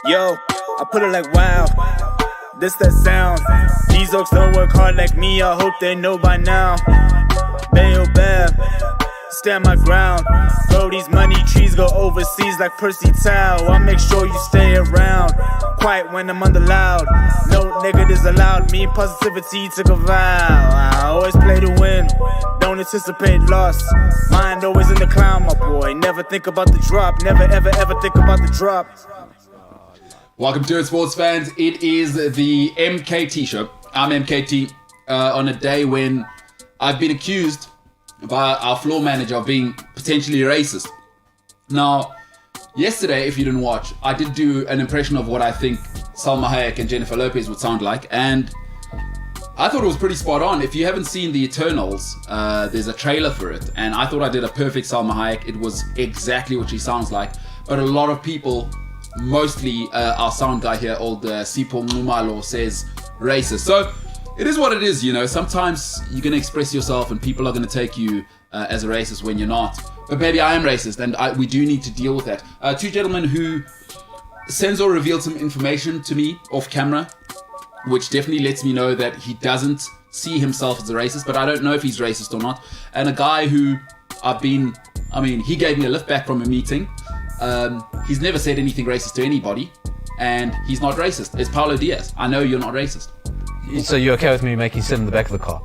Yo, I put it like wow, this that sound. These oaks don't work hard like me, I hope they know by now. Bayo Bab, stand my ground. Bro, these money trees go overseas like Percy Tau. I'll make sure you stay around, quiet when I'm under loud. No negatives allowed, me and positivity took a vow. I always play to win, don't anticipate loss. Mind always in the clown, my boy. Never think about the drop, never ever ever think about the drop. Welcome to it, sports fans. It is the MKT Show. I'm MKT on a day when I've been accused by our floor manager of being potentially racist. Now, yesterday, if you didn't watch, I did do an impression of what I think Salma Hayek and Jennifer Lopez would sound like, and I thought it was pretty spot on. If you haven't seen The Eternals, there's a trailer for it, and I thought I did a perfect Salma Hayek. It was exactly what she sounds like, but a lot of people, mostly our sound guy here, old Sipho Nxumalo, says racist. So it is what it is, you know. Sometimes you're going to express yourself and people are going to take you as a racist when you're not. But maybe I am racist, and we do need to deal with that. Two gentlemen who Senzo revealed some information to me off camera, which definitely lets me know that he doesn't see himself as a racist, but I don't know if he's racist or not. And a guy who he gave me a lift back from a meeting. He's never said anything racist to anybody, and he's not racist. It's Paulo Diaz. I know you're not racist. So you're okay with me making sit in the back of the car?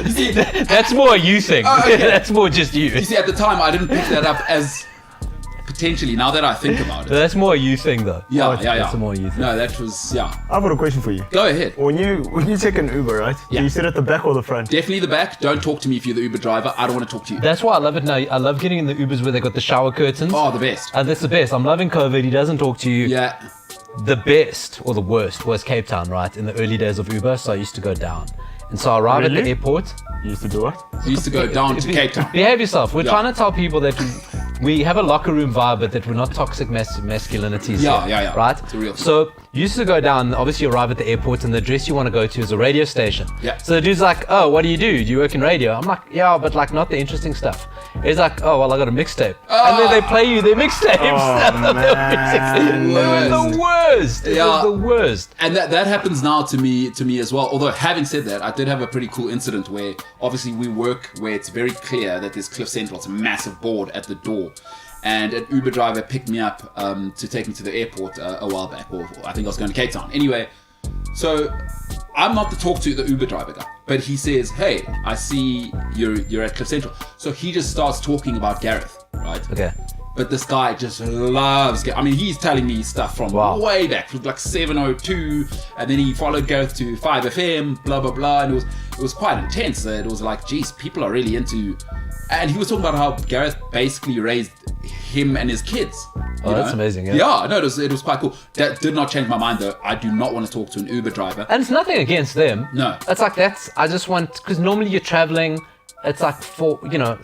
See, that's more a you thing. Okay. That's more just you. You see, at the time, I didn't pick that up as potentially. Now that I think about it, that's more a you thing, though. Yeah. That's a more you thing. No, that was I've got a question for you. Go ahead. When you take an Uber, right? Yeah. Do you sit at the back or the front? Definitely the back. Don't talk to me if you're the Uber driver. I don't want to talk to you. That's why I love it now. I love getting in the Ubers where they got the shower curtains. Oh, the best. That's the best. I'm loving COVID. He doesn't talk to you. Yeah. The best or the worst was Cape Town, right? In the early days of Uber, so I used to go down. And so I arrived at the airport. You used to do what? You used to go down to Cape Town. Behave yourself. We're trying to tell people that we have a locker room vibe, but that we're not toxic masculinities. Yeah. Right? It's a real thing. So you used to go down, obviously you arrive at the airport, and the address you want to go to is a radio station. Yeah. So the dude's like, oh, what do? You work in radio? I'm like, yeah, but like not the interesting stuff. He's like, oh, well, I got a mixtape. And then they play you their mixtapes. Oh, man. It was the worst. It was the worst. And that happens now to me as well. Although having said that, I did have a pretty cool incident where obviously we work where it's very clear that there's Cliff Central. It's a massive board at the door. And an Uber driver picked me up to take me to the airport a while back. Or I think I was going to Cape Town. Anyway, so I'm not to talk to the Uber driver guy. But he says, hey, I see you're at Cliff Central. So he just starts talking about Gareth, right? Okay. But this guy just loves Gareth. I mean, he's telling me stuff from way back, from like 702, and then he followed Gareth to 5FM, blah, blah, blah. And it was quite intense. It was like, geez, people are really into... And he was talking about how Gareth basically raised him and his kids. Oh, that's amazing, yeah. Yeah, no, it was quite cool. That did not change my mind, though. I do not want to talk to an Uber driver. And it's nothing against them. No. It's like I just want, because normally you're traveling, it's like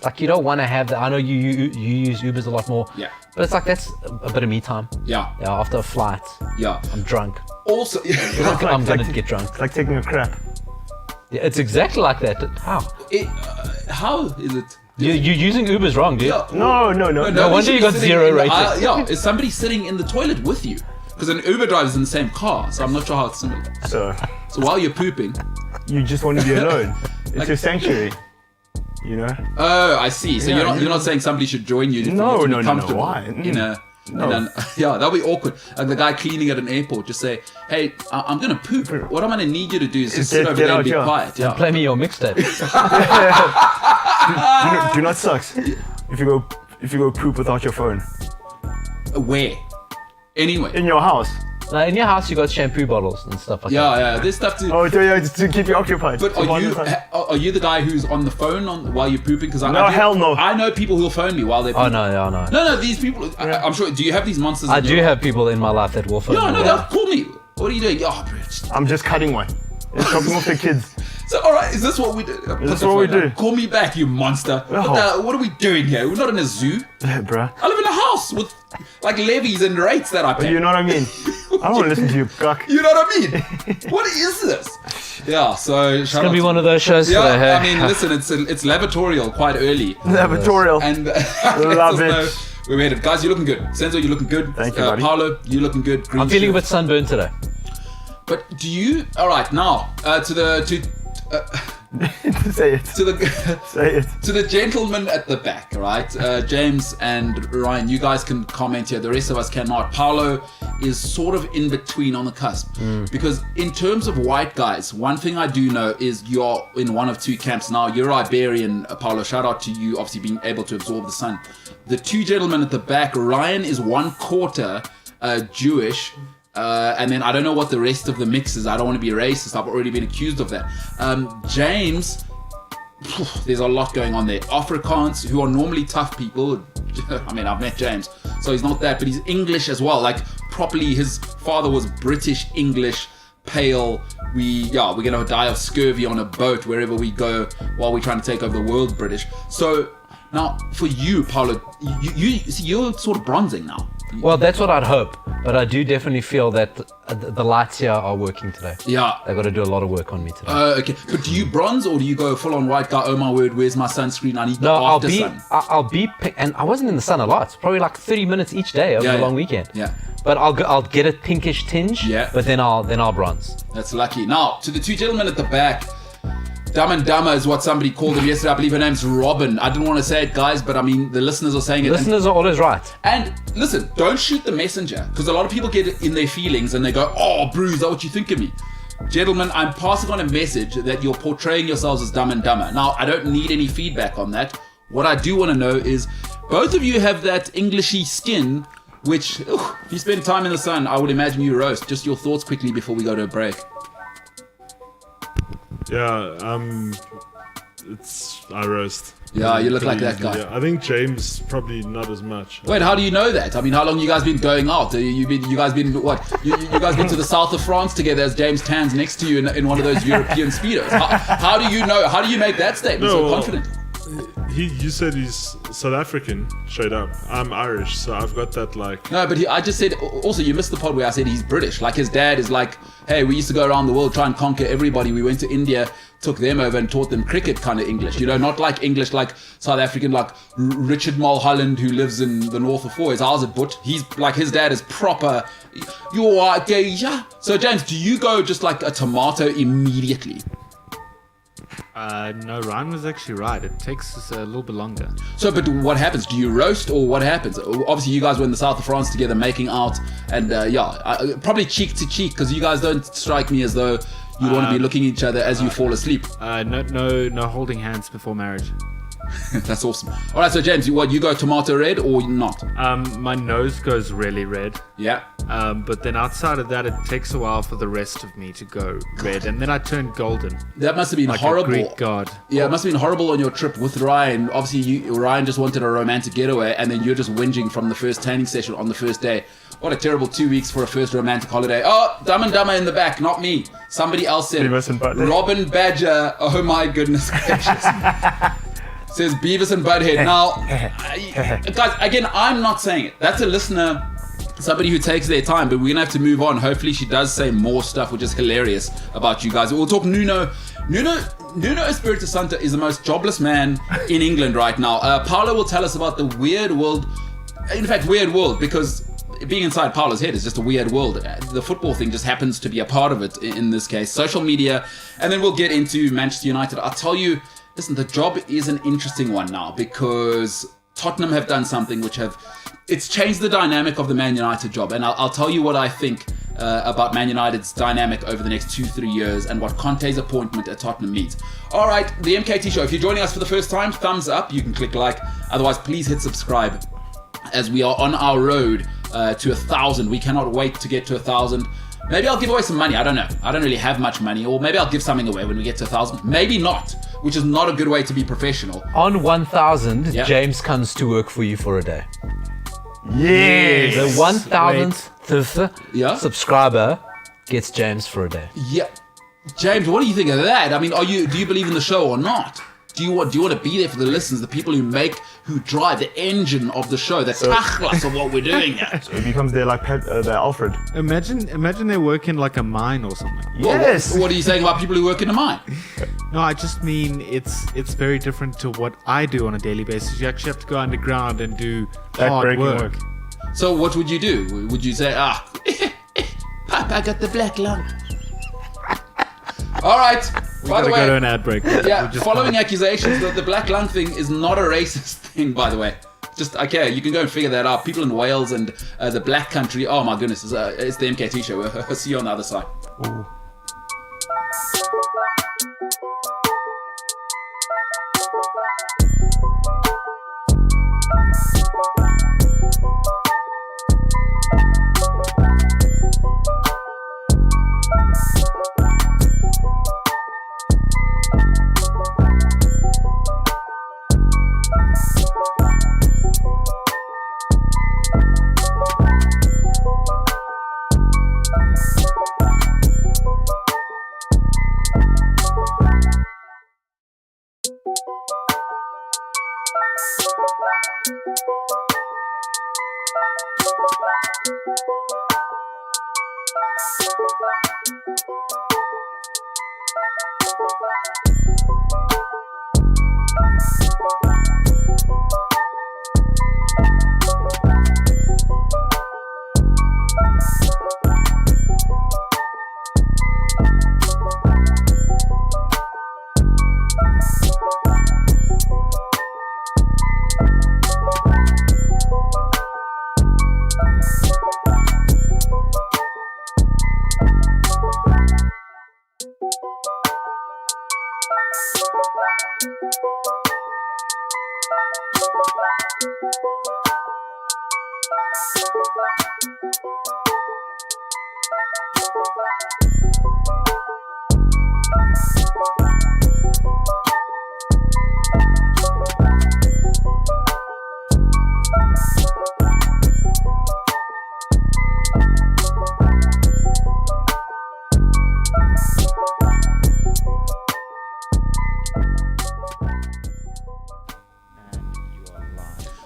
like you don't want to have that. I know you use Ubers a lot more. Yeah. But it's like that's a bit of me time. Yeah. Yeah, after a flight. Yeah. I'm drunk. Also, I'm going to get drunk. It's like taking a crap. Yeah, it's exactly like that. How? How is it? You're using Ubers wrong, dude. Yeah. No. No wonder you got 0 rating. Is somebody sitting in the toilet with you? Because an Uber driver's in the same car, so I'm not sure how it's similar. So while you're pooping, you just want to be alone. It's your sanctuary. You know? Oh, I see. So you're not saying somebody should join you. No. Comfortable Why? That'll be awkward. Like the guy cleaning at an airport, just say, "Hey, I'm gonna poop. What I'm gonna need you to do is just sit over there and be quiet." Yeah. Play me your mixtape. Do not sucks. If you go poop without your phone. Where? Anyway. In your house. Now, in your house, you got shampoo bottles and stuff like that. Yeah. There's stuff to. Oh, yeah, just to keep you occupied. But are you the guy who's on the phone while you're pooping? Because hell no. I know people who'll phone me while they're pooping. Oh no. No. These people. I'm sure. Do you have these monsters? I do have people in my life that will phone me. No. They'll call me. What are you doing? Oh, bro. I'm just cutting one. It's dropping off the kids. So, all right, is this what we do? This is what we do. Call me back, you monster. Oh. What are we doing here? We're not in a zoo. Yeah, bruh. I live in a house with like levies and rates that I pay. You know what I mean? I don't want to listen to you, cuck. You know what I mean? What is this? Yeah, so it's gonna be one of those shows today. Hey? I mean, listen, it's lavatorial quite early. Lavatorial. And love it. We made it, guys. You're looking good. Senzo, you're looking good. Thank you, buddy. Paolo, you're looking good. Green I'm feeling shirt. a bit sunburned today. But do you? All right, now Say it. Say it. To the gentleman at the back, right? James and Ryan, you guys can comment here. The rest of us cannot. Paolo is sort of in between on the cusp. Because in terms of white guys, one thing I do know is you're in one of two camps now. You're Iberian, Paolo. Shout out to you, obviously being able to absorb the sun. The two gentlemen at the back, Ryan is 1/4 Jewish. And then I don't know what the rest of the mix is. I don't want to be racist. I've already been accused of that. James, there's a lot going on there. Afrikaans, who are normally tough people. I mean, I've met James, so he's not that, but he's English as well. Like properly, his father was British English, pale. We're gonna die of scurvy on a boat wherever we go while we're trying to take over the world. British. So Now, for you, Paulo, you see, you're sort of bronzing now. Well, that's what I'd hope, but I do definitely feel that the lights here are working today. Yeah. They've got to do a lot of work on me today. Okay. But do you bronze or do you go full on white guy? Oh my word, where's my sunscreen? I need the No, after sun. I'll be, and I wasn't in the sun a lot. It's probably like 30 minutes each day over the long weekend. Yeah. But I'll get a pinkish tinge. Yeah. But then I'll bronze. That's lucky. Now, to the two gentlemen at the back, Dumb and Dumber is what somebody called him yesterday. I believe her name's Robin. I didn't want to say it, guys, but I mean, the listeners are saying it. Listeners are always right. And listen, don't shoot the messenger, because a lot of people get in their feelings and they go, oh, Bruce, is that what you think of me? Gentlemen, I'm passing on a message that you're portraying yourselves as Dumb and Dumber. Now, I don't need any feedback on that. What I do want to know is, both of you have that Englishy skin, which, if you spend time in the sun, I would imagine you roast. Just your thoughts quickly before we go to a break. Yeah, I roast. Yeah, you look like that guy. Yeah, I think James probably not as much. Wait, how do you know that? I mean, how long you guys been going out? You guys been what? You guys been to the south of France together as James Tan's next to you in one of those European speedos? How do you know? How do you make that statement so confident? You said he's South African, straight up. I'm Irish, so I've got that like... No, but I just said, also you missed the part where I said he's British. Like his dad is like, hey, we used to go around the world, try and conquer everybody. We went to India, took them over and taught them cricket kind of English. You know, not like English like South African, like Richard Mulholland who lives in the north of Foyers. Ours at But. He's like, his dad is proper, you are gay, yeah. So James, do you go just like a tomato immediately? No, Ryan was actually right. It takes us a little bit longer. So, but what happens? Do you roast or what happens? Obviously, you guys were in the south of France together making out and probably cheek to cheek because you guys don't strike me as though you want to be looking at each other as you fall asleep. No holding hands before marriage. That's awesome. All right, so James, you go tomato red or not? My nose goes really red. Yeah. But then outside of that, it takes a while for the rest of me to go red, and then I turn golden. That must have been like horrible. A Greek god. Yeah, it must have been horrible on your trip with Ryan. Obviously, Ryan just wanted a romantic getaway, and then you're just whinging from the first tanning session on the first day. What a terrible 2 weeks for a first romantic holiday. Oh, Dumb and Dumber in the back, not me. Somebody else said Robin Badger. Oh my goodness gracious. Says Beavis and Butthead. Now, guys, again, I'm not saying it. That's a listener, somebody who takes their time, but we're going to have to move on. Hopefully she does say more stuff, which is hilarious about you guys. We'll talk Nuno. Nuno Espirito Santo is the most jobless man in England right now. Paolo will tell us about the weird world. In fact, weird world, because being inside Paolo's head is just a weird world. The football thing just happens to be a part of it in this case. Social media. And then we'll get into Manchester United. I'll tell you, listen, the job is an interesting one now because Tottenham have done something it's changed the dynamic of the Man United job. And I'll tell you what I think about Man United's dynamic over the next 2-3 years and what Conte's appointment at Tottenham means. All right, the MKT Show. If you're joining us for the first time, thumbs up. You can click like. Otherwise, please hit subscribe as we are on our road to 1,000. We cannot wait to get to 1,000. Maybe I'll give away some money. I don't know. I don't really have much money. Or maybe I'll give something away when we get to 1,000. Maybe not, which is not a good way to be professional. On 1,000, James comes to work for you for a day. Yes. The 1,000th subscriber gets James for a day. Yeah. James, what do you think of that? I mean, do you believe in the show or not? Do you want to be there for the listeners, the people who drive the engine of the show, the tachlas of what we're doing here? So it becomes their Alfred. Imagine they work in like a mine or something. Yes. What are you saying about people who work in a mine? No, I just mean it's very different to what I do on a daily basis. You actually have to go underground and do hard work. So what would you do? Would you say, Papa got the black lung? All right. By the way, go to an ad break. Yeah, following accusations that the black lung thing is not a racist thing, by the way. Just, okay, you can go and figure that out. People in Wales and the black country, oh my goodness, it's the MKT Show. We'll see you on the other side. Ooh.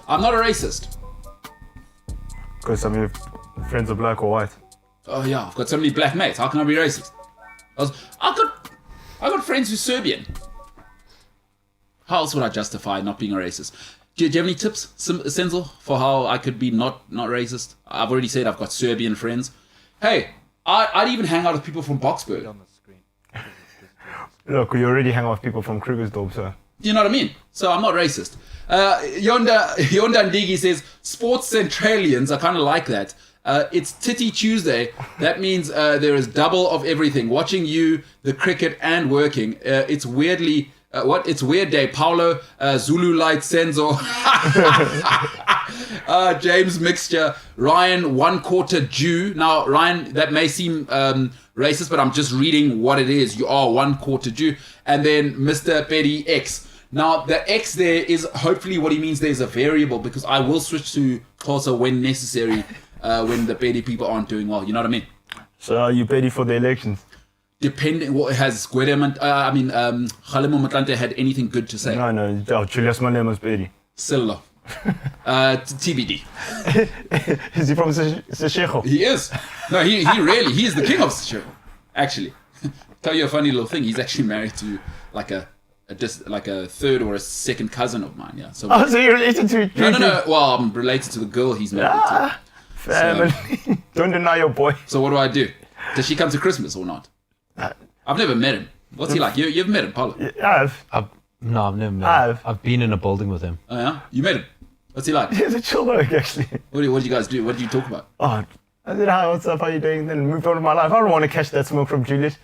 I'm not a racist. Because some of your friends are black or white. Oh yeah, I've got so many black mates. How can I be racist? I got friends who's Serbian. How else would I justify not being a racist? Do you have any tips, Senzel, for how I could be not racist? I've already said I've got Serbian friends. Hey, I'd even hang out with people from Boksburg. On the screen. Look, you already hang out with people from Krugersdorp, so. You know what I mean? So I'm not racist. Yonda Ndigi says, sports centralians, I kind of like that. It's Titty Tuesday. That means there is double of everything. Watching you, the cricket, and working. It's weirdly... It's weird day. Paulo, Zulu Light, Senzo, James Mixture, Ryan, 1/4 Jew. Now, Ryan, that may seem racist, but I'm just reading what it is. You are 1/4 Jew. And then Mr. Betty X. Now, the X there is hopefully what he means there's a variable, because I will switch to Xhosa when necessary, when the Betty people aren't doing well. You know what I mean? So are you ready for the elections? Depending what has Kgalemo Motlanthe had anything good to say? No, Julius Malema's Betty. Silo. TBD. Is he from Seshego? He is. No, he is the king of Seshego. Actually, tell you a funny little thing. He's actually married to like a third or a second cousin of mine. Yeah. So So you're related to... no. Well, I'm related to the girl he's married to. Family. Don't deny your boy. So what do? Does she come to Christmas or not? I've never met him. What's he like? You've met him, Paulo? Yeah, I've never met him. I've been in a building with him. Oh yeah? You met him? What's he like? he's a chill bloke, actually. What do you guys do? What do you talk about? Oh, I said, hi, what's up, how you doing? Then moved on with my life. I don't want to catch that smoke from Julius.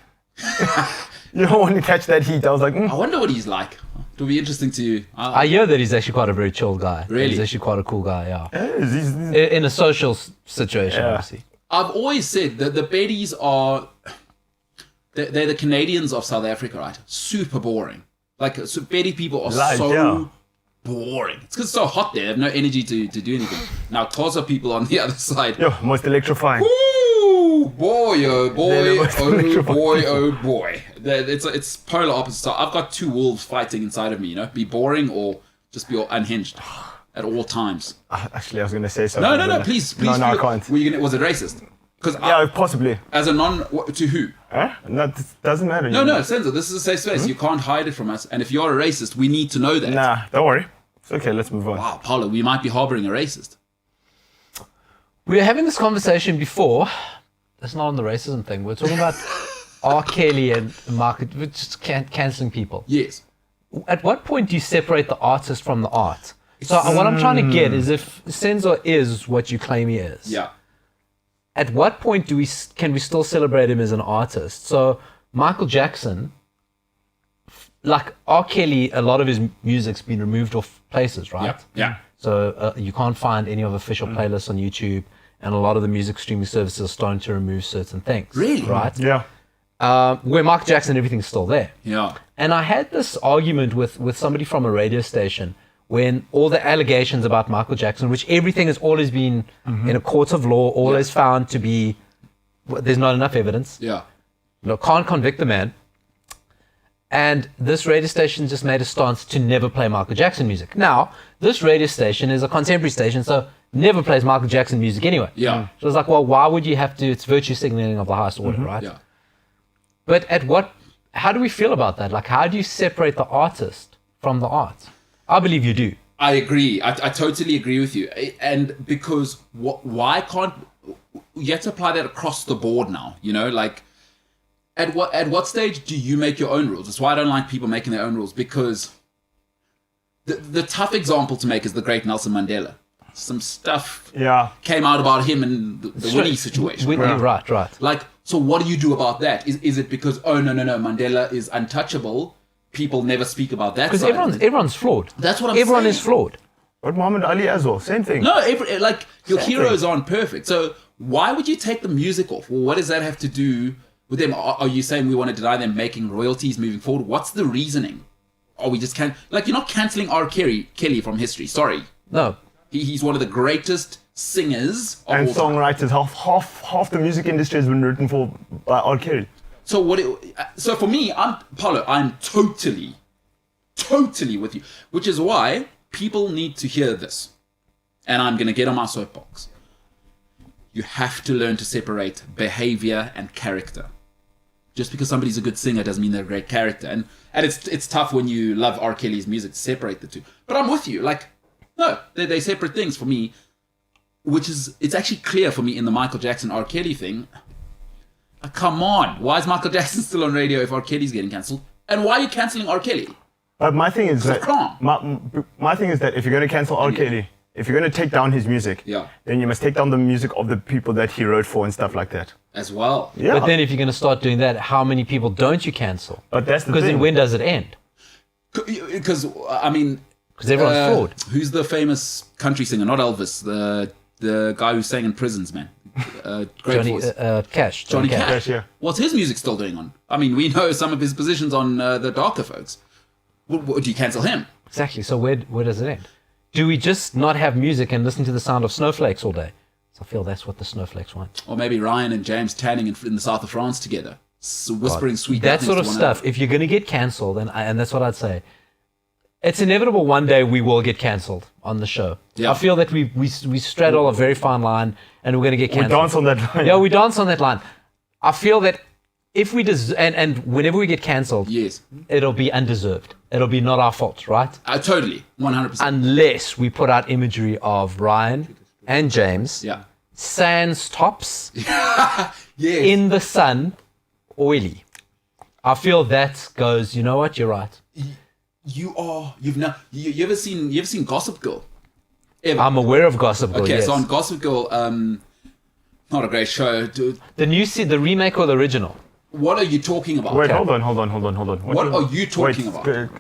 You don't want to catch that heat. I was like, I wonder what he's like. It'll be interesting to... I hear that he's actually quite a very chill guy. Really? He's actually quite a cool guy, yeah. he's In a social situation, obviously. I've always said that the Betties are... They're the Canadians of South Africa, right? Super boring. Like, so Betty people are boring. It's because it's so hot there. They have no energy to do anything. Now, Xhosa people on the other side. most electrifying. Woo! Boy, oh boy, They're the most oh electrifying boy, people. oh boy. It's polar opposite. So I've got two wolves fighting inside of me, you know? Be boring or just be unhinged at all times. Actually, I was going to say something. No, please. No, I can't. Was it racist? Because Possibly. as a to who? Huh? No, it doesn't matter. No, Senzo, this is a safe space. You can't hide it from us. And if you're a racist, we need to know that. Nah, don't worry. It's okay, let's move on. Wow, Paulo, we might be harboring a racist. We were having this conversation before. That's not on the racism thing. We're talking about R. Kelly and the market, we're just cancelling people. Yes. At what point do you separate the artist from the art? So what I'm trying to get is if Senzo is what you claim he is. Yeah. At what point can we still celebrate him as an artist? So Michael Jackson, like R. Kelly, a lot of his music's been removed off places, right? Yeah. So you can't find any of official playlists on YouTube, and a lot of the music streaming services are starting to remove certain things. Really? Right? Yeah. Where Michael Jackson, everything's still there. Yeah. And I had this argument with somebody from a radio station when all the allegations about Michael Jackson, which everything has always been in a court of law, always found to be, there's not enough evidence. Yeah. Can't convict the man. And this radio station just made a stance to never play Michael Jackson music. Now, this radio station is a contemporary station, so never plays Michael Jackson music anyway. Yeah. So it's like, well, why would you have to? It's virtue signaling of the highest order, right? Yeah. But how do we feel about that? Like, how do you separate the artist from the art? I believe you do. I agree. I totally agree with you. And because why can't you have to apply that across the board now? You know, like at what stage do you make your own rules? That's why I don't like people making their own rules, because the tough example to make is the great Nelson Mandela. Some stuff came out about him and the Winnie situation. Right. Like, so what do you do about that? Is it because, oh, no, Mandela is untouchable? People never speak about that. Because everyone's flawed. That's what I'm saying. Everyone is flawed. But Muhammad Ali as well, same thing. No, your heroes aren't perfect. So why would you take the music off? Well, what does that have to do with them? Are you saying we want to deny them making royalties moving forward? What's the reasoning? Or we just can't... Like, you're not cancelling R. Kelly from history. Sorry. No. He's one of the greatest singers of and all time. songwriters. Half the music industry has been written by R. Kelly. So for me, I'm totally with you. Which is why people need to hear this. And I'm going to get on my soapbox. You have to learn to separate behavior and character. Just because somebody's a good singer doesn't mean they're a great character. And it's tough when you love R. Kelly's music to separate the two. But I'm with you. Like, no, they're separate things for me. It's actually clear for me in the Michael Jackson R. Kelly thing. Like, come on. Why is Michael Jackson still on radio if R. Kelly's getting cancelled? And why are you cancelling R. Kelly? But my thing is that Come my thing is that if you're going to cancel R. Kelly, if you're going to take down his music, then you must take down the music of the people that he wrote for and stuff like that. As well. Yeah. But then if you're going to start doing that, how many people don't you cancel? But that's the Because thing. then when does it end? Because, I mean... Because everyone's flawed. Who's the famous country singer? Not Elvis. The guy who sang in prisons, man. Great voice. Cash. Johnny Cash. Cash, yeah. What's his music still doing on? I mean, we know some of his positions on the darker folks. Would you cancel him? Exactly. So where does it end? Do we just not have music and listen to the sound of snowflakes all day? So I feel that's what the snowflakes want. Or maybe Ryan and James tanning in the south of France together, whispering sweet that nothings sort of to one stuff. another. If you're going to get cancelled, and that's what I'd say, it's inevitable one day we will get cancelled on the show. Yeah. I feel that we straddle a very fine line and we're going to get We cancelled. dance on that line. Yeah, we dance on that line. I feel that if we and whenever we get cancelled, Yes. it'll be undeserved. It'll be not our fault, right? Totally. 100%. Unless we put out imagery of Ryan and James Yeah. sans tops Yes. in the sun, oily. I feel that goes, you know what, you're right. You ever seen Gossip Girl? Ever? I'm aware of Gossip Girl, Okay, yes. so on Gossip Girl, not a great show. Dude, The remake or the original? what are you talking about? Wait, hold on. What are you talking about?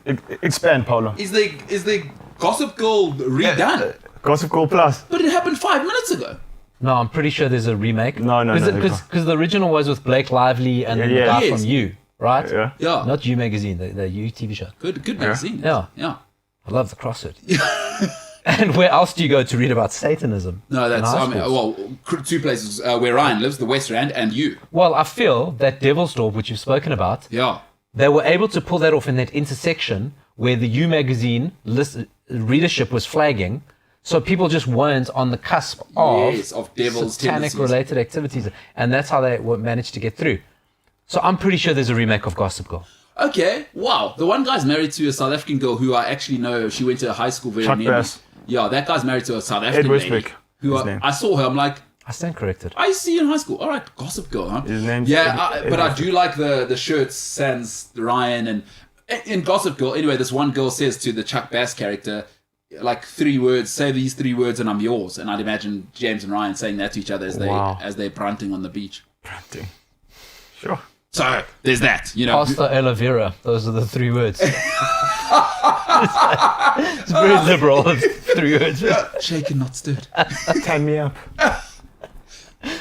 Expand, Paulo. Is the Gossip Girl redone? Gossip Girl Plus. But it happened 5 minutes ago. No, I'm pretty sure there's a remake. No, there's not. Because the original was with Blake Lively and the guy Yes. from You, right? Yeah. Yeah. Not You Magazine, the You TV show. Good magazine. Yeah. Yeah. I love the CrossFit. And where else do you go to read about Satanism? No, in that's high schools? two places where Ryan lives, the West Rand and you. Well, I feel that Devil's Door, which you've spoken about, Yeah. they were able to pull that off in that intersection where the You Magazine readership was flagging, so people just weren't on the cusp of, Yes, of devil's tendencies. satanic-related activities, and that's how they managed to get through. So I'm pretty sure there's a remake of Gossip Girl. Okay, wow. The one guy's married to a South African girl who I actually know. She went to a high school very Chuck near me. Bass. Yeah, that guy's married to a South African lady. Westwick, Who his name. I saw her, I'm like, I stand corrected. I see you in high school. All right, Gossip Girl, huh? His name's but I do like the shirts sans Ryan. And in Gossip Girl, anyway, this one girl says to the Chuck Bass character, like 3 words, say these 3 words and I'm yours. And I'd imagine James and Ryan saying that to each other as they're brunting on the beach. Sure. So there's that, you know. Pasta aloe vera. Those are the 3 words. It's very liberal. It's 3 words. Shaken, not stirred. Tan me up.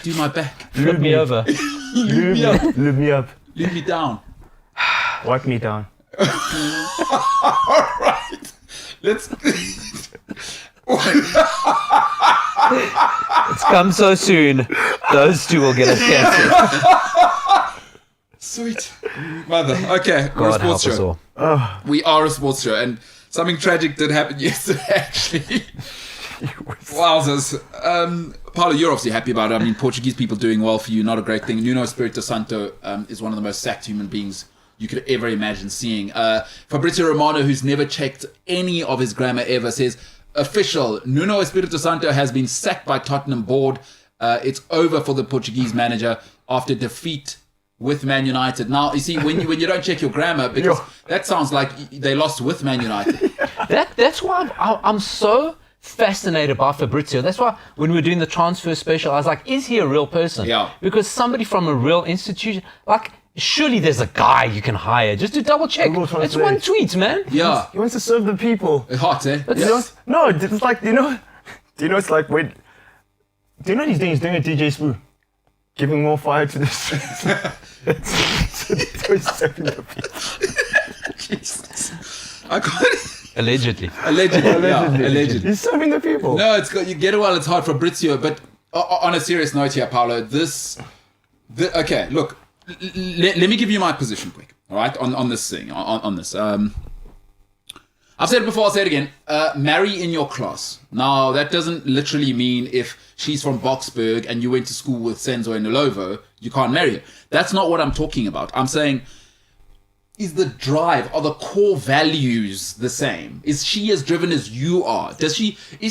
Do my back. Flip me over. Lube me up. Lube me up. Lube me down. Wipe me down. All right. Let's. It's come so soon. Those 2 will get us cancelled. Sweet. Mother. Okay, we're a God help sports us show. all. We are a sports show, and something tragic did happen yesterday, actually. Wowzers. Paulo, you're obviously happy about it. I mean, Portuguese people doing well for you, not a great thing. Nuno Espirito Santo is one of the most sacked human beings you could ever imagine seeing. Fabrizio Romano, who's never checked any of his grammar ever, says, official, Nuno Espirito Santo has been sacked by Tottenham board. It's over for the Portuguese manager after defeat with Man United. Now, you see, when you don't check your grammar, because that sounds like they lost with Man United. That's why I'm so fascinated by Fabrizio. That's why when we were doing the transfer special, I was like, is he a real person? Yeah. Because somebody from a real institution, like, surely there's a guy you can hire just to double check. Google It's one Translate. tweet, man. Yeah. He wants to serve the people. Hot, eh? You know, no, it's like, do you know it's like, wait, do you know what he's doing? He's doing a DJ Spoo. Giving more fire to the streets. He's serving the people. Jesus. I can't... Allegedly. Allegedly. He's serving the people. No, it's good. You get it while it's hard, Fabrizio. But on a serious note here, Paolo, okay, look, let me give you my position quick, all right, on this thing, on this. I've said it before, I'll say it again. Marry in your class. Now, that doesn't literally mean if she's from Boksburg and you went to school with Senzo and Nulovo, you can't marry her. That's not what I'm talking about. I'm saying, is the drive, are the core values the same? Is she as driven as you are? Is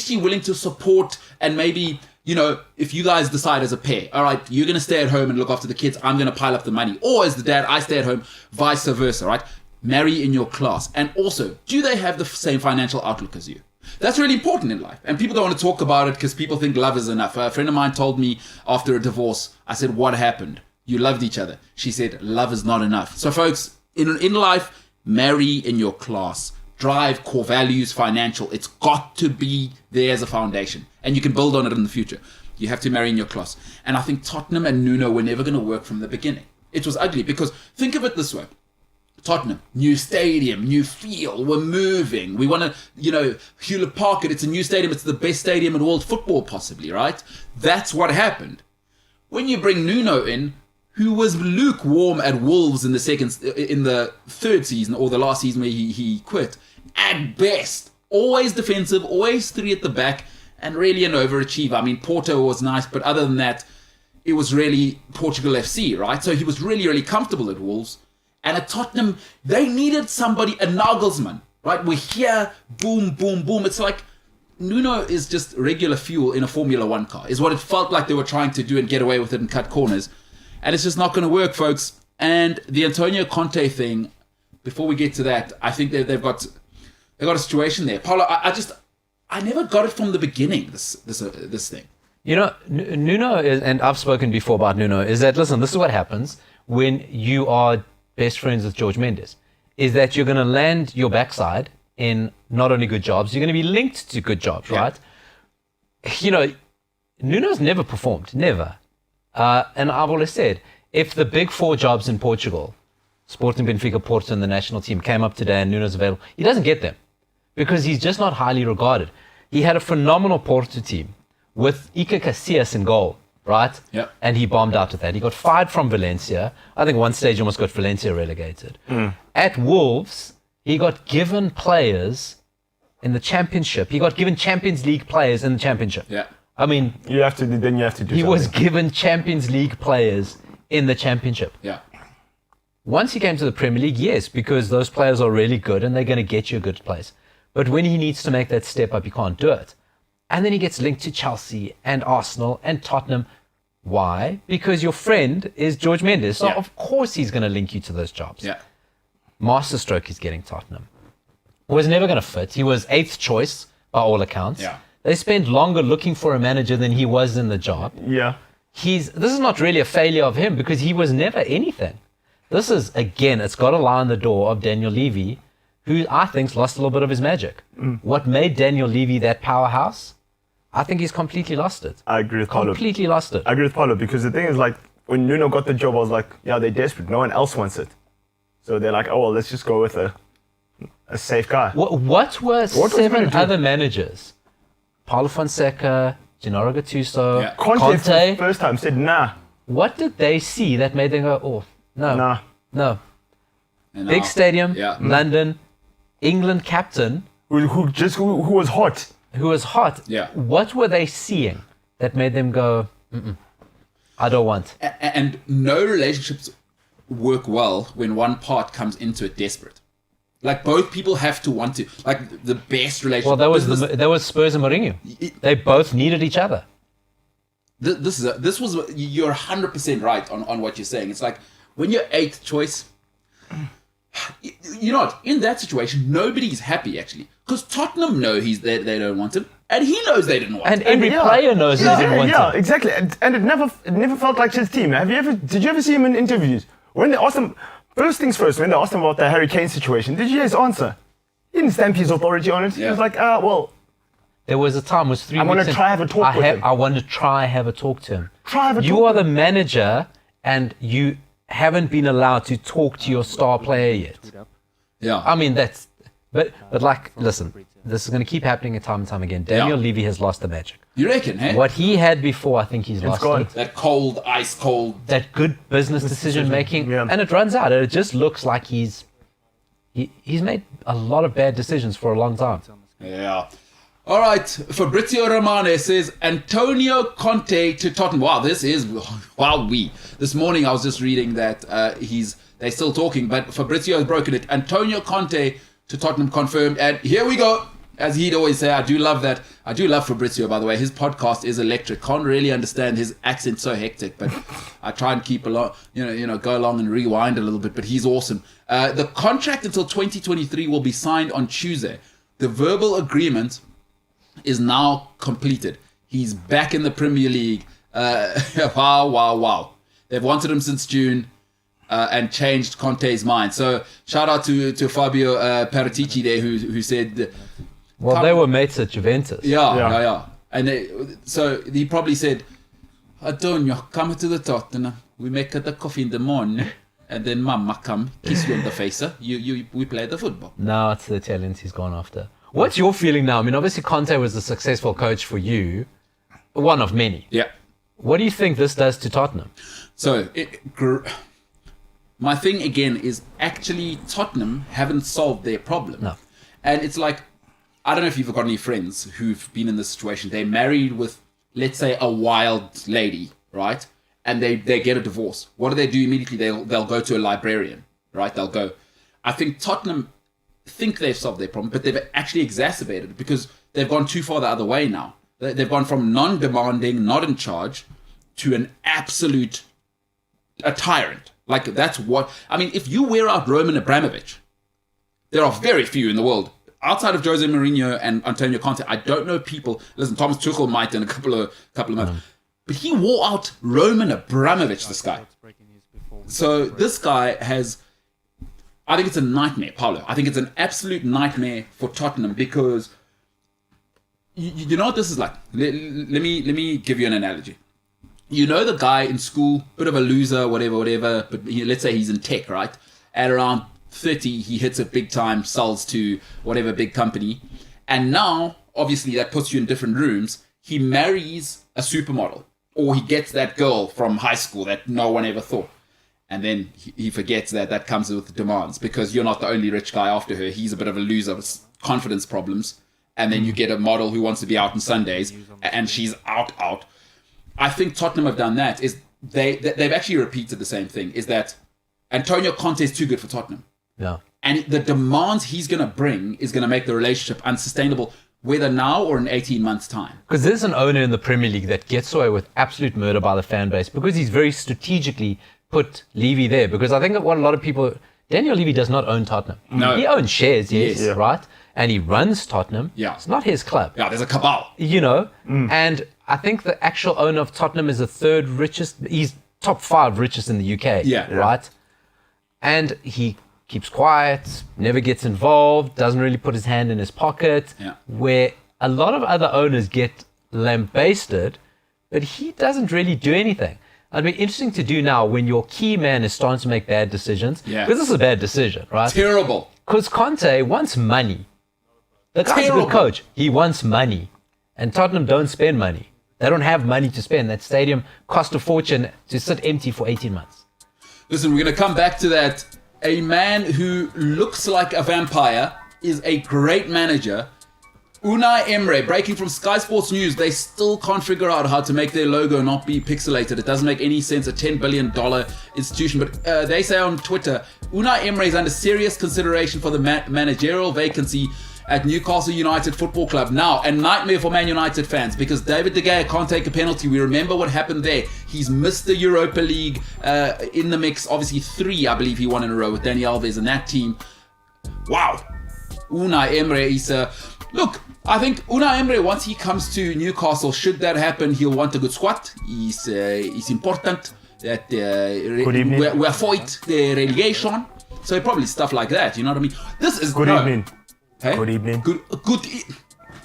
she willing to support and maybe, you know, if you guys decide as a pair, all right, you're going to stay at home and look after the kids, I'm going to pile up the money. Or as the dad, I stay at home, vice versa, right? Marry in your class. And also, do they have the same financial outlook as you? That's really important in life. And people don't want to talk about it because people think love is enough. A friend of mine told me after a divorce, I said, what happened? You loved each other. She said, love is not enough. So folks, in life, marry in your class. Drive, core values, financial. It's got to be there as a foundation. And you can build on it in the future. You have to marry in your class. And I think Tottenham and Nuno were never going to work from the beginning. It was ugly because think of it this way. Tottenham, new stadium, new feel, we're moving. We want to, Hewlett Park, it's a new stadium. It's the best stadium in world football possibly, right? That's what happened. When you bring Nuno in, who was lukewarm at Wolves in the third season or the last season where he quit, at best, always defensive, always three at the back, and really an overachiever. I mean, Porto was nice, but other than that, it was really Portugal FC, right? So he was really, really comfortable at Wolves. And at Tottenham, they needed somebody, a Nagelsmann, right? We're here, boom, boom, boom. It's like Nuno is just regular fuel in a Formula One car, is what it felt like they were trying to do and get away with it and cut corners. And it's just not going to work, folks. And the Antonio Conte thing, before we get to that, I think they've got a situation there. Paulo, I never got it from the beginning, this thing. You know, Nuno is, and I've spoken before about Nuno, is that, listen, this is what happens when you are best friends with George Mendes, is that you're going to land your backside in not only good jobs, you're going to be linked to good jobs, right? You know, Nuno's never performed, never. And I've always said, if the big four jobs in Portugal, Sporting, Benfica, Porto, and the national team came up today and Nuno's available, he doesn't get them because he's just not highly regarded. He had a phenomenal Porto team with Iker Casillas in goal, right? Yeah. And he bombed out with that. He got fired from Valencia. I think one stage almost got Valencia relegated. At Wolves, he got given players in the championship. He got given Champions League players in the championship. Yeah. I mean, You have to do he was given Champions League players in the championship. Yeah. Once he came to the Premier League, yes, because those players are really good and they're going to get you a good place. But when he needs to make that step up, he can't do it. And then he gets linked to Chelsea and Arsenal and Tottenham. Why? Because your friend is George Mendes. So of course he's going to link you to those jobs. Yeah. Masterstroke is getting Tottenham. Was never going to fit. He was 8th choice by all accounts. Yeah. They spent longer looking for a manager than he was in the job. Yeah. This is not really a failure of him because he was never anything. This is, again, it's got to lie on the door of Daniel Levy, who I think's lost a little bit of his magic. What made Daniel Levy that powerhouse? I think he's completely lost it. I agree with Paulo. Completely lost it. I agree with Paulo because the thing is, like, when Nuno got the job, I was like, yeah, they're desperate. No one else wants it. So they're like, oh, well, let's just go with a safe guy. What were was he 7 gonna do? other managers? Paulo Fonseca, Gennaro Gattuso, Yeah. Conte for the Conte. first time said, nah. What did they see that made them go, oh, no, Nah. no. And Big now- stadium, Yeah. London, England captain, Who was hot. who was hot. Yeah. What were they seeing that made them go, I don't want? And no relationships work well when one part comes into it desperate. Like both people have to want to. Like the best relationship. Well, that was Spurs and Mourinho. They both needed each other. This was you're 100% right on what you're saying. It's like when you're eighth choice. You know what? In that situation, nobody's happy actually, because Tottenham know they don't want him, and he knows they didn't want And him. every player knows they didn't want Yeah, him. exactly. And it never felt like his team. Did you ever see him in interviews? When they asked him, first things first, when they asked him about the Harry Kane situation, did you hear his answer? He didn't stamp his authority on it. He Yeah. was like, well, There was a time, it was 3 I weeks. wanna in, try have a talk with him. I want to try have a talk to him. Try have a You talk are with the manager, and you haven't been allowed to talk to your star player yet. Yeah. I mean, but like, listen, this is going to keep happening time and time again. Daniel Yeah. Levy has lost the magic. You reckon, hey? What he had before, I think he's lost gone. it. That cold, ice cold. That good business decision making, yeah. and it runs out. It just looks like he's made a lot of bad decisions for a long time. Yeah. All right. Fabrizio Romano says Antonio Conte to Tottenham. Wow, this morning I was just reading that they're still talking, but Fabrizio has broken it. Antonio Conte to Tottenham confirmed, and here we go. As he'd always say, I do love that. I do love Fabrizio, by the way. His podcast is electric. Can't really understand his accent, so hectic, but I try and keep along, go along and rewind a little bit. But he's awesome. The contract until 2023 will be signed on Tuesday. The verbal agreement is now completed. He's back in the Premier League. Wow. They've wanted him since June. And changed Conte's mind. So shout out to Fabio Paratici there, who said, Well, they were mates at Juventus. yeah. And so he probably said, Antonio, come to the Tottenham. We make the coffee in the morning, and then Mama come kiss you on the face. We play the football. Now it's the Italians he's gone after. What's your feeling now? I mean, obviously Conte was a successful coach for you, one of many. Yeah. What do you think this does to Tottenham? So my thing again is actually Tottenham haven't solved their problem. No. And it's like, I don't know if you've got any friends who've been in this situation. They're married with, let's say, a wild lady, right? And they get a divorce. What do immediately? They'll go to a librarian, right? They'll go. I think Tottenham think they've solved their problem, but they've actually exacerbated it because they've gone too far the other way now. They've gone from non-demanding, not in charge, to an absolute a tyrant. Like, that's what... I mean, if you wear out Roman Abramovich, there are very few in the world. Outside of Jose Mourinho and Antonio Conte, I don't know people... Listen, Thomas Tuchel might in a couple of months. But he wore out Roman Abramovich, this guy. So this guy has... I think it's a nightmare, Paulo. I think it's an absolute nightmare for Tottenham because... You know what this is like? Let me give you an analogy. You know the guy in school, bit of a loser, whatever, but let's say he's in tech, right? At around 30, he hits it big time, sells to whatever big company. And now, obviously, that puts you in different rooms. He marries a supermodel, or he gets that girl from high school that no one ever thought. And then he forgets that comes with demands because you're not the only rich guy after her. He's a bit of a loser with confidence problems. And then you get a model who wants to be out on Sundays, and she's out. I think Tottenham have done that. Is they've actually repeated the same thing. Is that Antonio Conte is too good for Tottenham, Yeah. and the demands he's going to bring is going to make the relationship unsustainable, whether now or in 18 months' time. Because there's an owner in the Premier League that gets away with absolute murder by the fan base because he's very strategically put Levy there. Because I think what a lot of people... Daniel Levy does not own Tottenham. No. He owns shares, yes, Yes. right? And he runs Tottenham. Yeah. It's not his club. Yeah, there's a cabal. And I think the actual owner of Tottenham is the third richest. He's top 5 richest in the UK. Yeah. Right? And he keeps quiet, never gets involved, doesn't really put his hand in his pocket, Yeah. where a lot of other owners get lambasted, but he doesn't really do anything. It'd be interesting to do now when your key man is starting to make bad decisions. Yeah. Because this is a bad decision, right? Terrible. Because Conte wants money. The guy's a Terrible. good coach. He wants money. And Tottenham don't spend money. They don't have money to spend. That stadium cost a fortune to sit empty for 18 months. Listen, we're going to come back to that a man who looks like a vampire is a great manager. Unai Emery, breaking from Sky Sports News, they still can't figure out how to make their logo not be pixelated. It doesn't make any sense, a $10 billion institution. But they say on Twitter, Unai Emery is under serious consideration for the managerial vacancy at Newcastle United Football Club. Now, a nightmare for Man United fans because David De Gea can't take a penalty. We remember what happened there. He's missed the Europa League in the mix. Obviously 3, I believe he won in a row with Dani Alves and that team. Wow. Unai Emery is... Look, I think Unai Emery, once he comes to Newcastle, should that happen, he'll want a good squad. It's important that we fight the relegation. So probably stuff like that, you know what I mean? This is... Good evening. Hey? Good evening.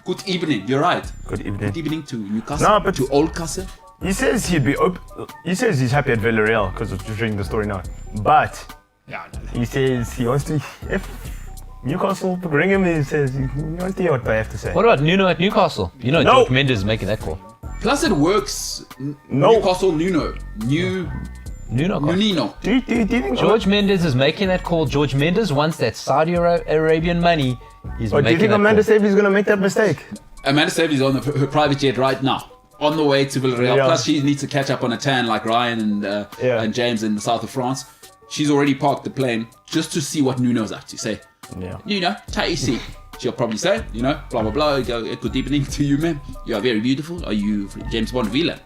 Good evening, you're right. Good evening. Good evening to Newcastle, No, but to Oldcastle. he says he says he's happy at Villarreal because of just reading the story now. But he says he wants to... If Newcastle bring him, he says he wants to hear what they have to say. What about Nuno at Newcastle? You know, No. George Mendes is making that call. Plus it works. No. Newcastle, Nuno. Nuno. Nunino. Do you think... George Mendes is making that call. George Mendes wants that Saudi Arabian money. He's But do you making think that Amanda call. Seyfried is going to make that mistake? Amanda Seyfried is on her private jet right now, on the way to Villarreal. Yeah. Plus she needs to catch up on a tan like Ryan and James in the south of France. She's already parked the plane just to see what Nuno's up to. Say, Yeah. Nuno, take your seat. She'll probably say, blah, blah, blah. You go, good evening to you, ma'am. You are very beautiful. Are you James Bond villain?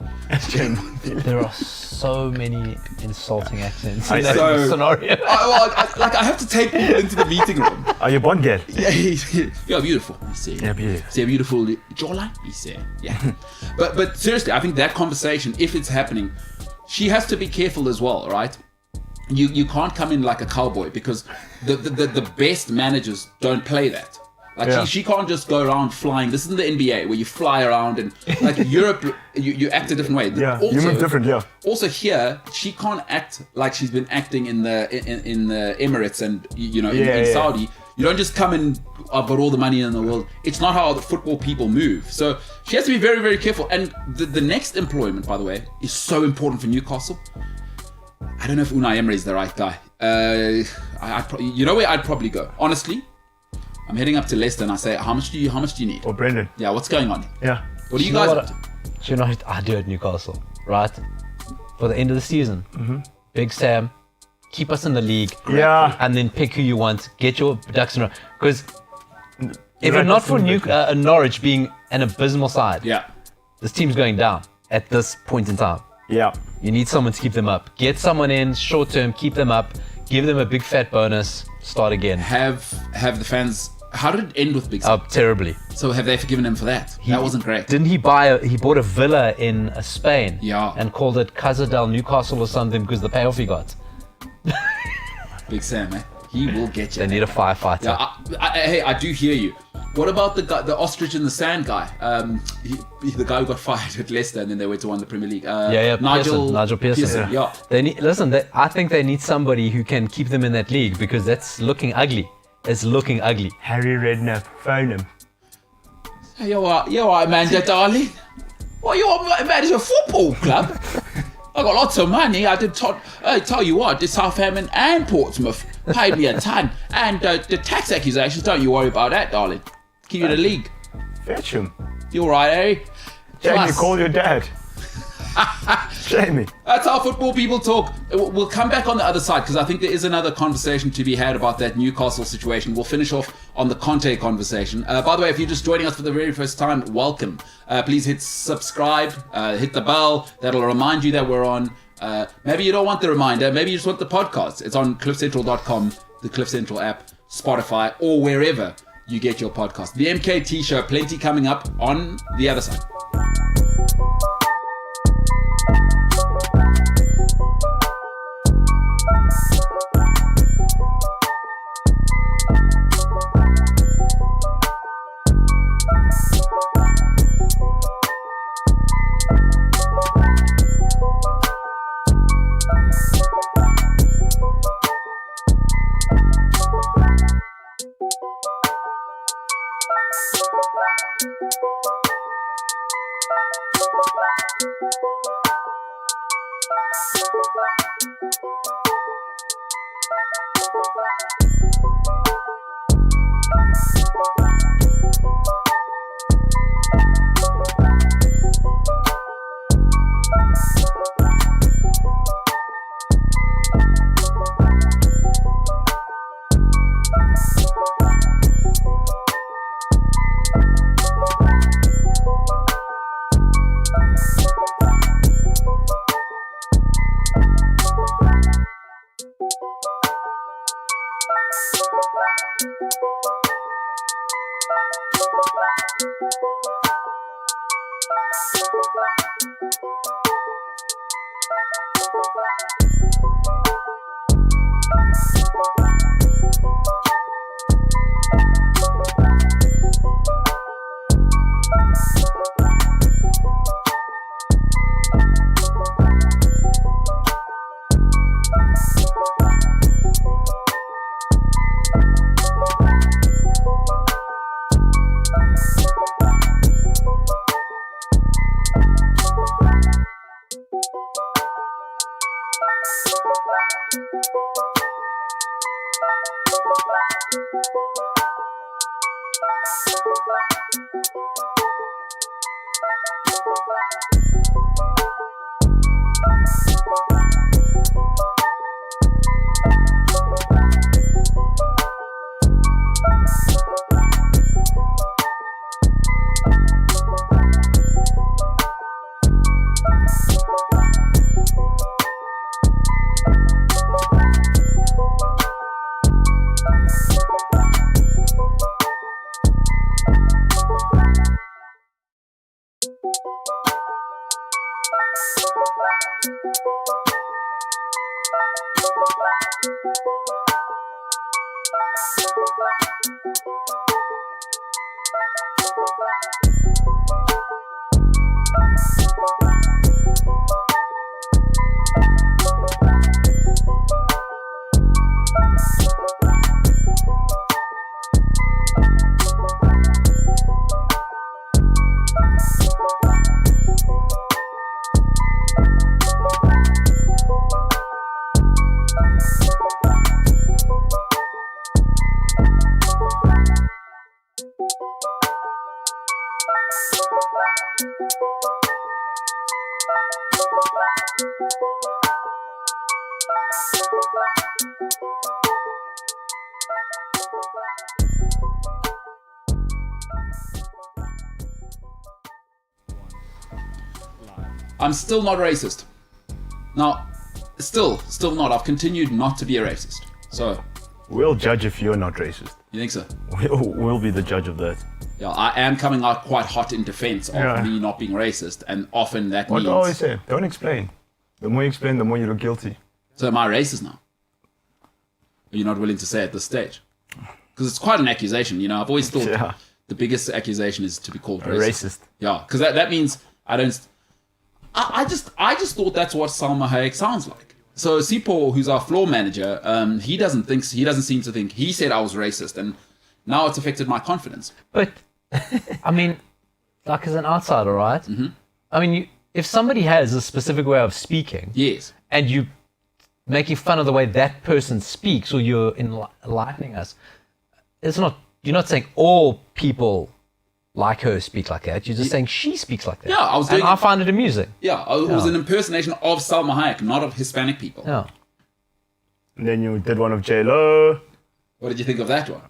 There are so many insulting accents I- in that So- scenario. I have to take people into the meeting room. Are you Bond girl? Yeah, you're beautiful. You say, Yeah, beautiful. It's a beautiful jawline. You say, yeah. but seriously, I think that conversation, if it's happening, she has to be careful as well, right? You can't come in like a cowboy because the best managers don't play that. Like Yeah. she can't just go around flying. This isn't the NBA where you fly around and like Europe, you act a different way. Yeah, you move different, yeah. Also here, she can't act like she's been acting in the Emirates and in Saudi. You don't just come in, I've got all the money in the world. It's not how the football people move. So she has to be very, very careful. And the next employment, by the way, is so important for Newcastle. I don't know if Unai Emery is the right guy. You know where I'd probably go? Honestly, I'm heading up to Leicester and I say, how much do you need? Or Brendan. Yeah, what's going on? Yeah. What do you know guys what do you know what I do at Newcastle, right? For the end of the season, Big Sam, keep us in the league. Yeah. And then pick who you want. Get your ducks in a row. Because if Right, it not that's for the Norwich being an abysmal side, Yeah. this team's going down at this point in time. Yeah. You need someone to keep them up. Get someone in short term, keep them up, give them a big fat bonus, start again. Have the fans... How did it end with Big Sam? Up terribly. So have they forgiven him for that? That wasn't great. Didn't he he bought a villa in Spain? Yeah. And called it Casa del Newcastle or something because the payoff he got. Big Sam, eh? He will get you. They need a firefighter. Yeah, hey, I do hear you. What about the ostrich in the sand guy? The guy who got fired at Leicester and then they went to win the Premier League. Nigel Pearson. Yeah. I think they need somebody who can keep them in that league because that's looking ugly. It's looking ugly. Harry Redknapp, phone him. Hey, you're right, man, darling. Well, you're a manager of a football club. I got lots of money. I tell you what, the Southampton and Portsmouth paid me a ton. And the tax accusations, don't you worry about that, darling. Keep you in the league. Fetch him. You're right, Harry. Jamie, call your dad. Jamie. That's how football people talk. We'll come back on the other side because I think there is another conversation to be had about that Newcastle situation. We'll finish off on the Conte conversation. By the way, if you're just joining us for the very first time, welcome. Please hit subscribe, hit the bell. That'll remind you that we're on. Maybe you don't want the reminder. Maybe you just want the podcast. It's on cliffcentral.com, the Cliff Central app, Spotify, or wherever you get your podcast. The MKT Show, plenty coming up on the other side. I'm still not racist. Now, still not. I've continued not to be a racist. So, We'll judge if you're not racist. you think so? We'll be the judge of that. Yeah, I am coming out quite hot in defense of Yeah. me not being racist, and often that What means. do I always say? Don't explain. The more you explain, the more you look guilty. So am I racist now? Are you not willing to say at this stage? Because it's quite an accusation, you know. I've always thought Yeah. the biggest accusation is to be called A racist. racist. Yeah, because that means I don't. I just thought that's what Salma Hayek sounds like. So Sipho, who's our floor manager, he doesn't seem to think. He said I was racist, and now it's affected my confidence. But I mean, like as an outsider, right? Mm-hmm. I mean, if somebody has a specific way of speaking, Yes. and you making fun of the way that person speaks, or you're enlightening us, you're not saying all people like her speak like that. You're just saying she speaks like that. Yeah, and I find it amusing. Yeah, it was an impersonation of Salma Hayek, not of Hispanic people. Yeah. And then you did one of J-Lo. What did you think of that one?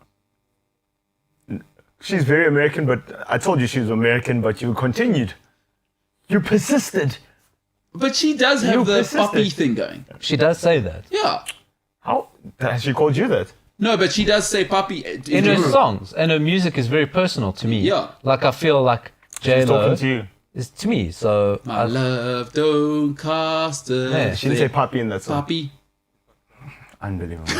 She's very American, but I told you she was American, but you continued. You persisted. But she does have You the persisted. puppy thing going. She does say that. Yeah. How? Has she called you that? No, but she does say puppy. In her songs, and her music is very personal to me. Yeah. Like I feel like She's J-Lo talking to you. is to me. So My love don't cost a Yeah, She didn't say puppy in that song. puppy. Unbelievable.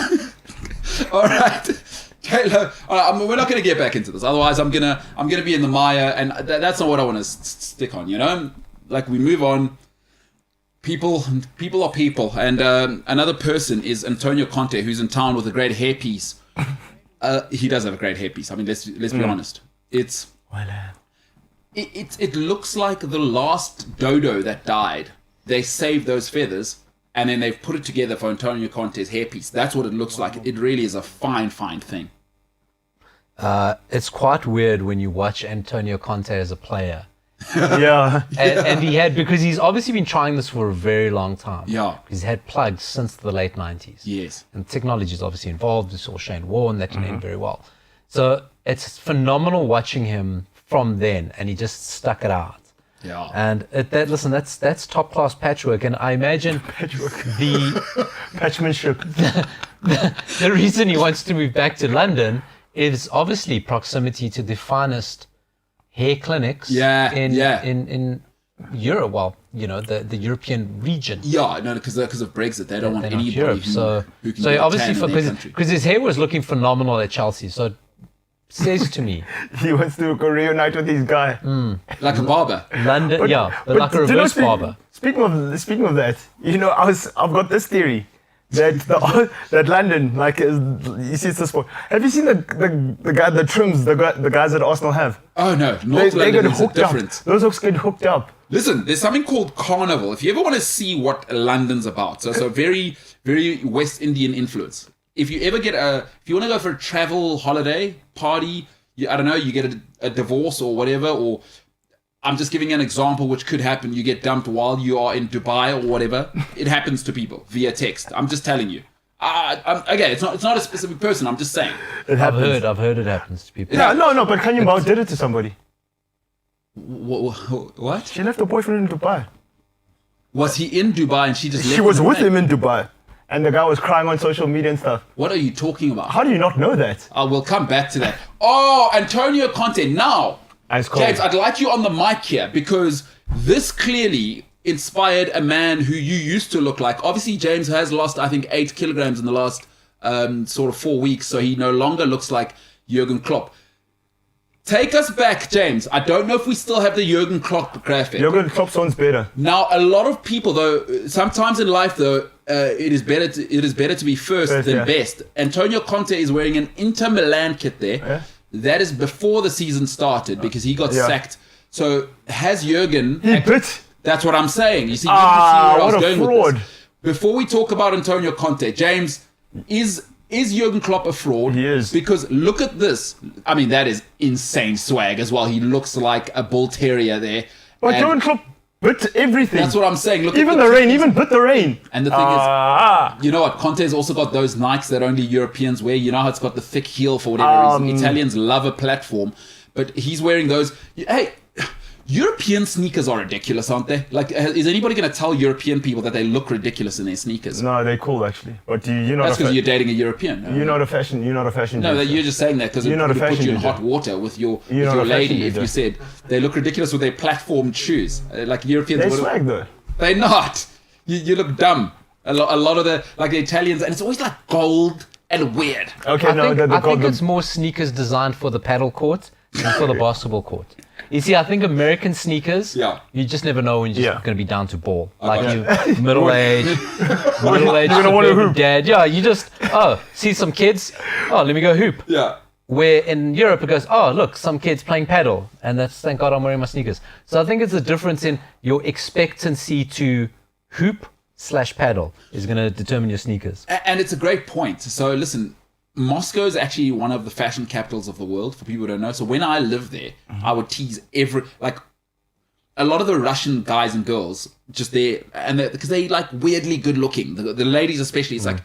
All right. Taylor, all right, we're not going to get back into this. Otherwise, I'm gonna be in the mire, and that's not what I want to stick on. You know, like we move on. People are people, and another person is Antonio Conte, who's in town with a great hairpiece. He does have a great hairpiece. I mean, let's be honest. It looks like the last dodo that died. They saved those feathers and then they've put it together for Antonio Conte's hairpiece. That's what it looks like. It really is a fine thing. It's quite weird when you watch Antonio Conte as a player. Yeah. And he had, because he's obviously been trying this for a very long time. Yeah. He's had plugs since the late 90s. Yes. And technology is obviously involved. We saw Shane Warne, that didn't end very well. So it's phenomenal watching him from then, and he just stuck it out. Yeah. And that's top class patchwork. And I imagine the Patchmanship. the reason he wants to move back to London is obviously proximity to the finest hair clinics in Europe. Well, the European region. Yeah, no, because of Brexit, they don't want anybody Europe. who can So get obviously, a tan in their country. because his hair was looking phenomenal at Chelsea. So it says to me, He wants to go reunite with his guy. Like a barber. London, but like a do you know, reverse barber. Speaking of that, I've got this theory that that London, like, you see, it's the sport. Have you seen the guy that trims the guys that Arsenal have? Oh no, They North get London is hooked up. different. Those hooks get hooked up. Listen, there's something called Carnival. If you ever want to see what London's about, so very, very West Indian influence. If you ever if you want to go for a travel holiday party, I don't know, you get a divorce or whatever, or I'm just giving an example which could happen. You get dumped while you are in Dubai or whatever. It happens to people via text. I'm just telling you. Again, it's not a specific person. I'm just saying. It happens. I've heard it happens to people. Yeah, no, but Kanye Mao did it to somebody. What? She left her boyfriend in Dubai. Was he in Dubai and she just left She was with behind? him in Dubai. And the guy was crying on social media and stuff. What are you talking about? How do you not know that? We'll come back to that. Oh, Antonio Conte. Now, Ice cold. James, I'd like you on the mic here because this clearly inspired a man who you used to look like. Obviously, James has lost, I think, 8 kilograms in the last sort of 4 weeks, so he no longer looks like Jurgen Klopp. Take us back, James. I don't know if we still have the Jurgen Klopp graphic. Jurgen Klopp sounds better. Now, a lot of people, though, sometimes in life, though, it is better to be first than best. Antonio Conte is wearing an Inter Milan kit there. Yeah. That is before the season started because he got sacked. So has Jurgen... He bit. That's what I'm saying. You see, you can see where I was what a going with fraud. this. Before we talk about Antonio Conte, James, is Jurgen Klopp a fraud? He is. Because look at this. I mean, that is insane swag as well. He looks like a bull terrier there. But And Jurgen Klopp bit everything. that's what I'm saying. Look Even at the rain, even bit the rain. And the thing is, you know what? Conte's also got those Nikes that only Europeans wear. You know how it's got the thick heel for whatever reason. Italians love a platform, but he's wearing those. Hey, European sneakers are ridiculous, aren't they? Like, is anybody going to tell European people that they look ridiculous in their sneakers? No, they're cool actually. But you're not. That's because you're dating a European. You're not a fashion. You're not a fashion. No, dude. you're just saying that because it You're not a would put fashion you in dude. hot water with your You're not a lady fashion if dude. you said they look ridiculous with their platform shoes. Like Europeans They would. swag though. They're not. You look dumb. A lot of the Italians, and it's always like gold and weird. Okay, I think it's more sneakers designed for the paddle court than for the basketball court. You see, I think American sneakers, you just never know when you're just going to be down to ball. Like got you middle-aged You're gonna wanna suburban hoop. dad. Yeah, you just, see some kids, let me go hoop. Yeah. Where in Europe it goes, look, some kids playing paddle, and that's, thank God I'm wearing my sneakers. So I think it's a difference in your expectancy to hoop/paddle is going to determine your sneakers. And it's a great point. So listen, Moscow is actually one of the fashion capitals of the world, for people who don't know. So when I lived there, I would tease a lot of the Russian guys and girls just there, and because they like weirdly good looking. The ladies especially, it's like,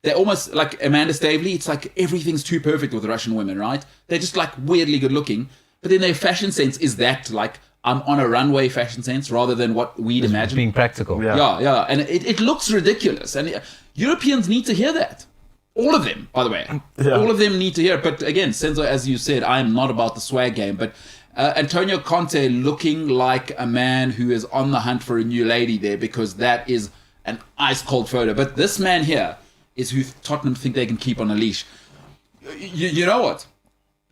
they're almost like Amanda Stavely. It's like everything's too perfect with Russian women, right? They're just like weirdly good looking. But then their fashion sense is that like, I'm on a runway fashion sense rather than what we'd imagine. Being practical. Yeah. And it looks ridiculous. And Europeans need to hear that. All of them, by the way. Yeah. All of them need to hear it. But again, Senzo, as you said, I am not about the swag game. But Antonio Conte looking like a man who is on the hunt for a new lady there, because that is an ice-cold photo. But this man here is who Tottenham think they can keep on a leash. You know what?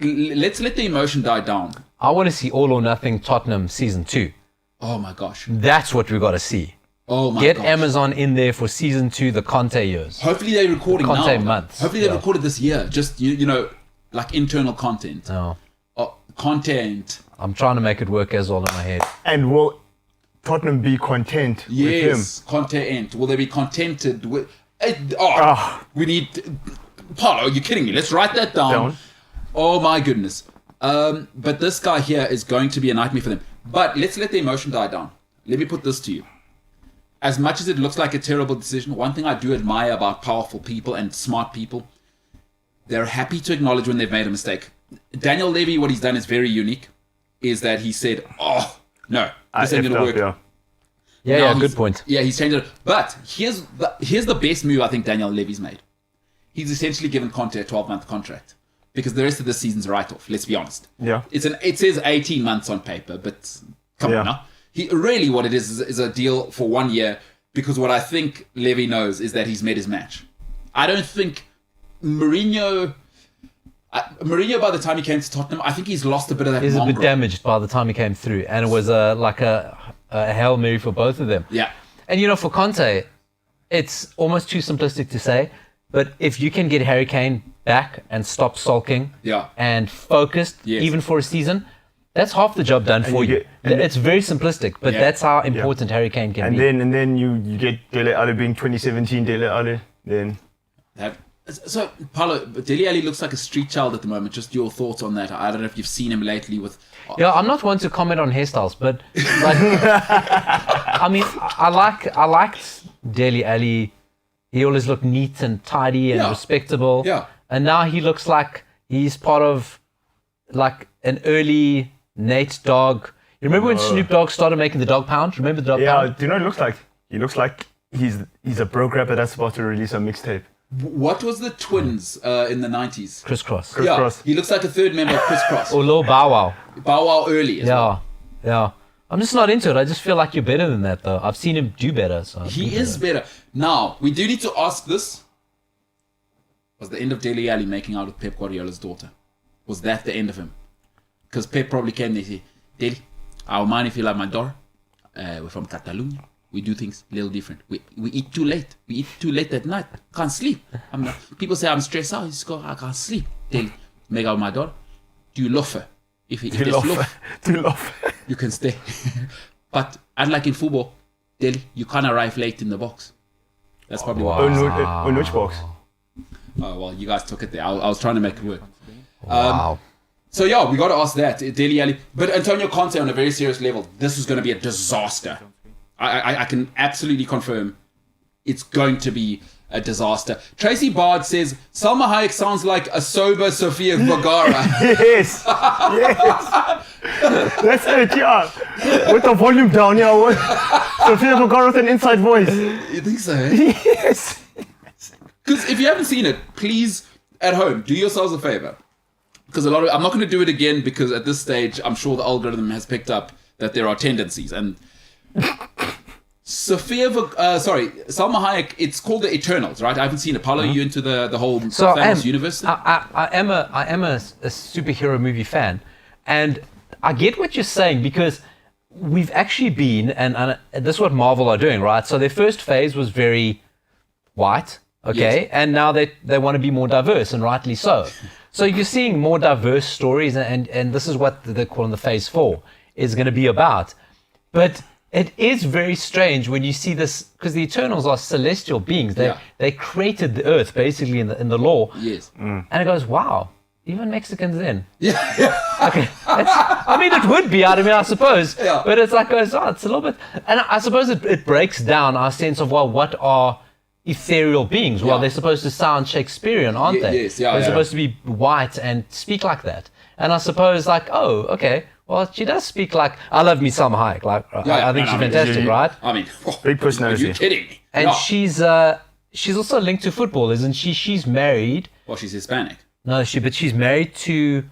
Let's let the emotion die down. I want to see All or Nothing Tottenham Season 2. Oh, my gosh. That's what we got to see. Oh, my Get gosh. Amazon in there for Season 2, the Conte years. Hopefully they're recording Conte now. months. Hopefully they recorded this year. Just, you know, like internal content. Oh, Content. I'm trying to make it work as well in my head. And will Tottenham be content with him? Yes, content. Will they be contented with? We need. Paulo, are you kidding me? Let's write that down. Oh my goodness. But this guy here is going to be a nightmare for them. But let's let the emotion die down. Let me put this to you. As much as it looks like a terrible decision, one thing I do admire about powerful people and smart people, they're happy to acknowledge when they've made a mistake. Daniel Levy, what he's done is very unique, is that he said, no, this ain't going to work. Yeah, good point. Yeah, he's changed it. But here's the best move I think Daniel Levy's made. He's essentially given Conte a 12-month contract because the rest of the season's a write-off, let's be honest. Yeah. It says 18 months on paper, but come on now. Really what it is a deal for 1 year, because what I think Levy knows is that he's met his match. I don't think Mourinho, by the time he came to Tottenham, I think he's lost a bit of that He's a bit mongrel. damaged by the time he came through, and it was like a Hail Mary for both of them. Yeah. And for Conte, it's almost too simplistic to say, but if you can get Harry Kane back and stop sulking and focused, even for a season, that's half the job done for you. It's very simplistic, but that's how important Harry Kane can be. And then you get Dele Alli being 2017 Dele Alli, then... So, Paulo, Dele Alli looks like a street child at the moment. Just your thoughts on that. I don't know if you've seen him lately with... Yeah, I'm not one to comment on hairstyles, but like, I mean, I liked Dele Alli. He always looked neat and tidy and respectable. Yeah. And now he looks like he's part of like an early Nate Dogg. You remember when Snoop Dogg started making the dog pound? Remember the dog pound? Yeah, do you know what he looks like? He looks like he's a broke rapper that's about to release a mixtape. What was the twins in the 90s? Crisscross. Cross. He looks like a third member of Crisscross. Or Lil Bow Wow. Bow Wow early as well. Yeah. I'm just not into it. I just feel like you're better than that, though. I've seen him do better. So He is better. Now, we do need to ask this. Was the end of Dele Alli making out with Pep Guardiola's daughter? Was that the end of him? Because Pep probably came there and said, Dele, I don't mind if you like my daughter. We're from Catalonia. We do things a little different. We eat too late. We eat too late at night. Can't sleep. People say I'm stressed out. You just go, I can't sleep. Dele, make out with my daughter. Do you love her? If there's love, you can stay. But unlike in football, Dele, you can't arrive late in the box. That's probably what. On which box? Oh, well, you guys took it there. I was trying to make it work. wow. So, yeah, we got to ask that. Dele Alli. But Antonio Conte, on a very serious level, this is going to be a disaster. I can absolutely confirm it's going to be a disaster. Tracy Bard says, Salma Hayek sounds like a sober Sofia Vergara. Yes. That's it, yeah. With the volume down, Sofia Vergara with an inside voice. You think so? Yes. Because if you haven't seen it, please, at home, do yourselves a favor. Because I'm not going to do it again because at this stage, I'm sure the algorithm has picked up that there are tendencies. And Salma Hayek, it's called The Eternals, right? I haven't seen it. Paulo, you into the whole Thanos universe? I am a superhero movie fan, and I get what you're saying because we've actually been, and this is what Marvel are doing, right? So their first phase was very white, okay, and now they want to be more diverse, and rightly so. So you're seeing more diverse stories, and this is what they're calling the Phase 4 is going to be about. But it is very strange when you see this, because the Eternals are celestial beings. They created the Earth, basically, in the law. Yes. And it goes, wow, even Mexicans in. Yeah. Okay. I mean, it would be, I suppose. Yeah. But it's like, it's a little bit... And I suppose it breaks down our sense of, well, what are ethereal beings? Well, they're supposed to sound Shakespearean, aren't they? Yes, They're supposed to be white and speak like that. And I suppose, like, oh, okay, well, she does speak like, I love me Salma Hayek. Like, I think she's fantastic, right? I mean, big personality. Are you kidding me? And she's also linked to football, isn't she? She's married. Well, she's Hispanic. No, but she's married to,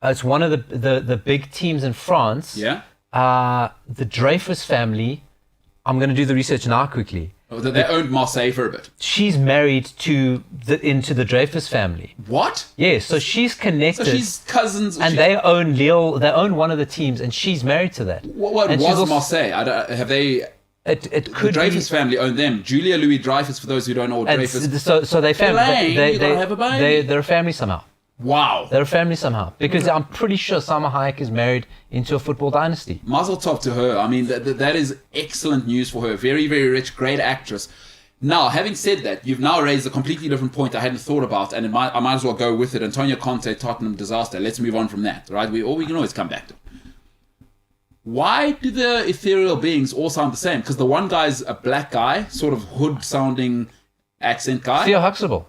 it's one of the big teams in France. Yeah? The Dreyfus family. I'm going to do the research now quickly. Oh, they owned Marseille for a bit. She's married into the Dreyfus family. What? Yes, so she's connected. So she's cousins. And they own Lille. They own one of the teams, and she's married to that. What and was Marseille? Have they? It could the Dreyfus family owned them. Julia Louis Dreyfus, for those who don't know, Dreyfus. So they family. You gotta have a baby. They're a family somehow. Wow. They're a family somehow. Because I'm pretty sure Salma Hayek is married into a football dynasty. Mazel tov to her. I mean, that is excellent news for her. Very, very rich, great actress. Now, having said that, you've now raised a completely different point I hadn't thought about, and I might as well go with it. Antonio Conte, Tottenham disaster. Let's move on from that, right? We can always come back to it. Why do the ethereal beings all sound the same? Because the one guy's a black guy, sort of hood-sounding accent guy. Theo Huxtable.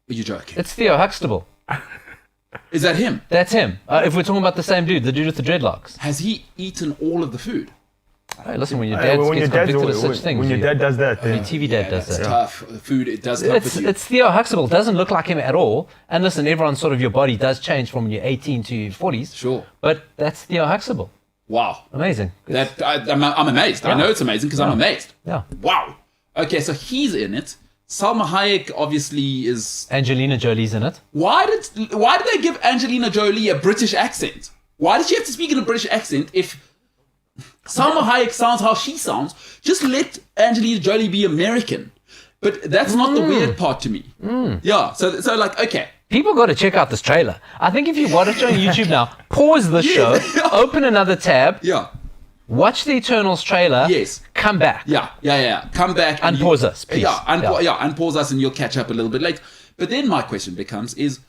Are you joking? It's Theo Huxtable. Is that him? That's him. If we're talking about the same dude, the dude with the dreadlocks. Has he eaten all of the food? Hey, listen, when your dad gets convicted of such things, when your dad does that, your TV dad does That's that. tough. Food, it does comfort you. It's Theo Huxtable. Doesn't look like him at all. And listen, everyone's sort of your body does change from when you're 18 to 40s. Sure. But that's Theo Huxtable. Wow. Amazing. I'm amazed. I know it's amazing because I'm amazed. Yeah. Wow. Okay, so he's in it. Salma Hayek obviously is. Angelina Jolie's in it. Why did they give Angelina Jolie a British accent? Why did she have to speak in a British accent if Salma Hayek sounds how she sounds? Just let Angelina Jolie be American. But that's not the weird part to me. Yeah. So like, okay. People got to check out this trailer. I think if you watch it on YouTube now, pause the show, open another tab, Yeah. watch the Eternals trailer, Yes. come back. Yeah. Come back and Unpause us, please. Unpause us and you'll catch up a little bit later. But then my question becomes is,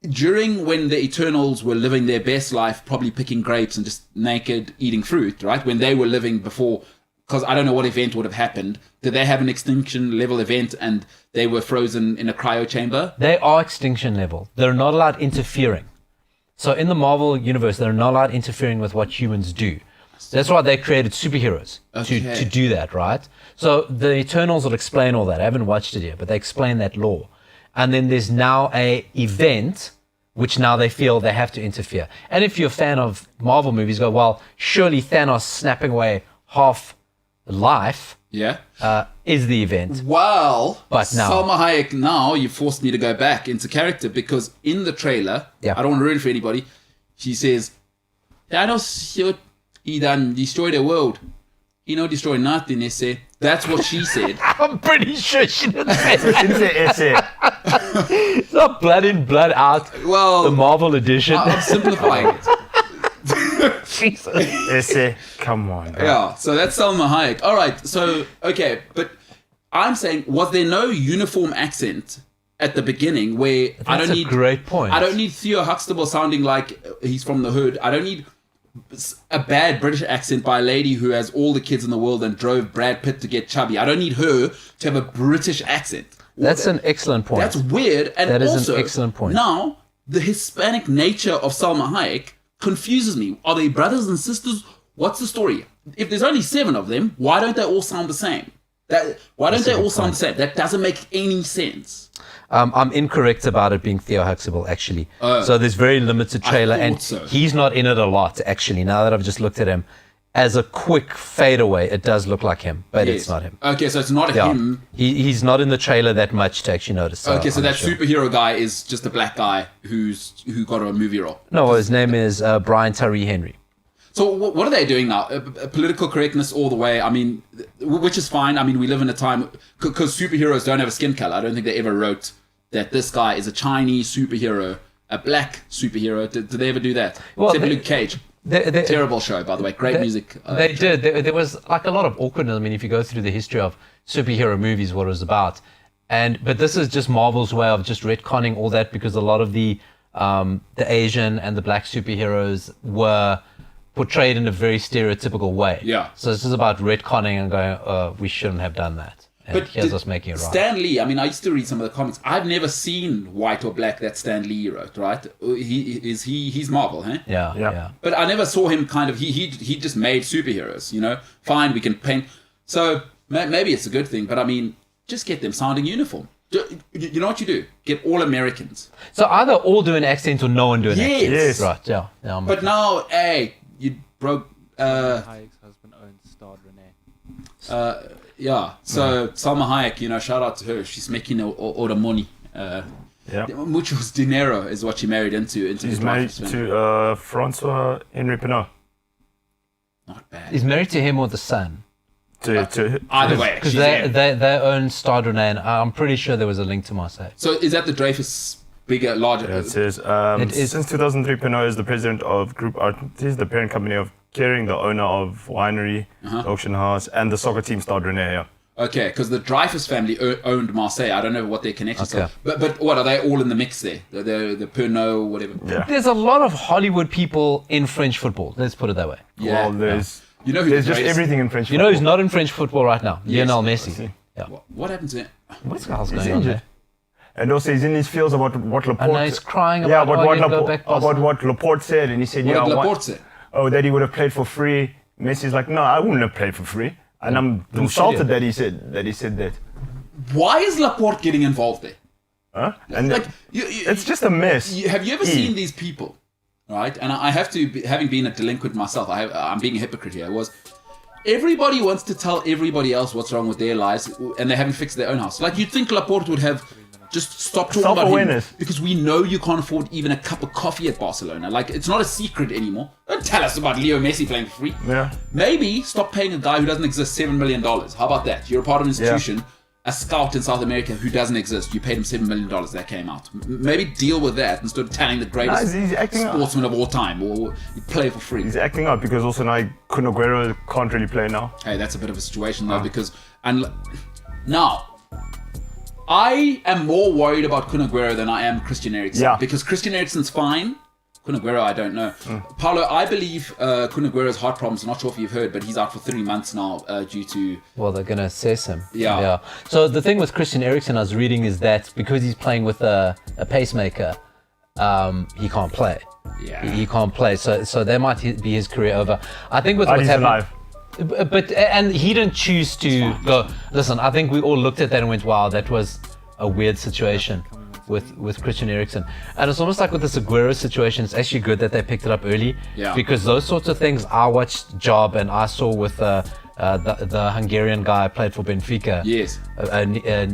during when the Eternals were living their best life, probably picking grapes and just naked eating fruit, right? When they were living before, because I don't know what event would have happened. Did they have an extinction level event and they were frozen in a cryo chamber? They are extinction level. They're not allowed interfering. So in the Marvel universe, they're not allowed interfering with what humans do. That's why they created superheroes to do that, right? So the Eternals will explain all that. I haven't watched it yet, but they explain that law. And then there's now a event which now they feel they have to interfere. And if you're a fan of Marvel movies, go, well, surely Thanos snapping away half life is the event. Well, but now Salma Hayek, now you forced me to go back into character because in the trailer, I don't want to ruin it for anybody, she says, Thanos, he done destroyed the world. He no destroy nothing, they say. That's what she said. I'm pretty sure she didn't say that. Didn't say essay. It's not blood in, blood out. Well, the Marvel edition. I'm simplifying it. Jesus. Essay. Come on. Bro. Yeah, so that's Salma Hayek. All right, so, okay, but I'm saying, was there no uniform accent at the beginning where That's a great point. I don't need Theo Huxtable sounding like he's from the hood. I don't need a bad British accent by a lady who has all the kids in the world and drove Brad Pitt to get chubby. I don't need her to have a British accent. That's an excellent point. That's weird. And that is also, an excellent point. Now, the Hispanic nature of Salma Hayek confuses me. Are they brothers and sisters? What's the story? If there's only 7 of them, why don't they all sound the same? Why don't they all sound the same? That doesn't make any sense. I'm incorrect about it being Theo Huxtable, actually. So there's very limited trailer, and he's not in it a lot, actually. Now that I've just looked at him, as a quick fadeaway, it does look like him, but it's not him. Okay, so it's not him. He's not in the trailer that much to actually notice. So okay, so that superhero guy is just a black guy who got a movie role. No, his name is Brian Tyree Henry. So what are they doing now? Political correctness all the way. I mean, which is fine. I mean, we live in a time because superheroes don't have a skin color. I don't think they ever wrote that this guy is a Chinese superhero, a black superhero. Did they ever do that? Well, Except Luke Cage. Terrible show, by the way. Great music. They did. There was like a lot of awkwardness. I mean, if you go through the history of superhero movies, what it was about, but this is just Marvel's way of just retconning all that because a lot of the Asian and the black superheroes were portrayed in a very stereotypical way. Yeah. So this is about retconning and going, we shouldn't have done that. And but here's us making it right. Stan Lee, I mean, I used to read some of the comics. I've never seen white or black that Stan Lee wrote, right? He's Marvel, huh? Yeah. But I never saw him kind of, he just made superheroes, you know? Fine, we can paint. So maybe it's a good thing, but I mean, just get them sounding uniform. You know what you do? Get all Americans. So either all do an accent or no one do an accent. Yes. Right, yeah. But now, hey, you broke... Hayek's husband owns Starred Renee. Yeah, so Salma Hayek, you know, shout out to her. She's making all the money. Muchos dinero is what she married into. He's married to Francois Henry Pinot. Not bad. He's married to him or the son. Either way, because they own Starred Renee, and I'm pretty sure there was a link to Marseille. So is that the Dreyfus bigger, larger. Yeah, it says, It is- since 2003, Pernod is the president of Group Artis, the parent company of Kering, the owner of winery, the auction house, and the soccer team Stade Rennais. Yeah. Okay, because the Dreyfus family owned Marseille. I don't know what their connections Okay. are. But what, are they all in the mix there? The Pernod, whatever. Yeah. There's a lot of Hollywood people in French football. Let's put it that way. Yeah. Well, there's You know who there's the just greatest- everything in French You know who's football. not in French football right now? Yes. Lionel Messi. Yeah. What happened to him? What the hell's He's going on injured. there? And also he's in his feels about what Laporte... And now he's crying yeah, about, about, what you go Laporte, back about Barcelona. what Laporte said. And he said, What yeah, did Laporte say? oh, that he would have played for free. Messi's like, no, I wouldn't have played for free. And I'm insulted that he said that. Why is Laporte getting involved there? Huh? And Like, it's just a mess. have you ever seen these people, right? And I have to, having been a delinquent myself, I'm being a hypocrite here. Everybody wants to tell everybody else what's wrong with their lives, and they haven't fixed their own house. Like, you'd think Laporte would have just stopped talking about him, Self-awareness. because we know you can't afford even a cup of coffee at Barcelona. Like, it's not a secret anymore. Don't tell us about Leo Messi playing for free. Yeah. Maybe stop paying a guy who doesn't exist $7 million. How about that? You're a part of an institution, a scout in South America who doesn't exist. You paid him $7 million. That came out. Maybe deal with that instead of telling the greatest he's acting out. sportsman of all time, or you play for free. He's acting out because also now Kun Aguero can't really play now. Hey, that's a bit of a situation though, because now I am more worried about Kun Aguero than I am Christian Eriksen. Yeah. Because Christian Eriksen's fine. Kun Aguero, I don't know. Paulo, I believe Kun Aguero's heart problems. I'm not sure if you've heard, but he's out for 3 months now due to. Well, they're going to assess him. Yeah. So the thing with Christian Eriksen I was reading is that because he's playing with a pacemaker, he can't play. Yeah. He can't play. So that might be his career over. I think with But what's he's happening. alive. And he didn't choose to go. Listen, I think we all looked at that and went, "Wow, that was a weird situation with Christian Eriksen." And it's almost like with this Aguero situation, it's actually good that they picked it up early. Yeah. Because those sorts of things I watched Job and I saw with the Hungarian guy played for Benfica. Yes.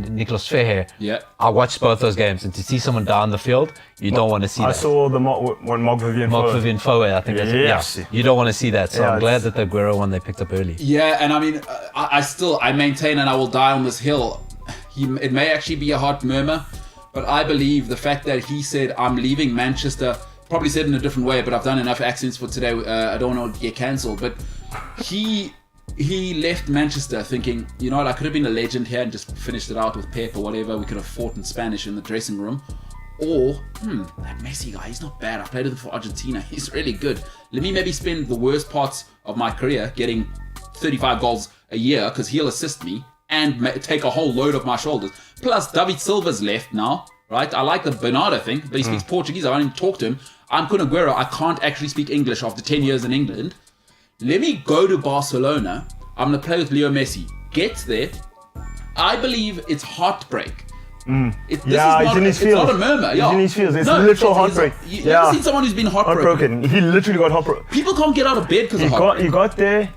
Nicolas Feher. Yeah. I watched both those games, and to see someone down the field, you don't want to see I that. saw the when Mark Vivian Mark Vivian Foe, I think that's Yes. yeah. You don't want to see that. So Yeah, I'm glad it's- that the Aguero one they picked up early. Yeah, and I mean, I maintain, and I will die on this hill. It may actually be a hot murmur, but I believe the fact that he said, "I'm leaving Manchester," probably said in a different way, but I've done enough accents for today. I don't want to get cancelled, but he left Manchester thinking, you know what, I could have been a legend here and just finished it out with Pep or whatever. We could have fought in Spanish in the dressing room. Or, that Messi guy, he's not bad. I played with him for Argentina. He's really good. Let me maybe spend the worst parts of my career getting 35 goals a year because he'll assist me and take a whole load off my shoulders. Plus, David Silva's left now, right? I like the Bernardo thing, but he speaks Portuguese. I don't even talk to him. I'm Kun Aguero. I can't actually speak English after 10 years in England. Let me go to Barcelona. I'm going to play with Leo Messi. Gets there. I believe it's heartbreak. This he's in his it's feels. not a murmur. He's Yeah. in his feels. It's literal heartbreak. You ever seen someone who's been heartbroken? Heartbroken. He literally got heartbroken. People can't get out of bed because of heartbreak. He got there.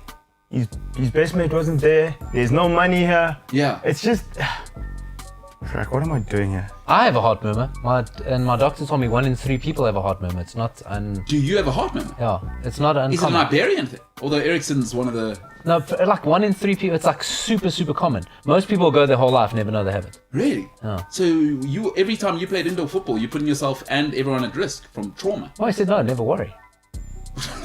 His best mate wasn't there. There's no money here. Yeah. It's just. Frank, what am I doing here? I have a heart murmur. My doctor told me 1 in 3 people have a heart murmur. It's not Do you have a heart murmur? it's not uncommon. Is it an Iberian thing? Although Eriksen's one of the... No, like 1 in 3 people. It's like super common. Most people go their whole life and never know they have it. Really? Yeah. So every time you played indoor football, you're putting yourself and everyone at risk from trauma. Well, I said no, never worry.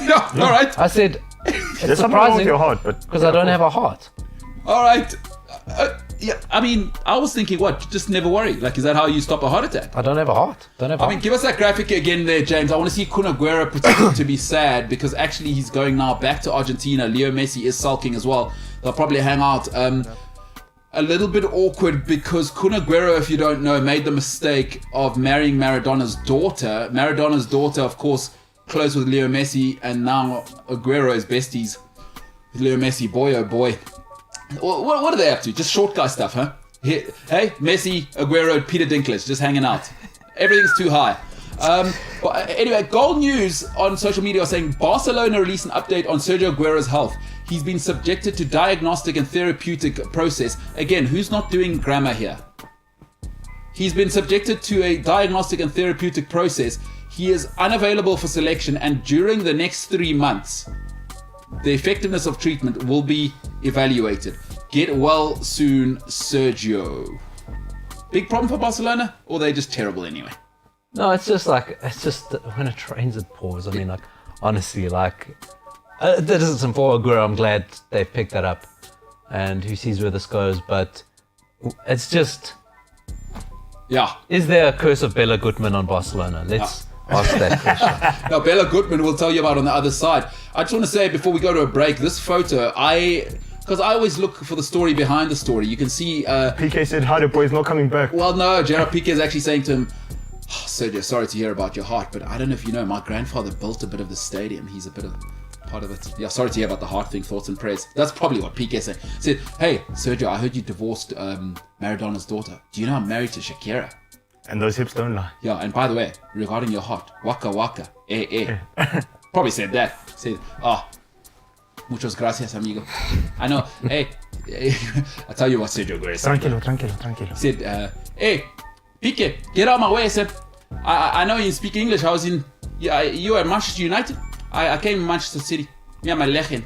Yeah, all right. I said There's it's something wrong with surprising your heart, but because I don't have a heart. All right. Yeah, I mean, I was thinking, what? Just never worry. Like, is that how you stop a heart attack? I don't have a heart. Don't have a I mean, give us that graphic again there, James. I want to see Kun Aguero pretending to be sad because actually he's going now back to Argentina. Leo Messi is sulking as well. They'll probably hang out. A little bit awkward because Kun Aguero, if you don't know, made the mistake of marrying Maradona's daughter. Maradona's daughter, of course, close with Leo Messi, and now Aguero is besties with Leo Messi. Boy, oh boy. What are they up to? Just short guy stuff, huh? Hey, Messi, Aguero, Peter Dinklage, just hanging out. Everything's too high. But anyway, Gold News on social media are saying Barcelona released an update on Sergio Aguero's health. He's been subjected to diagnostic and therapeutic process. Again, who's not doing grammar here? He's been subjected to a diagnostic and therapeutic process. He is unavailable for selection, and during the next 3 months, the effectiveness of treatment will be evaluated. Get well soon, Sergio. Big problem for Barcelona, or are they just terrible anyway? No, it's just when it rains, it pours. I mean, like, honestly, like, this isn't for Aguero. I'm glad they picked that up, and who sees where this goes. But it's just, Yeah. is there a curse of Bella Goodman on Barcelona? Let's ask that question. Now, Bella Goodman will tell you about on the other side. I just want to say before we go to a break, this photo, because I always look for the story behind the story. You can see. PK said, "How the boy's not coming back." Well, no, Gerard Piqué is actually saying to him, oh, Sergio, sorry to hear about your heart, but I don't know if you know, my grandfather built a bit of the stadium. He's a bit of part of it. Yeah, sorry to hear about the heart thing, thoughts and prayers. That's probably what Piqué said. He said, hey, Sergio, I heard you divorced Maradona's daughter. Do you know I'm married to Shakira? And those hips don't lie. Yeah, and by the way, regarding your heart, waka waka, Probably said that. Said, muchas gracias, amigo. I know, hey, I tell you what, Sergio Aguero said. Tranquilo. He said, hey, Piqué, get out of my way. I said, I know you speak English. I was in, you were at Manchester United. I came to Manchester City. Me and my legend.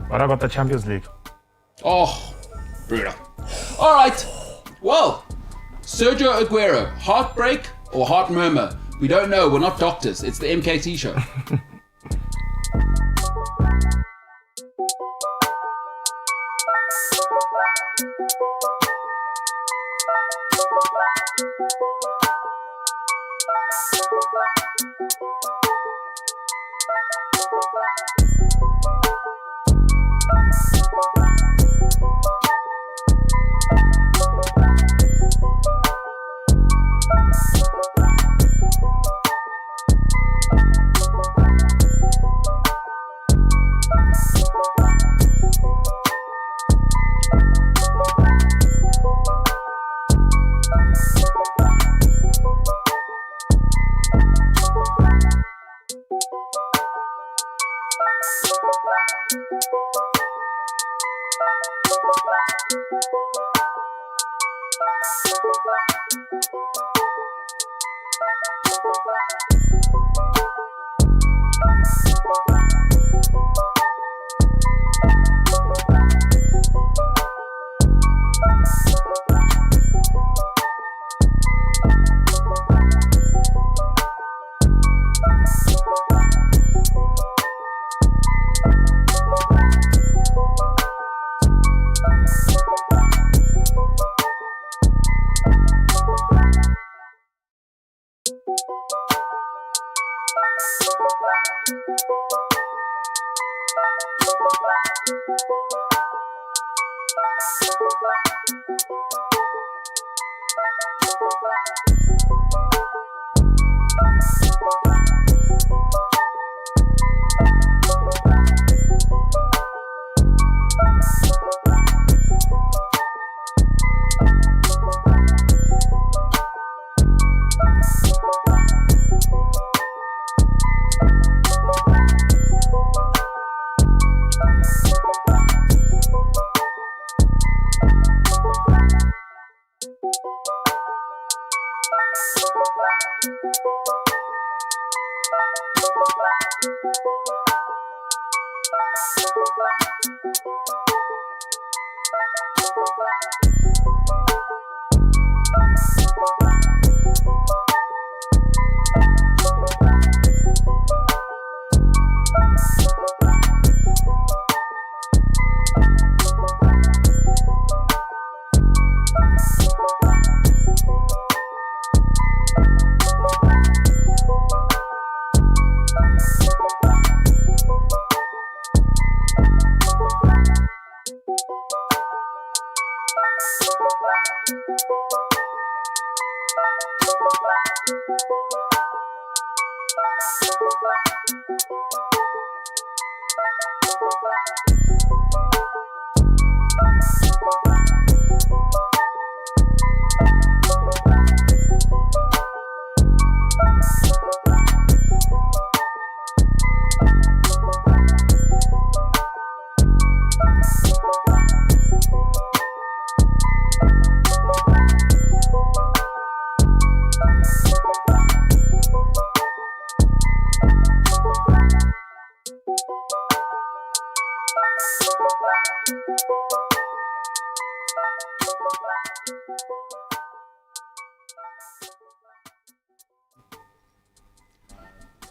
But I got the Champions League. Oh, brutal. All right. Well, Sergio Aguero, heartbreak or heart murmur? We don't know. We're not doctors. It's the MKT Show.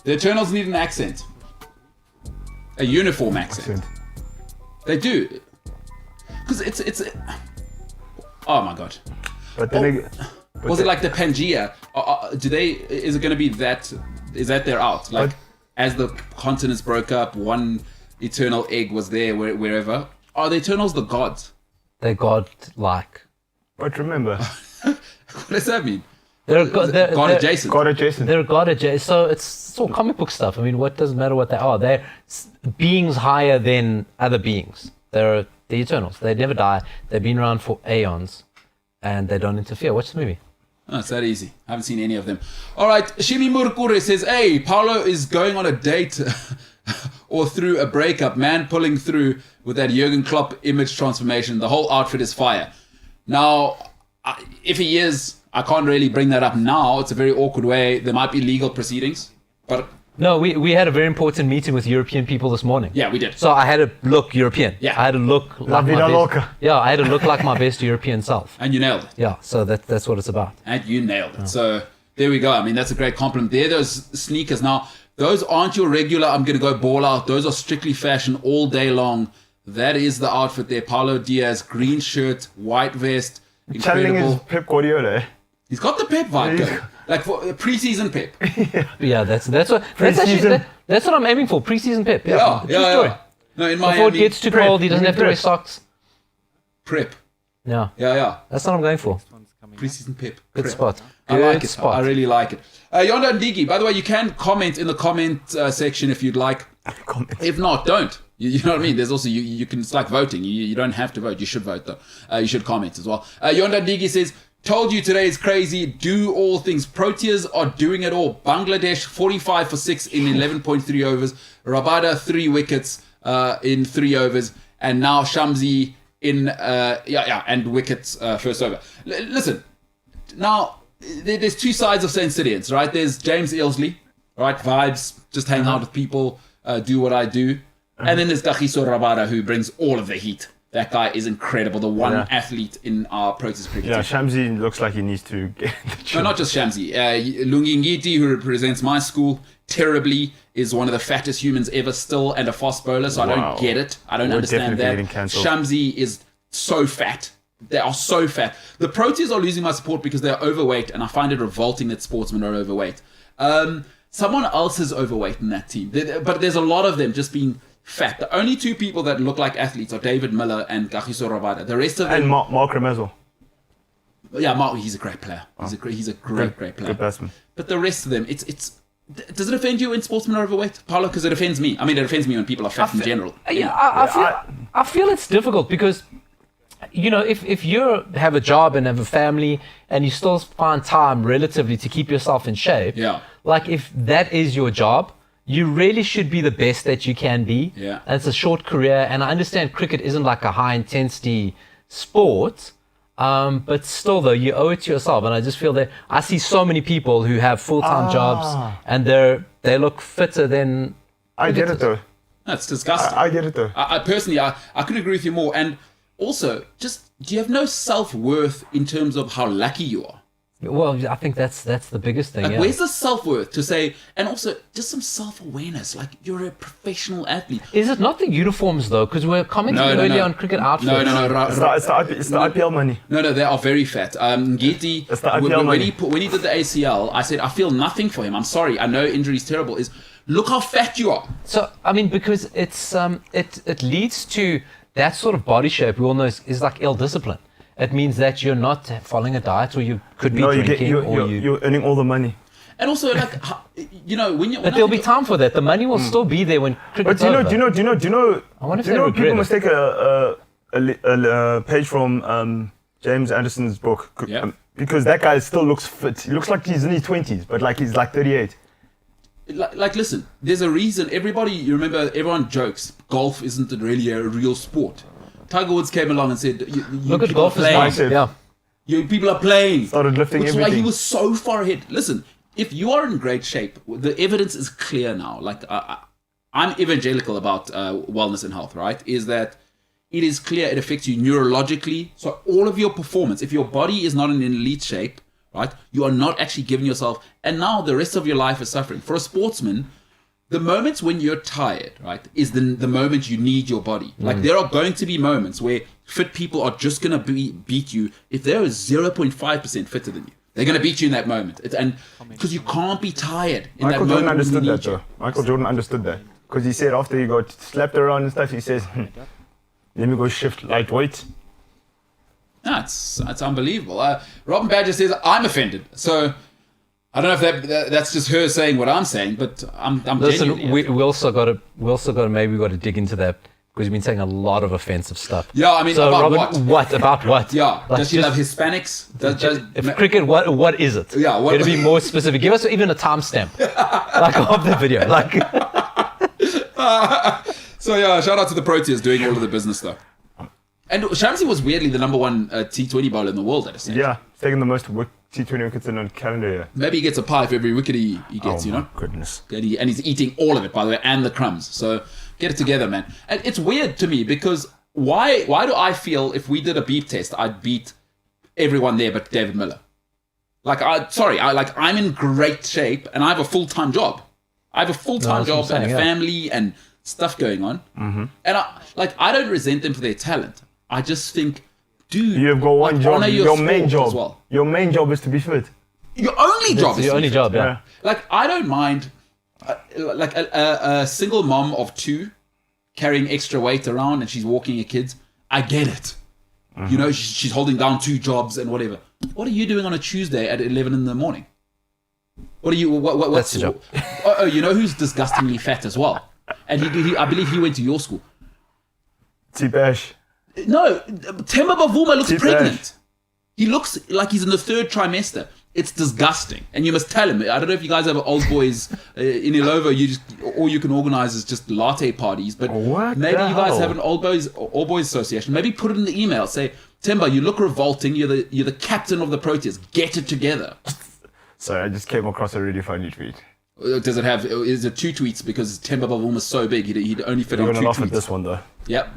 The Eternals need an accent. A uniform accent. They do. Because it's. Oh my god. But then Was it like the Pangea? Is it going to be that? Is that they're out? Like, as the continents broke up, one eternal egg was there wherever. Are the Eternals the gods? They're god-like. But remember, What does that mean? They're God adjacent. God adjacent. They're god adjacent. So it's all comic book stuff. I mean, what doesn't matter what they are? They're beings higher than other beings. They're the Eternals. They never die. They've been around for aeons, and they don't interfere. Watch the movie. Oh, it's that easy. I haven't seen any of them. All right, Shimi Murkure says, hey, Paulo is going on a date or through a breakup. Man pulling through with that Jurgen Klopp image transformation. The whole outfit is fire. Now, if he is, I can't really bring that up now. It's a very awkward way. There might be legal proceedings. But No, we had a very important meeting with European people this morning. yeah, we did. So I had to look European. Yeah. I had to look like vida my best, loca. yeah, I had to look like my best European self. And you nailed it. Yeah, so that's what it's about. And you nailed it. So there we go. I mean, that's a great compliment. There, those sneakers. Now, those aren't your regular, I'm going to go ball out. Those are strictly fashion all day long. That is the outfit there. Paulo Diaz, green shirt, white vest. Channeling Incredible. is Pep Guardiola. Eh? He's got the Pep vibe going. Like for preseason Pep. Yeah, that's what I'm aiming for. Preseason Pep. Yeah, True story. No, in Before Miami, it gets too cold, he doesn't have to wear socks. Prep. Yeah, Yeah. that's what I'm going for. Preseason Pep. Good Prep. spot. I like Good it. spot. I really like it. Yonda Ndigi, by the way, you can comment in the comment section if you'd like. If not, don't. You know what I mean? There's also, you can, it's like voting. You don't have to vote. You should vote though. You should comment as well. Yonda Ndigi says, told you today is crazy. Do all things. Proteas are doing it all. Bangladesh 45 for 6 in 11.3 overs. Rabada 3 wickets in 3 overs. And now Shamsi in, and wickets first over. Listen, now, there's two sides of St. Cidians, right? There's James Eilsley, right? Vibes, just hang out with people, do what I do. And then there's Kagiso Rabada, who brings all of the heat. That guy is incredible. The one athlete in our Proteas cricket Yeah, team. Shamsi looks like he needs to get the No, job. not just Shamsi. Lungi Ngiti, who represents my school, terribly, is one of the fattest humans ever still, and a fast bowler, so I Wow. don't get it. I don't We're understand definitely that. getting cancelled. Shamsi is so fat. They are so fat. The Proteas are losing my support because they're overweight, and I find it revolting that sportsmen are overweight. Someone else is overweight in that team, but there's a lot of them just being fat. The only two people that look like athletes are David Miller and Kagiso Rabada. The rest of them... And Mark Remezel. Yeah, Mark, he's a great player. He's a great player. Good batsman. But the rest of them, it's does it offend you when sportsmen are overweight, Paulo? Because it offends me. I mean, it offends me when people are fat in general. Yeah, I feel it's difficult because, you know, if you have a job and have a family and you still find time relatively to keep yourself in shape, like if that is your job, you really should be the best that you can be. Yeah. And it's a short career, and I understand cricket isn't like a high intensity sport, but still though, you owe it to yourself. And I just feel that I see so many people who have full-time jobs and they look fitter than... I get it though. That's disgusting. I get it though. I personally, I couldn't agree with you more. And also, just, do you have no self-worth in terms of how lucky you are? Well, I think that's the biggest thing. Like, Yeah. where's the self-worth to say, and also just some self-awareness, like you're a professional athlete. Is it not the uniforms though? Because we're commenting earlier on cricket outfits. No. It's the IPL money. No, they are very fat. Ngiti, It's the IPL money. when he did the ACL, I said, I feel nothing for him. I'm sorry. I know injury is terrible. Look how fat you are. So I mean, because it's it leads to that sort of body shape. We all know is like ill discipline. It means that you're not following a diet, or you could be drinking, you're earning all the money. And also, like, you know, But there'll be time for that. The money will still be there when But cricket's do you over. know I wonder if do you they know regret people it. mistake a page from James Anderson's book because that guy still looks fit. He looks like he's in his 20s, but like he's like 38. Like, listen, there's a reason. You remember, everyone jokes, golf isn't really a real sport. Tiger Woods came along and said, you Look at people are golf as playing. nice. Yeah. You people are playing. Started lifting Which is why he everything. was so far ahead. Listen, if you are in great shape, the evidence is clear now. Like, I'm evangelical about wellness and health, right? Is that it is clear it affects you neurologically. So all of your performance, if your body is not in elite shape, right? You are not actually giving yourself, and now the rest of your life is suffering. For a sportsman, the moments when you're tired, right, is the moment you need your body. Like there are going to be moments where fit people are just going to beat you if they're 0.5% fitter than you. They're going to beat you in that moment. And because you can't be tired in Michael that Jordan moment. understood that, though. Michael Jordan understood that. Because he said after he got slapped around and stuff, he says, let me go shift lightweight. That's unbelievable. Robin Badger says, I'm offended. So I don't know if that's just her saying what I'm saying, but I'm Listen, genuinely we also got to dig into that because you've been saying a lot of offensive stuff. Yeah, I mean, so about Robin, what? About what? Yeah, Like does she love Hispanics? If cricket, what is it? Yeah, what- Gotta be more specific. Give us even a timestamp, like of the video. Like, So yeah, shout out to the Proteas doing all of the business though. And Shamsi was weirdly the number one T20 bowler in the world at a stage. Yeah, he's taking the most T20 wickets in a calendar year. Maybe he gets a pie for every wicket he gets, Oh, you know? my goodness. And he's eating all of it, by the way, and the crumbs. So get it together, man. And it's weird to me because why do I feel if we did a beep test, I'd beat everyone there but David Miller? I'm in great shape and I have a full-time job. I have a full-time that's what job I'm and a saying, yeah. family and stuff going on. Mm-hmm. And I don't resent them for their talent. I just think, dude, You've got one job. honor Your main sport job. as well. Your main job is to be fit. Your only job is your to only be fit. job, yeah. Like, I don't mind, like a single mom of two carrying extra weight around and she's walking her kids. I get it. You know, she's holding down two jobs and whatever. What are you doing on a Tuesday at 11 in the morning? What are you? What's That's the job. Oh, you know who's disgustingly fat as well? And he I believe he went to your school. T-Bash. No, Themba Bavuma looks T-Bash. pregnant. He looks like he's in the third trimester. It's disgusting, and you must tell him. I don't know if you guys have old boys in Ilova. All you can organize is just latte parties. But What maybe the you guys hell? have an old boys association. Maybe put it in the email. Say, Themba, you look revolting. You're the captain of the Proteas. Get it together. Sorry, I just came across a really funny tweet. Does it have? Is it two tweets? Because Themba Bavuma is so big, he'd only fit You're on going two to laugh tweets. at this one, though. Yep.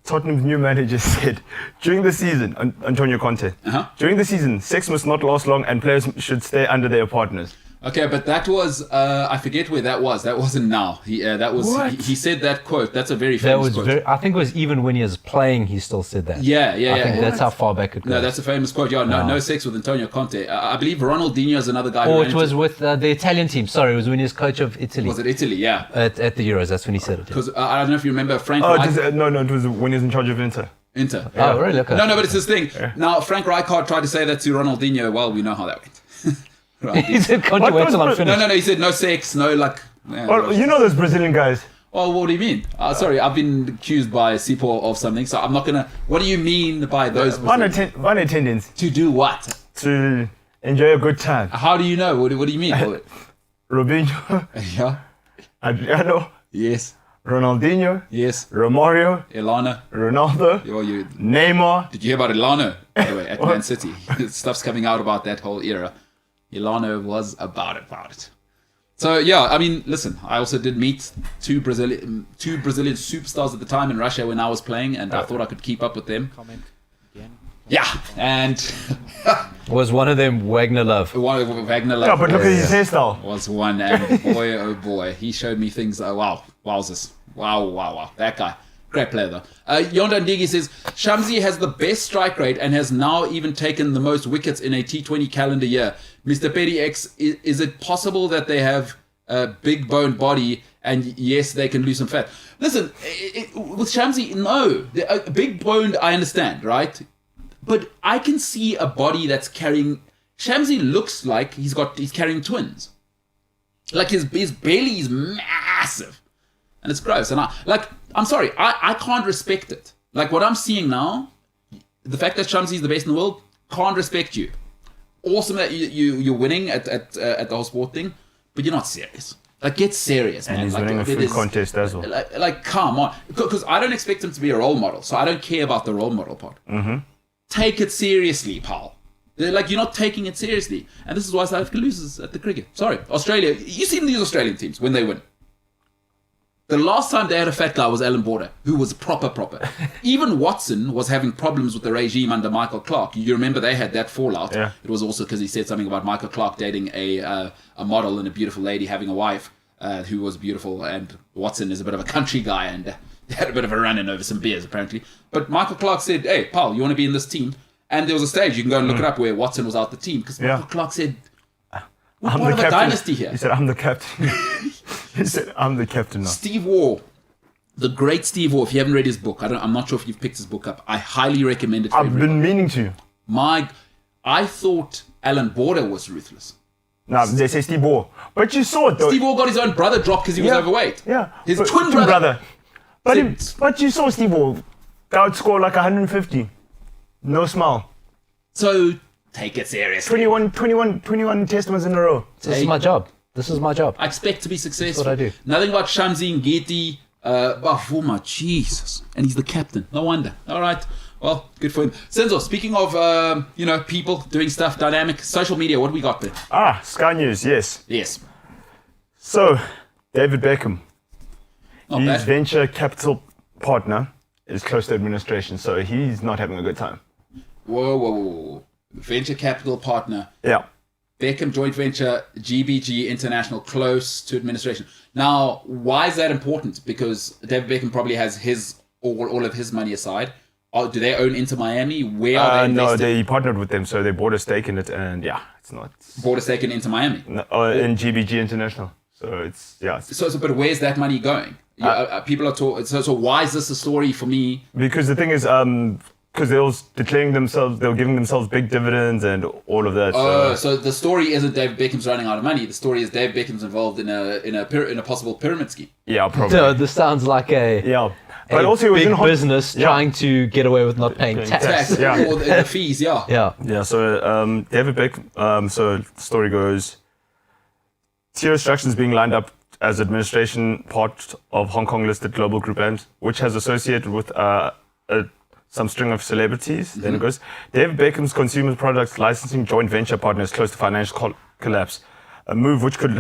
Tottenham's new manager said, during the season, Antonio Conte, during the season, sex must not last long and players should stay under their partners. Okay, but that was I forget where that was. That wasn't now. He said that quote. That's a very that famous was quote. very. I think it was even when he was playing, he still said that. Yeah. I think that's how far back it goes. No, that's a famous quote. Yeah, no sex with Antonio Conte. I believe Ronaldinho is another guy. who Or ran it was into- with the Italian team. Sorry, it was when he was coach of Italy. Was it Italy? Yeah. At the Euros? That's when he said it. Yeah. Because I don't know if you remember Frank. Oh, Rijkaard- no, it was when he was in charge of Inter. Inter. Oh, really? Okay. No, but it's this thing. Now Frank Rijkaard tried to say that to Ronaldinho. Well, we know how that went. Right. He said, "Can't you What wait was till I'm Bra- finished?" No. He said no sex, no like. Yeah, Well, you know those Brazilian guys. Oh, what do you mean? Sorry, I've been accused by Sipo of something, so I'm not gonna. What do you mean by those? One attendance To do what? to enjoy a good time. How do you know? What do you mean? Robinho, Yeah. Adriano, Yes. Ronaldinho, Yes. Romario, Ilana. Ronaldo, Well, Neymar. did you hear about Ilano? By the way, at Man City, stuff's coming out about that whole era. Ilano was about it. So yeah, I mean, listen, I also did meet two Brazilian superstars at the time in Russia when I was playing, and I thought I could keep up with them. Comment again. Yeah, and Was one of them Wagner Love? one of Wagner Yeah, but look at his was, hairstyle. was one, and boy, oh boy, he showed me things. Wowzers. Wow. That guy. Great player though. Yonda Ndigi says, Shamsi has the best strike rate and has now even taken the most wickets in a T20 calendar year. Mr. Petty X, is it possible that they have a big boned body and yes, they can lose some fat? Listen, with Shamsi, no. Big boned, I understand, right? But I can see a body that's carrying... Shamsi looks like he's carrying twins. Like his belly is massive. And it's gross. And I'm sorry, I can't respect it. Like what I'm seeing now, the fact that Shamsi is the best in the world, can't respect you. Awesome that you're winning at the whole sport thing, but you're not serious. Like get serious, man. And he's like, winning a it food is- contest as well. Like come on, because I don't expect him to be a role model, so I don't care about the role model part. Mm-hmm. Take it seriously, pal. They're like, you're not taking it seriously, and this is why South Africa loses at the cricket. Sorry, Australia. You see these Australian teams when they win. The last time they had a fat guy was Alan Border, who was proper. Even Watson was having problems with the regime under Michael Clark. You remember they had that fallout. Yeah. It was also because he said something about Michael Clark dating a model and a beautiful lady having a wife who was beautiful, and Watson is a bit of a country guy, and they had a bit of a run-in over some beers, apparently. But Michael Clark said, hey, pal, you want to be in this team? And there was a stage, you can go and look it up, where Watson was out the team, because Michael Clark said, we're part of a dynasty here. He said, I'm the captain. He said, I'm the captain now. Steve Waugh, the great Steve Waugh. If you haven't read his book, I'm not sure if you've picked his book up. I highly recommend it for I've everyone. been meaning to. I thought Alan Border was ruthless. No, they say Steve Waugh. But you saw it though. Steve Waugh got his own brother dropped because he was overweight. Yeah. His But- twin brother. But you saw Steve Waugh. That would score like 150. No smile. So take it seriously. 21 test wins in a row. This is my job. This is my job. I expect to be successful. That's what I do. Nothing about Shamsi and Giti. Bafuma, Jesus. And he's the captain. No wonder. All right. Well, good for him. Senzo, speaking of, people doing stuff, dynamic, social media, what do we got there? Sky News, yes. Yes. So, David Beckham, Not his bad. venture capital partner, is close to administration, so he's not having a good time. Whoa. Venture capital partner. Yeah. Beckham joint venture, GBG International, close to administration. Now, why is that important? Because David Beckham probably has all of his money aside. Do they own Inter Miami? Where are they No, invested? they partnered with them, so they bought a stake in it, and it's not. Bought a stake in Inter Miami. In GBG International. So it's. So, but where's that money going? People are talking. So why is this a story for me? Because the thing is, because they were declaring themselves, they were giving themselves big dividends and all of that. So the story isn't David Beckham's running out of money. The story is David Beckham's involved in a possible pyramid scheme. Yeah, probably. No, this sounds like a But also, it was big in business trying to get away with not paying tax. Tax Yeah. or the fees, yeah. Yeah. So David Beckham, so the story goes, Tier Instruction is being lined up as administration part of Hong Kong listed global group M's, which has associated with some string of celebrities. Then it goes, David Beckham's consumer products licensing joint venture partner is close to financial collapse, a move which could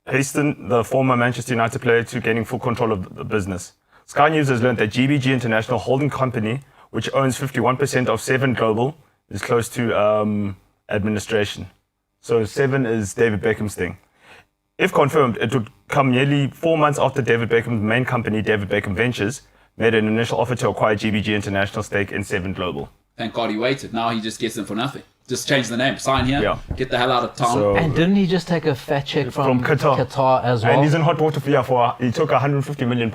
hasten the former Manchester United player to gaining full control of the business. Sky News has learned that GBG International holding company, which owns 51% of Seven Global, is close to administration. So Seven is David Beckham's thing. If confirmed, it would come nearly 4 months after David Beckham's main company, David Beckham Ventures, made an initial offer to acquire GBG International stake in Seven Global. Thank God he waited. Now he just gets them for nothing. Just change the name, sign here, Yeah. get the hell out of town. So- And didn't he just take a fat check from Qatar. as well? And he's in hot water he took £150 million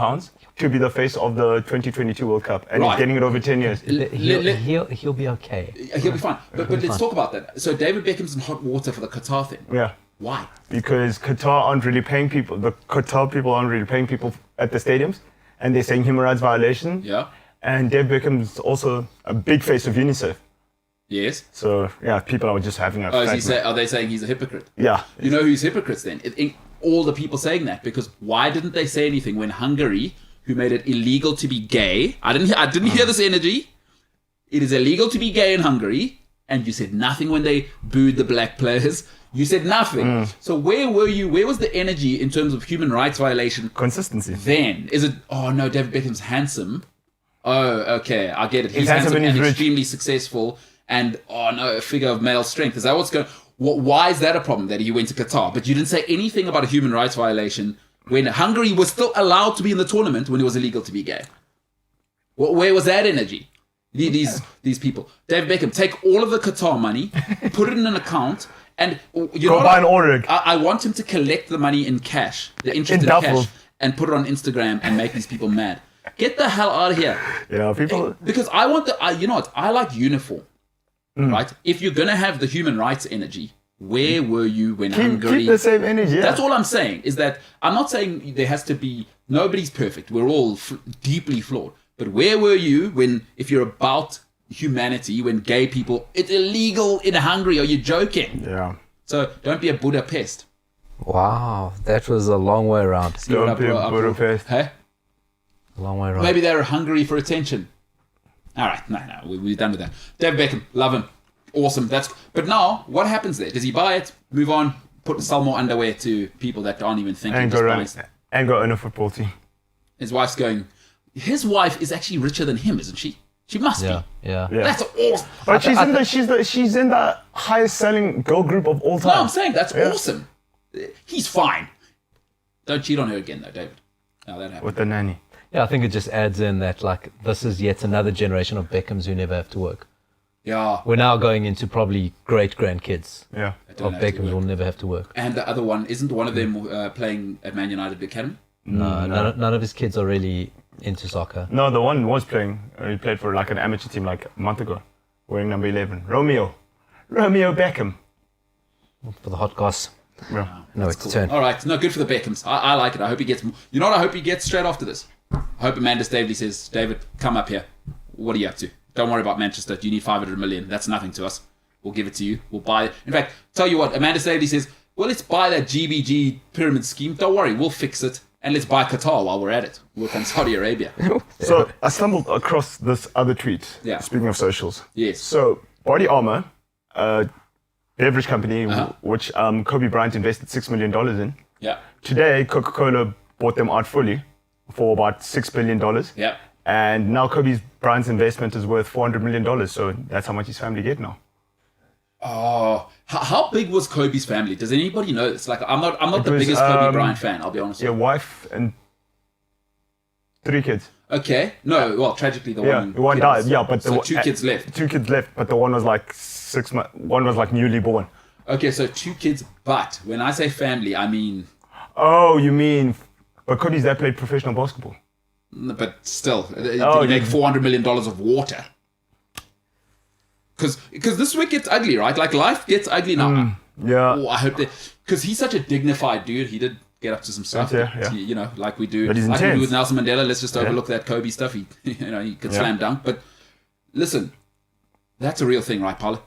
to be the face of the 2022 World Cup. And Right. he's getting it over 10 years. He'll be okay. He'll be fine. But let's talk about that. So David Beckham's in hot water for the Qatar thing. Yeah. Why? Because Qatar aren't really paying people. The Qatar people aren't really paying people at the stadiums. And they're saying human rights violation. Yeah. And David Beckham's also a big face of UNICEF. Yes. So, people are just having a Are they saying he's a hypocrite? Yeah. You know who's hypocrites then? All the people saying that, because why didn't they say anything when Hungary, who made it illegal to be gay? I didn't hear this energy. It is illegal to be gay in Hungary, and you said nothing when they booed the black players. You said nothing. So where were you? Where was the energy in terms of human rights violation? Consistency. Then is it? Oh no, David Beckham's handsome. Oh, okay, I get it. He's handsome and and he's rich. extremely successful, and oh no, a figure of male strength. Is that what's going? Why is that a problem that he went to Qatar? But you didn't say anything about a human rights violation when Hungary was still allowed to be in the tournament when it was illegal to be gay. Where was that energy? These people. David Beckham, take all of the Qatar money, put it in an account, and you know Go buy an Oreg. I want him to collect the money in cash, the interest in duffel. cash, and put it on Instagram and make these people mad. Get the hell out of here. Yeah, people. Because I want you know what? I like uniform, right? If you're gonna have the human rights energy, where were you when Hungary? Keep the same energy. Yeah. That's all I'm saying. Is that I'm not saying there has to be. Nobody's perfect. We're all deeply flawed. But where were you when, if you're about humanity, when gay people, it's illegal in Hungary? Are you joking? Yeah. So don't be a Budapest. Wow, that was a long way around. Don't be a Budapest. Hey? A long way around. Maybe they're hungry for attention. All right, no, we're done with that. David Beckham, love him, awesome. But now, what happens there? Does he buy it, move on, sell more underwear to people that aren't even thinking? And just go buy run. it? And go own a football team. His wife's going. His wife is actually richer than him, isn't she? She must Yeah, be. yeah. That's awesome. But she's in the highest selling girl group of all No, time. I'm saying that's awesome. He's fine. Don't cheat on her again, though, David. No, that happened. With the nanny. Yeah, I think it just adds in that like this is yet another generation of Beckhams who never have to work. Yeah. We're now going into probably great grandkids Yeah. of Beckhams who will never have to work. And the other one, isn't one of them playing at Man United Academy? No, none of his kids are really into soccer. No, the one was playing. He played for like an amateur team like a month ago, wearing number 11. Romeo Beckham. For the hot goss. Yeah. No, it's Cool. turn. All right, no, good for the Beckhams. I like it. I hope he gets. You know what? I hope he gets straight after this. I hope Amanda Staveley says, "David, come up here. What are you up to? Don't worry about Manchester. You need 500 million. That's nothing to us. We'll give it to you. We'll buy it. In fact, tell you what, Amanda Staveley says, well, let's buy that GBG pyramid scheme. Don't worry, we'll fix it. And let's buy Qatar while we're at it. We're from Saudi Arabia. So I stumbled across this other tweet. Yeah. Speaking of socials. Yes. So Body Armor, beverage company, Uh-huh. which Kobe Bryant invested $6 million in. Yeah. Today, Coca-Cola bought them out fully for about $6 billion. Yeah. And now Kobe Bryant's investment is worth $400 million. So that's how much his family get now. Oh, how big was Kobe's family? Does anybody know this? Like, I'm not the was, biggest Kobe Bryant fan. I'll be honest. Your wife and 3 kids. Okay. No. Well, tragically, the Yeah, one. the one died. Yeah, but so 2 kids left. 2 kids left, but the one was like 6 months. One was like newly born. Okay, so 2 kids. But when I say family, I mean. Oh, you mean? But Kobe's dad played professional basketball. But still, did he you- make $400 million of water? Because this week gets ugly, right? Like, life gets ugly now. Yeah. Oh, I hope that... Because he's such a dignified dude. He did get up to some stuff. Yeah, that, yeah. you know, like we do. But he's like we do intense. with Nelson Mandela. Let's just overlook that Kobe stuff. He, he could slam dunk. But listen, that's a real thing, right, Paula?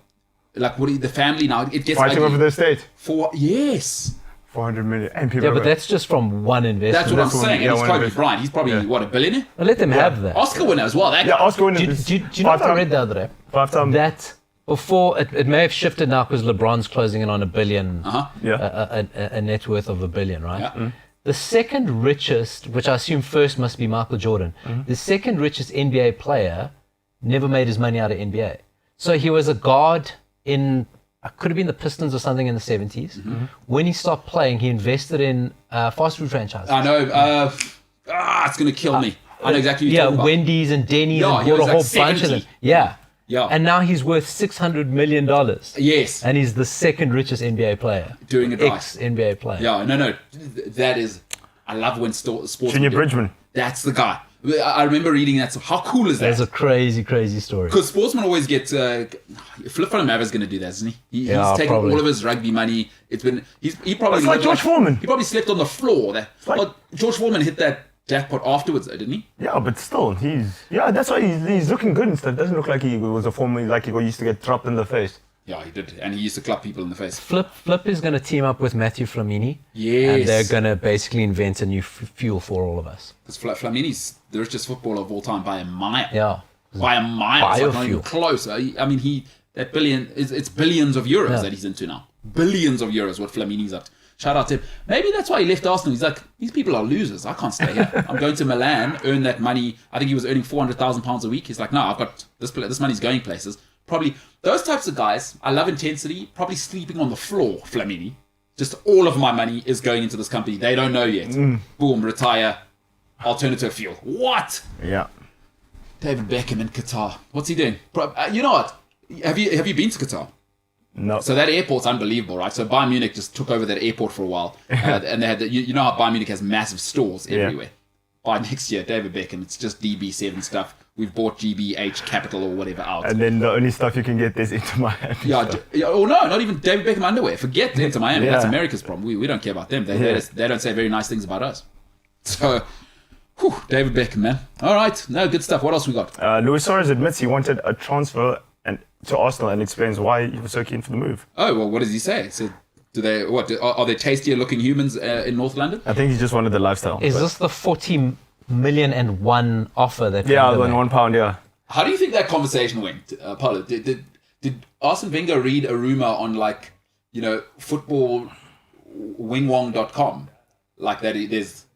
Like, the family now, it gets Fighting ugly. over the estate. Yes. 400 million. And people Yeah, but that's just from one investment. That's what I'm one- saying. yeah, And he's one Kobe investment. Bryant. He's probably, what, a billionaire? Well, let them have that. Oscar winner as well. That Yeah, guy. Oscar winner. Do you know what I read the other day? 5 times. That before, it may have shifted now because LeBron's closing in on $1 billion, Yeah. a net worth of $1 billion, right? Yeah. The second richest, which I assume first must be Michael Jordan, the second richest NBA player never made his money out of NBA. So he was a guard in, could have been the Pistons or something in the 70s. When he stopped playing, he invested in fast food franchises. I know. It's going to kill me. I know exactly what you're talking about. Wendy's and Denny's Yeah, and he bought a was whole like bunch of 70. them. Yeah. Yeah. And now he's worth $600 million. Yes. And he's the second richest NBA player. Doing it right. Ex-NBA player. Yeah, no. That is... I love when sports... Junior Bridgman. That's the guy. I remember reading that. So how cool is that? That's a crazy, crazy story. Because sportsmen always get... Flip from Mava's going to do that, isn't he? He's Yeah, taken probably. all of his rugby money. He probably... It's like lived George Foreman. He probably slept on the floor. like- Well, George Foreman hit that jackpot afterwards, though, didn't he? Yeah, but still, that's why he's looking good and stuff. Doesn't look like he was a former, like he used to get dropped in the face. Yeah, he did. And he used to club people in the face. Flip is going to team up with Matthew Flamini. Yes. And they're going to basically invent a new fuel for all of us. Because Flamini's the richest footballer of all time by a mile. Yeah. By a mile. It's like not even Biofuel. close. I mean, that billion, it's billions of euros that he's into now. Billions of euros what Flamini's up to. Shout out to him. Maybe that's why he left Arsenal. He's like, these people are losers. I can't stay here. I'm going to Milan, earn that money. I think he was earning £400,000 a week. He's like, no, I've got this money's going places. Probably those types of guys. I love intensity. Probably sleeping on the floor, Flamini. Just all of my money is going into this company. They don't know yet. Boom, retire. Alternative fuel. What? Yeah. David Beckham in Qatar. What's he doing? You know what? Have you been to Qatar? No. So that airport's unbelievable, right? So Bayern Munich just took over that airport for a while, and they had you know how Bayern Munich has massive stores everywhere. By next year, David Beckham, it's just DB7 stuff. We've bought GBH Capital or whatever out. And then the only stuff you can get is into Miami. Or no, not even David Beckham underwear. Forget Inter Miami. Yeah. That's America's problem. We don't care about them. They don't say very nice things about us. So, David Beckham, man. All right, no, good stuff. What else we got? Luis Suarez admits he wanted a transfer to Arsenal and explains why he was so keen for the move. Oh, well, what does he say? So, are they tastier looking humans in North London? I think he just wanted the lifestyle. Is this the 40 million and one offer that? Yeah, Wenger the made? £1, yeah. How do you think that conversation went, Paulo? Did Arsene Wenger read a rumor on footballwingwong.com? Like that there's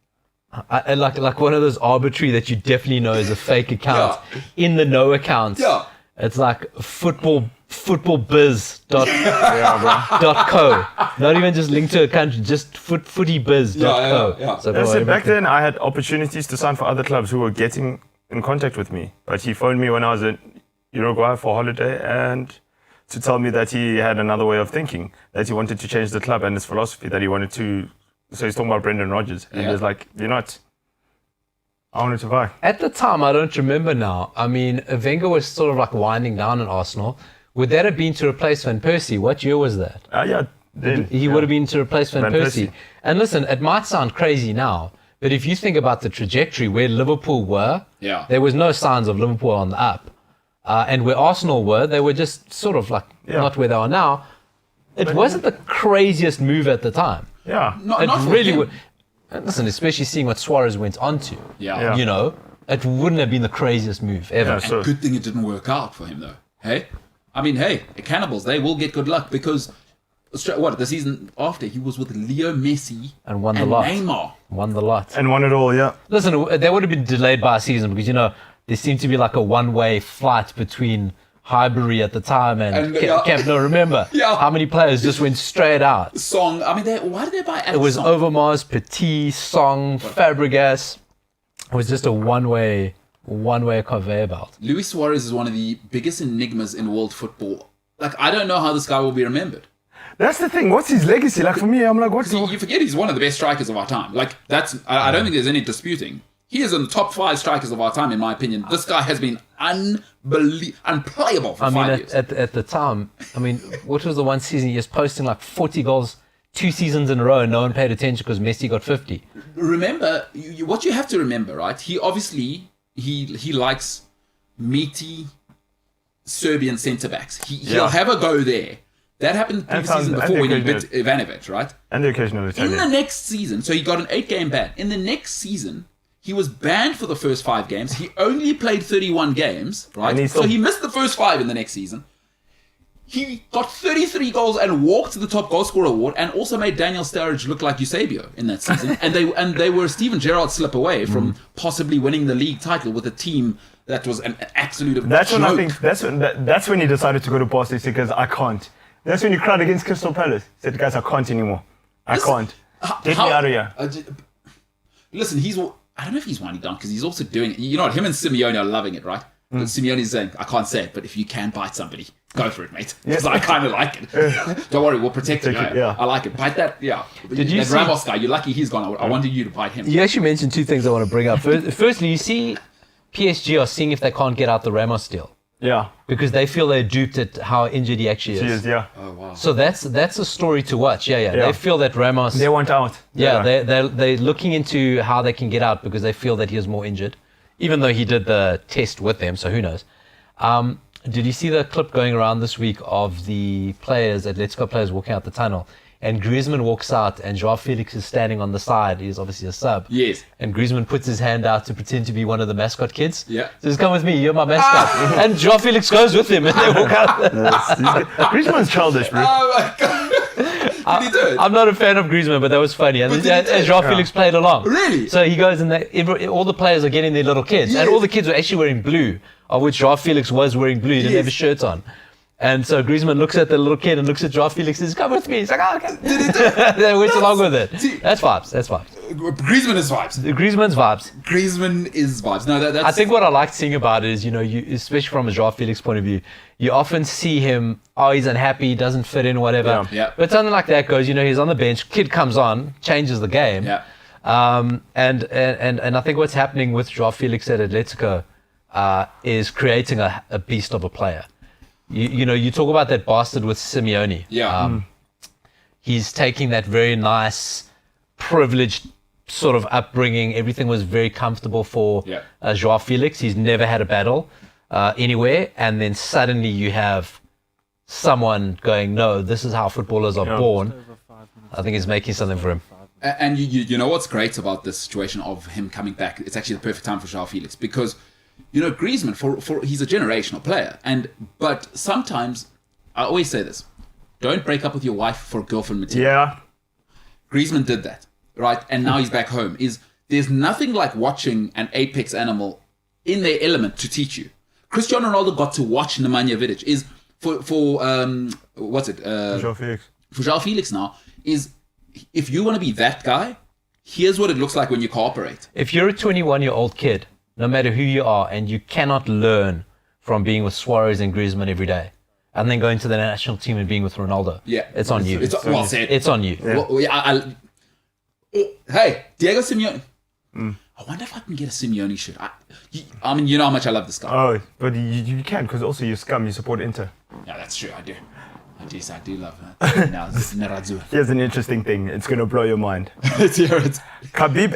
like one of those arbitrary that you definitely know is a fake account in the no account. Yeah. It's like footballbiz.co. Not even just linked to a country, just footybiz.co. Yeah. So That's it. Back then, I had opportunities to sign for other clubs who were getting in contact with me. But he phoned me when I was in Uruguay for holiday and to tell me that he had another way of thinking, that he wanted to change the club and his philosophy, that he wanted to. So he's talking about Brendan Rodgers. And he was like, I wanted to buy. At the time, I don't remember now. I mean, Wenger was sort of like winding down in Arsenal. Would that have been to replace Van Persie? What year was that? He would have been to replace Van Persie. And listen, it might sound crazy now, but if you think about the trajectory where Liverpool were, there was no signs of Liverpool on the up. And where Arsenal were, they were just sort of like not where they are now. It wasn't the craziest move at the time. Yeah. It really would. Listen, especially seeing what Suarez went on to. Yeah. You know, it wouldn't have been the craziest move ever. Yeah, And good thing it didn't work out for him, though. Hey? I mean, hey, cannibals, they will get good luck because, the season after, he was with Leo Messi And won the lot. Neymar. Won the lot. And won it all, yeah. Listen, they would have been delayed by a season because, you know, there seemed to be like a one-way flight between Highbury at the time and Camp Nou. Remember how many players just went straight out? Song, I mean, why did they buy Alex It was Song? Overmars, Petit, Song, Fabregas. It was just a one-way conveyor belt. Luis Suarez is one of the biggest enigmas in world football. Like, I don't know how this guy will be remembered. That's the thing. What's his legacy? Like, for me, I'm like, You forget he's one of the best strikers of our time. Like, I don't think there's any disputing. He is in the top 5 strikers of our time, in my opinion. This guy has been unplayable for 5 years. At the time, I mean, what was the one season he was posting like 40 goals 2 seasons in a row and no one paid attention because Messi got 50. Remember, what you have to remember, right? He obviously, he likes meaty Serbian centre-backs. He'll have a go there. That happened the previous season before when he bit Ivanovic, right? And the occasional Italian. In the next season, so he got an 8-game ban. In the next season, he was banned for the first 5 games. He only played 31 games, right? So he missed the first 5 in the next season. He got 33 goals and walked to the top goal scorer award, and also made Daniel Sturridge look like Eusebio in that season. and they were Steven Gerrard slip away from possibly winning the league title with a team that was an absolute joke. When I think that's when he decided to go to Barca because I can't. That's when he cried against Crystal Palace. He said, "Guys, I can't anymore. I can't. Get me out of here." Listen, I don't know if he's winding down because he's also doing it. You know what? Him and Simeone are loving it, right? But Simeone's saying, I can't say it, but if you can bite somebody, go for it, mate. Because I kind of like it. Don't worry, we'll protect you. I like it. Bite that, Did you see Ramos guy? You're lucky he's gone. I wanted you to bite him. You actually mentioned 2 things I want to bring up. Firstly, you see PSG are seeing if they can't get out the Ramos deal. Yeah. Because they feel they're duped at how injured he actually is. He is, yeah. Oh, wow. So that's a story to watch. Yeah. They feel that Ramos... They want out. They're looking into how they can get out because they feel that he is more injured, even though he did the test with them, so who knows. Did you see the clip going around this week of the players, Atletico players, walking out the tunnel? And Griezmann walks out and Joao Felix is standing on the side. He's obviously a sub. Yes. And Griezmann puts his hand out to pretend to be one of the mascot kids. Yeah. Says, "Come with me, you're my mascot." And Joao Felix goes with him and they walk out. Griezmann's childish, bro. Oh my God. Did he do it? I'm not a fan of Griezmann, but that was funny. And Joao Felix played along. Really? So he goes and all the players are getting their little kids. And all the kids were actually wearing blue, of which Joao Felix was wearing blue. He didn't have a shirt on. And so Griezmann looks at the little kid and looks at Joao Felix and says, "Come with me." He's like, "Oh, okay." They went along with it. That's vibes. Griezmann is vibes. Griezmann's vibes. Griezmann is vibes. No, that's... I think what I like seeing about it is, you especially from a Joao Felix point of view, you often see him, he's unhappy, doesn't fit in, whatever. Yeah. But something like that goes, he's on the bench, kid comes on, changes the game. Yeah. And I think what's happening with Joao Felix at Atletico is creating a beast of a player. You talk about that bastard with Simeone. Yeah. He's taking that very nice, privileged sort of upbringing. Everything was very comfortable for Joao Felix. He's never had a battle anywhere. And then suddenly you have someone going, "No, this is how footballers are born." I think he's making something for him. And you know what's great about this situation of him coming back? It's actually the perfect time for Joao Felix because... Griezmann, for he's a generational player, but sometimes I always say this: don't break up with your wife for girlfriend material. Yeah. Griezmann did that, right? And now he's back home. there's nothing like watching an apex animal in their element to teach you. Cristiano Ronaldo got to watch Nemanja Vidic. Is for what's it? João Felix. For João Felix now, is if you want to be that guy, here's what it looks like when you cooperate. If you're a 21-year-old kid, no matter who you are, and you cannot learn from being with Suarez and Griezmann every day, and then going to the national team and being with Ronaldo, it's on you. It's well said. It's on you. Yeah. Well, hey, Diego Simeone. I wonder if I can get a Simeone shirt. I mean, you know how much I love this guy. Oh, but you can, because also you scum, you support Inter. Yeah, that's true. I do. I do love that. Now, this is Nerazu. Here's an interesting thing. It's going to blow your mind. Let's hear it. Khabib,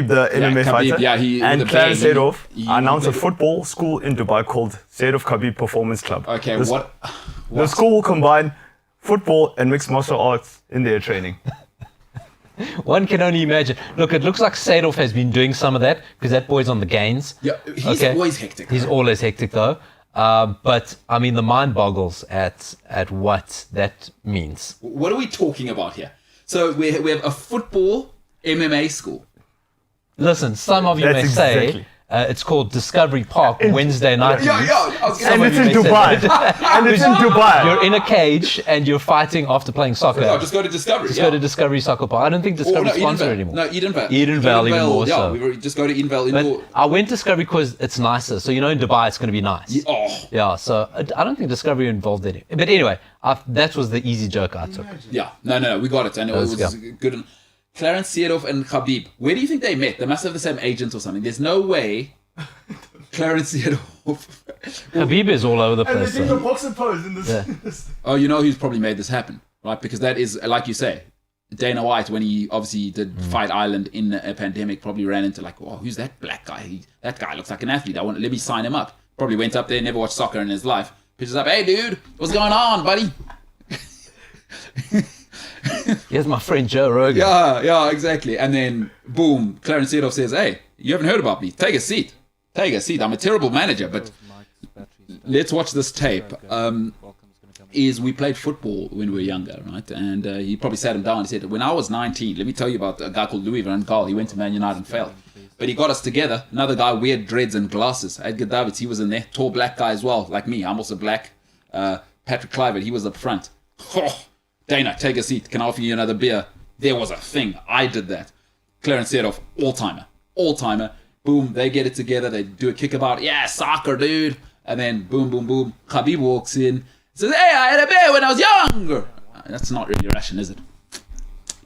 the MMA Khabib, fighter, yeah, he- and the Clarence bang, Seedorf he- announced a football school in Dubai called Seedorf Khabib Performance Club. Okay, The what? school will combine football and mixed martial arts in their training. One can only imagine. Look, it looks like Sadov has been doing some of that because that boy's on the gains. Yeah, he's always hectic. He's always hectic though. But I mean, the mind boggles at what that means. What are we talking about here? So we have a football MMA school. Listen, some of you That's may say exactly. it's called Discovery Park Wednesday night. Yeah, I was And gonna it's say, in Dubai. And it's in Dubai. You're in a cage and you're fighting after playing soccer. no, just go to Discovery. Just go to Discovery Soccer Park. I don't think Discovery is sponsored anymore. No, Edenvale. Edenvale even more yeah, so. we just go to Edenvale But indoor. I went Discovery because it's nicer. So, in Dubai, it's going to be nice. Oh, Yeah, so I don't think Discovery involved in it. But anyway, that was the easy joke I took. yeah. No, we got it. And it Let's was go. good. Clarence Seedorf and Khabib. Where do you think they met? They must have the same agent or something. There's no way Clarence Seedorf. Habib is all over the place. though. boxer pose in this. Yeah. Oh, you know who's probably made this happen, right? Because that is, like you say, Dana White, when he obviously did Fight Island in a pandemic, probably ran into like, oh, who's that black guy? That guy looks like an athlete. Let me sign him up. Probably went up there, never watched soccer in his life. Pitches up, hey, dude, what's going on, buddy? Here's my friend Joe Rogan. Yeah, exactly. And then, boom, Clarence Seedorf says, hey, you haven't heard about me. Take a seat. I'm a terrible manager, but let's watch this tape. We played football when we were younger, right? And he probably sat him down and said, when I was 19, let me tell you about a guy called Louis van Gaal. He went to Man United and failed. But he got us together. Another guy, weird dreads and glasses. Edgar Davids, he was in there. Tall black guy as well, like me. I'm also black. Patrick Kluivert, he was up front. Oh, Dana, take a seat. Can I offer you another beer? There was a thing. I did that. Clarence Seedorf, all-timer. Boom, they get it together. They do a kickabout. Yeah, soccer, dude. And then boom. Khabib walks in. Says, hey, I had a beer when I was younger. That's not really Russian, is it?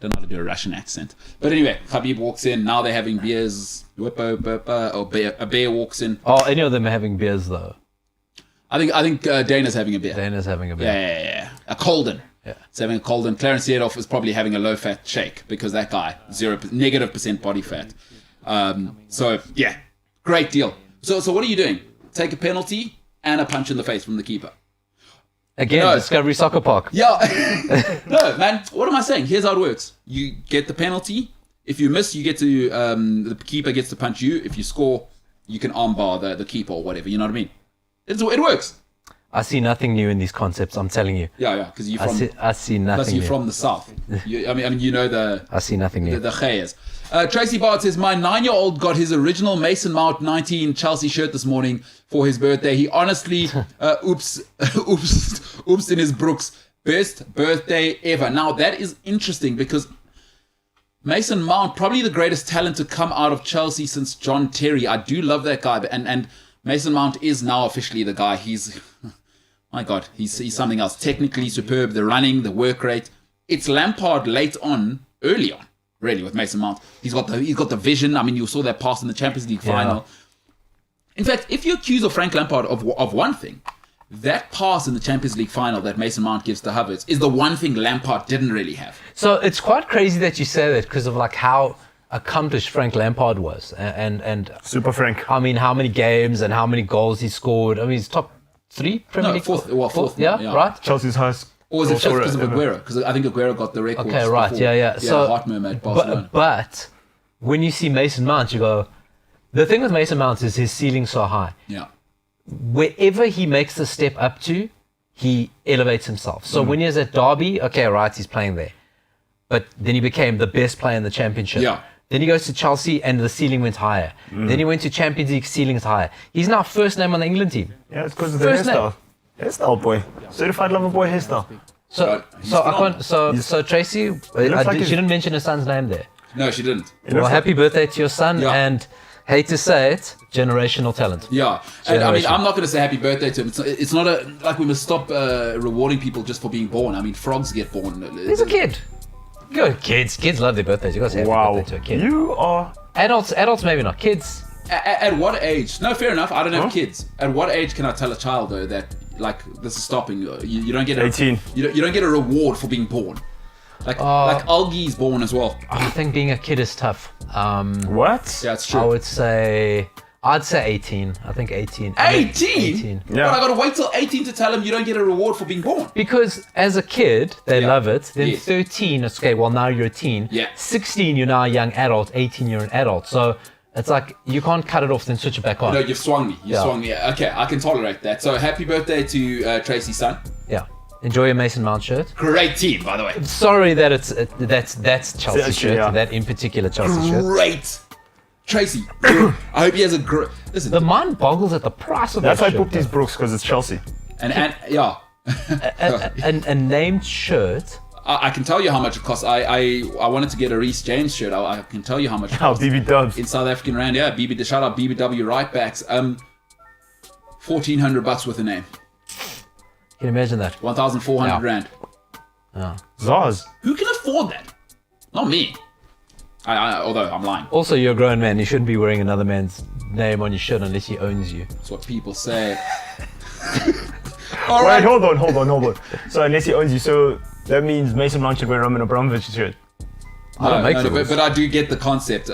Don't know how to do a Russian accent. But anyway, Khabib walks in. Now they're having beers. A bear walks in. Oh, any of them are having beers though. I think Dana's having a beer. Dana's having a beer. Yeah. A Colden. Yeah. He's having a Colden. Clarence Seedorf is probably having a low-fat shake because that guy, -% body fat. So, yeah, great deal. So what are you doing? Take a penalty and a punch in the face from the keeper. Again, No. Discovery Soccer Park. Yeah. No, man, what am I saying? Here's how it works. You get the penalty. If you miss, you get to, the keeper gets to punch you. If you score, you can armbar the keeper or whatever. You know what I mean? It works. I see nothing new in these concepts, I'm telling you. Yeah, because you're I from... see Plus, nothing you're new. from the south. I mean, you know I see nothing new. the Khayers. Tracy Bart says, my 9-year-old got his original Mason Mount 19 Chelsea shirt this morning for his birthday. He honestly, oops in his Brooks. Best birthday ever. Now, that is interesting because Mason Mount, probably the greatest talent to come out of Chelsea since John Terry. I do love that guy. And Mason Mount is now officially the guy. He's... My God, he's something else. Technically superb, the running, the work rate. It's Lampard early on, really, with Mason Mount. He's got the vision. I mean, you saw that pass in the Champions League final. In fact, if you accuse Frank Lampard of one thing, that pass in the Champions League final that Mason Mount gives to Havertz is the one thing Lampard didn't really have. So it's quite crazy that you say that because of like how accomplished Frank Lampard was. And Super Frank. I mean, how many games and how many goals he scored. I mean, he's top 3 Premier League. Fourth. Yeah, right? Chelsea's highest. Or was it just goal because of scorer ever. Aguero? Because I think Aguero got the record. Okay, right. Yeah. So, heart murmur at Barcelona. but when you see Mason Mount, you go, the thing with Mason Mount is his ceiling's so high. Yeah. Wherever he makes the step up to, he elevates himself. So when he was at Derby, okay, right, he's playing there. But then he became the best player in the championship. Yeah. Then he goes to Chelsea and the ceiling went higher. Then he went to Champions League, ceiling is higher. He's now first name on the England team. Yeah, it's because of the First name. hairstyle. Hairstyle boy. Certified lover boy hairstyle. So Tracy, like she didn't mention her son's name there. No, she didn't. Well, happy birthday to your son, Yeah. and hate to say it, generational talent. Yeah, and I mean, Generation. I'm not going to say happy birthday to him. It's not like we must stop rewarding people just for being born. I mean, frogs get born. He's a kid. Good kids love their birthdays. You got to say happy Wow. birthday to a kid. You are. Adults maybe not. Kids. At what age? No, fair enough. I don't have kids. At what age can I tell a child though that like this is stopping? You don't get 18. You don't get a reward for being born. Like Algi's born as well. I think being a kid is tough. What? Yeah, it's true. I'd say 18. I think 18. 18? Yeah. But I gotta wait till 18 to tell him you don't get a reward for being born. Because as a kid, they Yeah. love it. Then Yes. 13, it's okay, well, now you're a teen. Yeah. 16, you're now a young adult. 18, you're an adult. So it's like you can't cut it off, then switch it back on. No, you've swung me. Yeah. Swung me. Okay, I can tolerate that. So happy birthday to Tracy's son. Yeah. Enjoy your Mason Mount shirt. Great team, by the way. Sorry that that's Chelsea Chelsea, shirt. yeah. That in particular Chelsea shirt. Great. Tracy, I hope he has a great... Listen, The mind boggles at the price of That's that why I shirt. booked these Brooks, because it's Chelsea. and yeah. a named shirt. I can tell you how much it costs. I wanted to get a Reece James shirt. I can tell you how much it Oh, costs. BB Dubs. In South African rand, yeah. Shout out BBW right backs. $1,400 with a name. Can you imagine that? 1,400 Yeah. rand. Zaz. Who can afford that? Not me. Although I'm lying. Also, you're a grown man. You shouldn't be wearing another man's name on your shirt unless he owns you. That's what people say. All Wait, right. hold on. So unless he owns you, so that means Mason Mount should wear Roman Abramovich's shirt. I don't make no, rules. but I do get the concept.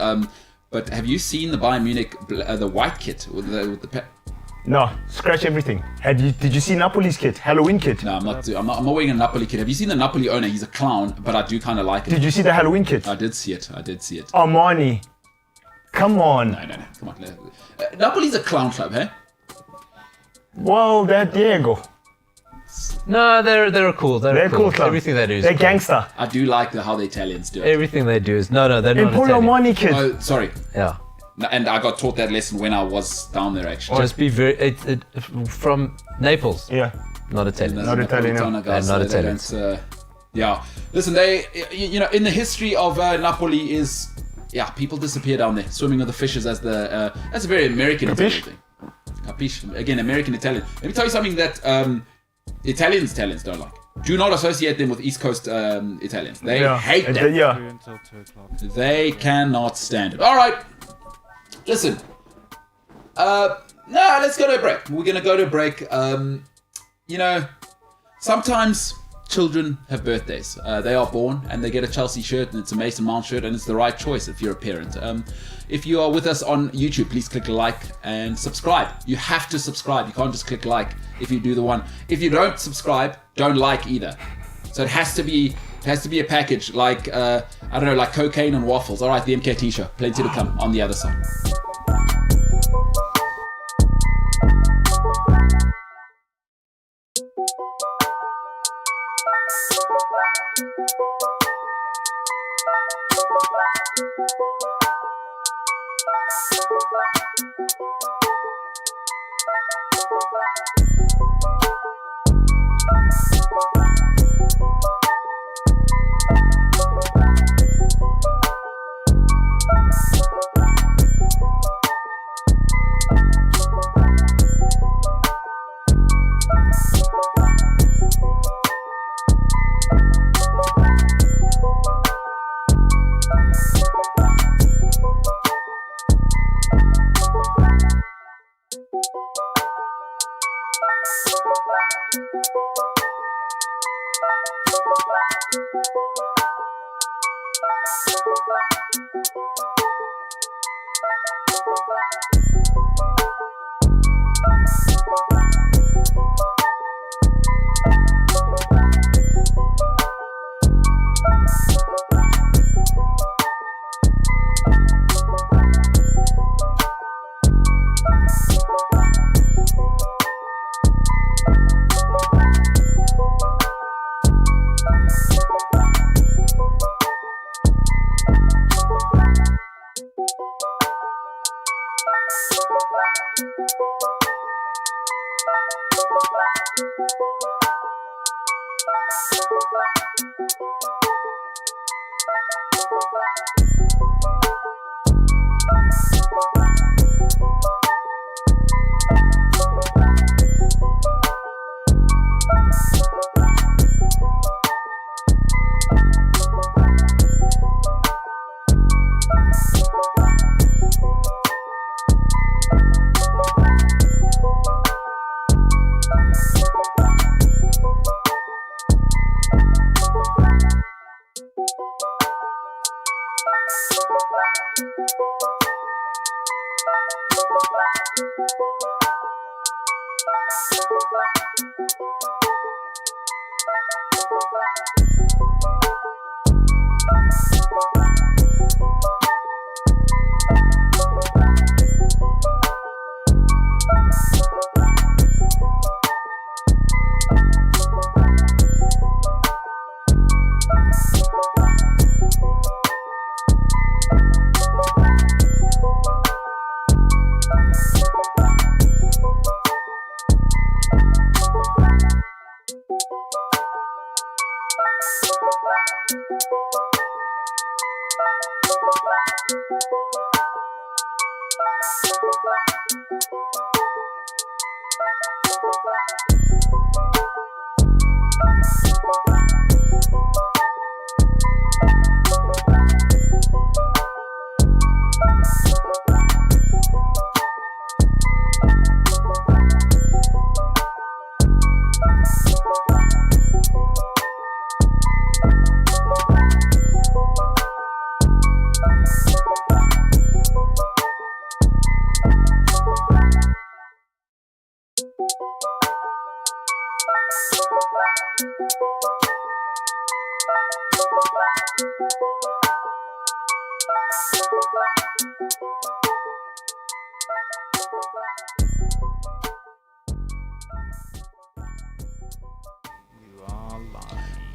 But have you seen the Bayern Munich the white kit with the No, scratch everything. Did you see Napoli's kit? Halloween kit? No, I'm not wearing a Napoli kit. Have you seen the Napoli owner? He's a clown, but I do kind of like it. Did you see the Halloween kit? I did see it. Armani. Come on. No. Come on. Napoli's a clown club, hey? Well, they're Diego. No, they're cool. They're Cool club. Everything they do is They're cool. gangster. I do like how the Italians do it. Everything they do is they're not Emporio Italian. Armani kit. Oh, sorry. Yeah. No, and I got taught that lesson when I was down there, actually. Just be very from Naples, Yeah. not Italian. Not Italian, no. Guys, And not they Italians. don't, yeah. Listen, in the history of Napoli is, people disappear down there, swimming with the fishes that's a very American Italian Capiche? thing. Capiche? Again, American Italian. Let me tell you something that Italians don't like. Do not associate them with East Coast Italians. They hate them. Yeah. Until 2 o'clock. They cannot stand it. All right. Listen. Let's go to a break. We're going to go to a break. Sometimes children have birthdays. They are born and they get a Chelsea shirt and it's a Mason Mount shirt and it's the right choice if you're a parent. If you are with us on YouTube, please click like and subscribe. You have to subscribe. You can't just click like if you do the one. If you don't subscribe, don't like either. So it has to be a package like, like cocaine and waffles. All right, the MKT Show. Plenty to come on the other side.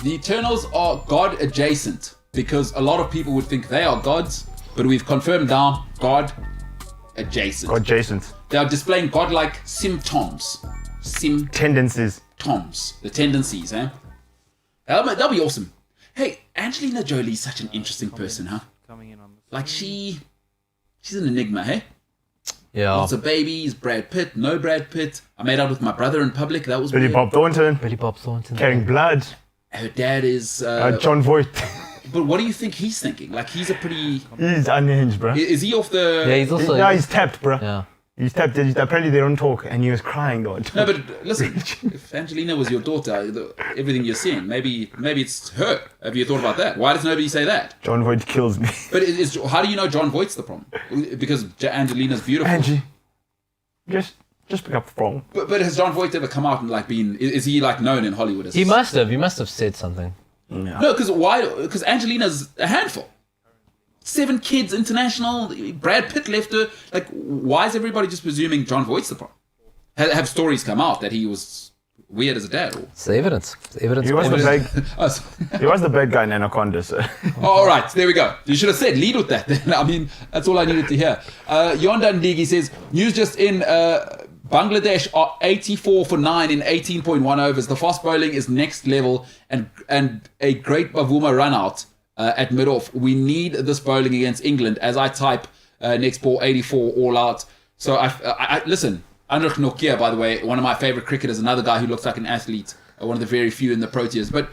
The Eternals are God adjacent because a lot of people would think they are gods, but we've confirmed now God adjacent. God adjacent. They are displaying godlike symptoms. Tendencies. The tendencies, eh? That'll be awesome. Hey, Angelina Jolie's such an interesting person, huh? Coming in on this. Like she's an enigma, hey? Yeah. Lots of babies, Brad Pitt, no Brad Pitt. I made out with my brother in public, that was Billy weird. Bob Thornton. Billy Bob Thornton. Carrying blood. Her dad is... John Voight. But what do you think he's thinking? Like, he's a pretty... He's unhinged, bro. Is he off the... Yeah, he's also. No, he's tapped, bro. Yeah. He's tapped. Apparently they don't talk, and he was crying, though. No, but listen, if Angelina was your daughter, everything you're seeing, maybe it's her. Have you thought about that? Why does nobody say that? John Voight kills me. But how do you know John Voight's the problem? Because Angelina's beautiful. Angie, just pick up the phone. But has John Voight ever come out and like been? Is he like known in Hollywood as? He must have said something. Yeah. No, because why? Because Angelina's a handful. 7 kids, international. Brad Pitt left her. Like, why is everybody just presuming John Voight's the problem? Have stories come out that he was weird as a dad? Or? It's evidence. It's evidence. He was the bad. Oh, sorry. He was the bad guy in Anaconda. So. Oh, all right, there we go. You should have said lead with that. Then I mean, that's all I needed to hear. Yondan Ligi says news just in. Bangladesh are 84 for 9 in 18.1 overs. The fast bowling is next level, and a great Bavuma run out at mid-off. We need this bowling against England. As I type next ball 84 all out. So I listen. Andrich Nokia, by the way, one of my favorite cricketers, another guy who looks like an athlete, one of the very few in the Proteas. But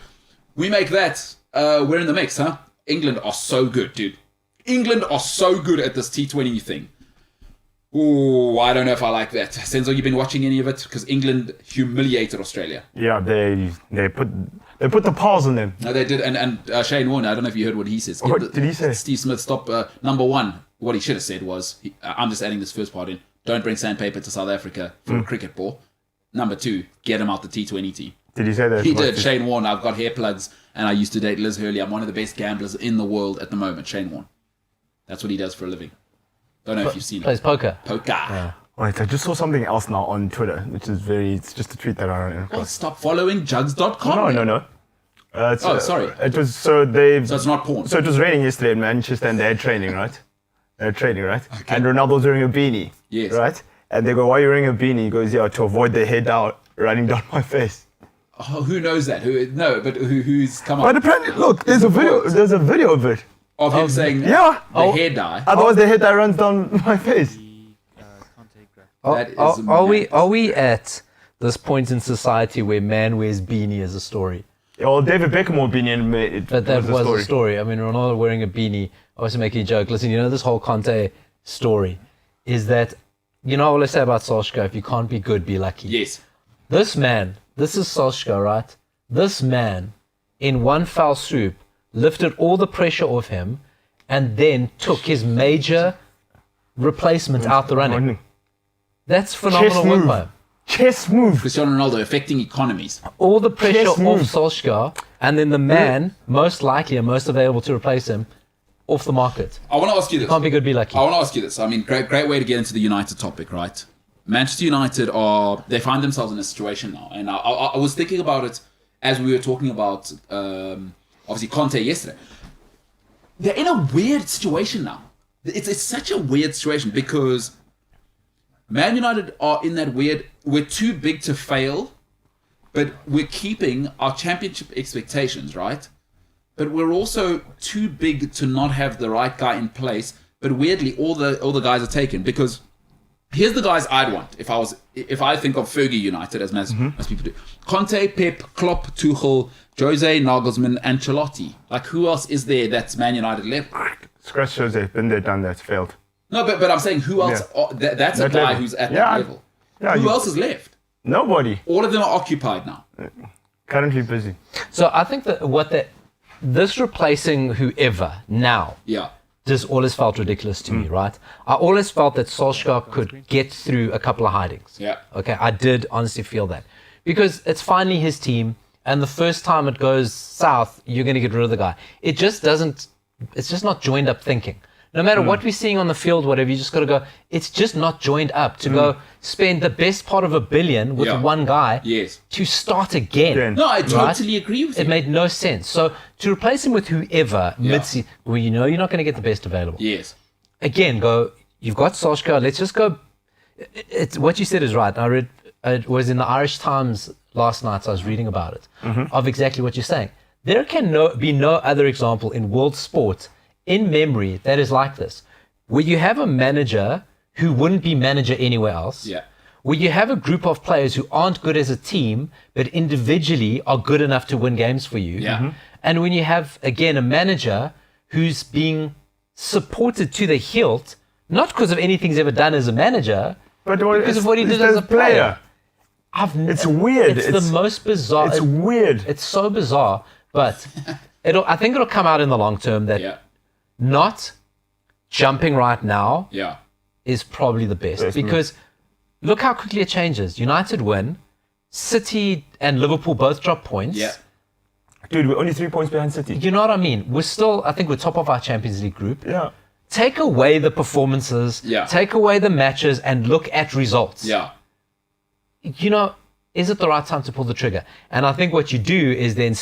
we make that. We're in the mix, huh? England are so good, dude. England are so good at this T20 thing. Ooh, I don't know if I like that. Senzo, you've been watching any of it? Because England humiliated Australia. Yeah, they put the paws on them. No, they did. And Shane Warne, I don't know if you heard what he says. What did he say? Steve Smith, stop. Number one, what he should have said was, I'm just adding this first part in, don't bring sandpaper to South Africa for a cricket ball. Number 2, get him out the T20 team. Did he say that? He did. Shane Warne, I've got hair plugs, and I used to date Liz Hurley. I'm one of the best gamblers in the world at the moment, Shane Warne. That's what he does for a living. Don't know if you've seen it. Plays poker. Poker. Yeah. Wait, I just saw something else now on Twitter, which is it's just a tweet that I don't know. Well, stop following jugs.com. No. Sorry. It was So it's not porn. So it was raining yesterday in Manchester, and they had training, right? Okay. And Ronaldo's wearing a beanie. Yes. Right? And they go, why are you wearing a beanie? He goes, yeah, to avoid the head out. running down my face. Oh, who knows that? Who's come But up apparently, look, there's a video of it. of him saying Yeah. the hair dye? Otherwise, the hair dye runs down my face. Conte graphic. That is Are we at this point in society where man wears beanie as a story? Yeah, well, David Beckham opinion made it. But that was a a story. I mean, Ronaldo wearing a beanie, obviously making a joke. Listen, this whole Conte story is that, what I always say about Solskjaer, if you can't be good, be lucky. Yes. This man, this is Solskjaer, right? This man, in one foul swoop, lifted all the pressure off him and then took his major replacement out the running. That's phenomenal work by him. Chess move. Cristiano Ronaldo affecting economies. All the pressure Chess move. off Solskjaer, and then the man most likely and most available to replace him off the market. I want to ask you this. Can't be good, be lucky. I want to ask you this. I mean, great way to get into the United topic, right? Manchester United they find themselves in a situation now, and I was thinking about it as we were talking about obviously Conte yesterday. They're in a weird situation now. It's such a weird situation because Man United are in that weird. We're too big to fail, but we're keeping our championship expectations, right? But we're also too big to not have the right guy in place. But weirdly, all the guys are taken because here's the guys I'd want if I think of Fergie United as most people do: Conte, Pep, Klopp, Tuchel, Jose, Nagelsmann, Ancelotti. Like, who else is there that's Man United left? Scratch Jose, been there, done that, failed. No, but I'm saying who else? Yeah. That's a That guy level. who's at Yeah, that level. Yeah, Who else is left? Nobody. All of them are occupied now. Currently busy. So I think that this replacing whoever now Yeah. just always felt ridiculous to me, right? I always felt that Solskjaer could get through a couple of hidings. Yeah. Okay, I did honestly feel that. Because it's finally his team, and the first time it goes south, you're going to get rid of the guy. It's just not joined up thinking. No matter what we're seeing on the field, whatever, you just got to go, it's just not joined up to go spend the best part of $1 billion with one guy Yes. to start again. No, I totally agree with you. It made no sense. So to replace him with whoever mid-season, well, you're not going to get the best available. Yes. Again, you've got Solskjaer, let's just go. It's what you said is right. I read, it was in the Irish Times last night, so I was reading about it, of exactly what you're saying. There can be no other example in world sport in memory that is like this, where you have a manager who wouldn't be manager anywhere else, where you have a group of players who aren't good as a team, but individually are good enough to win games for you. And when you have, again, a manager who's being supported to the hilt, not because of anything he's ever done as a manager, But because of what he did as a player. It's weird. It's the most bizarre. It's weird. It's so bizarre, but I think it'll come out in the long term that not jumping right now is probably the best because look how quickly it changes. United win, City and Liverpool both drop points. Dude, we're only 3 points behind City. You know what I mean? I think we're top of our Champions League group. Yeah. Take away the performances, take away the matches, and look at results. Is it the right time to pull the trigger? And I think what you do is then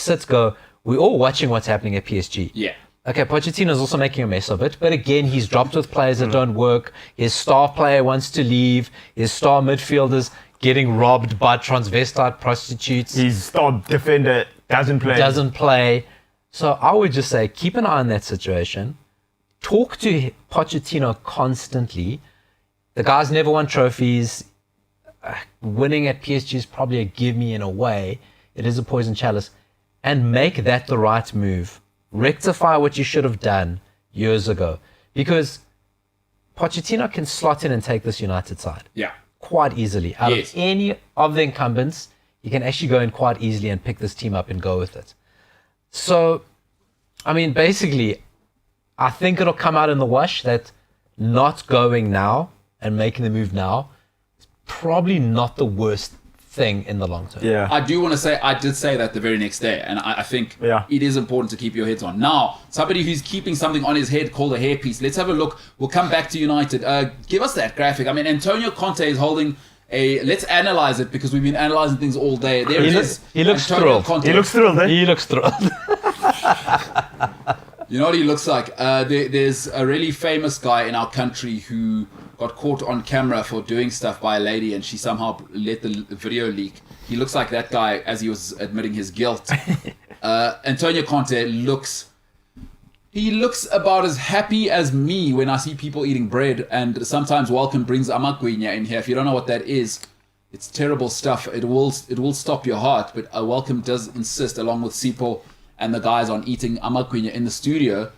we're all watching what's happening at PSG. Okay, Pochettino's also making a mess of it, but again, he's dropped with players that don't work. His star player wants to leave. His star midfielder's getting robbed by transvestite prostitutes. His star defender doesn't play. So I would just say, keep an eye on that situation. Talk to Pochettino constantly. The guy's never won trophies. Winning at PSG is probably a give me in a way. It is a poison chalice. And make that the right move. Rectify what you should have done years ago. Because Pochettino can slot in and take this United side. Quite easily. Out of any of the incumbents, you can actually go in quite easily and pick this team up and go with it. So, I mean, basically, I think it'll come out in the wash that not going now and making the move now is probably not the worst thing in the long term. I do want to say, I did say that the very next day, and I think it is important to keep your heads on. Now, somebody who's keeping something on his head called a hairpiece. Let's have a look. We'll come back to United. Give us that graphic. I mean, Antonio Conte is holding let's analyze it because we've been analyzing things all day. There it is. He looks Antonio thrilled. Conte. He looks thrilled, eh? He looks thrilled. You know what he looks like? There's a really famous guy in our country who got caught on camera for doing stuff by a lady and she somehow let the video leak. He looks like that guy as he was admitting his guilt. Antonio Conte looks about as happy as me when I see people eating bread, and sometimes Welcome brings amagwinya in here. If you don't know what that is, it's terrible stuff. It will stop your heart, but Welcome does insist, along with Sipho and the guys, on eating amagwinya in the studio.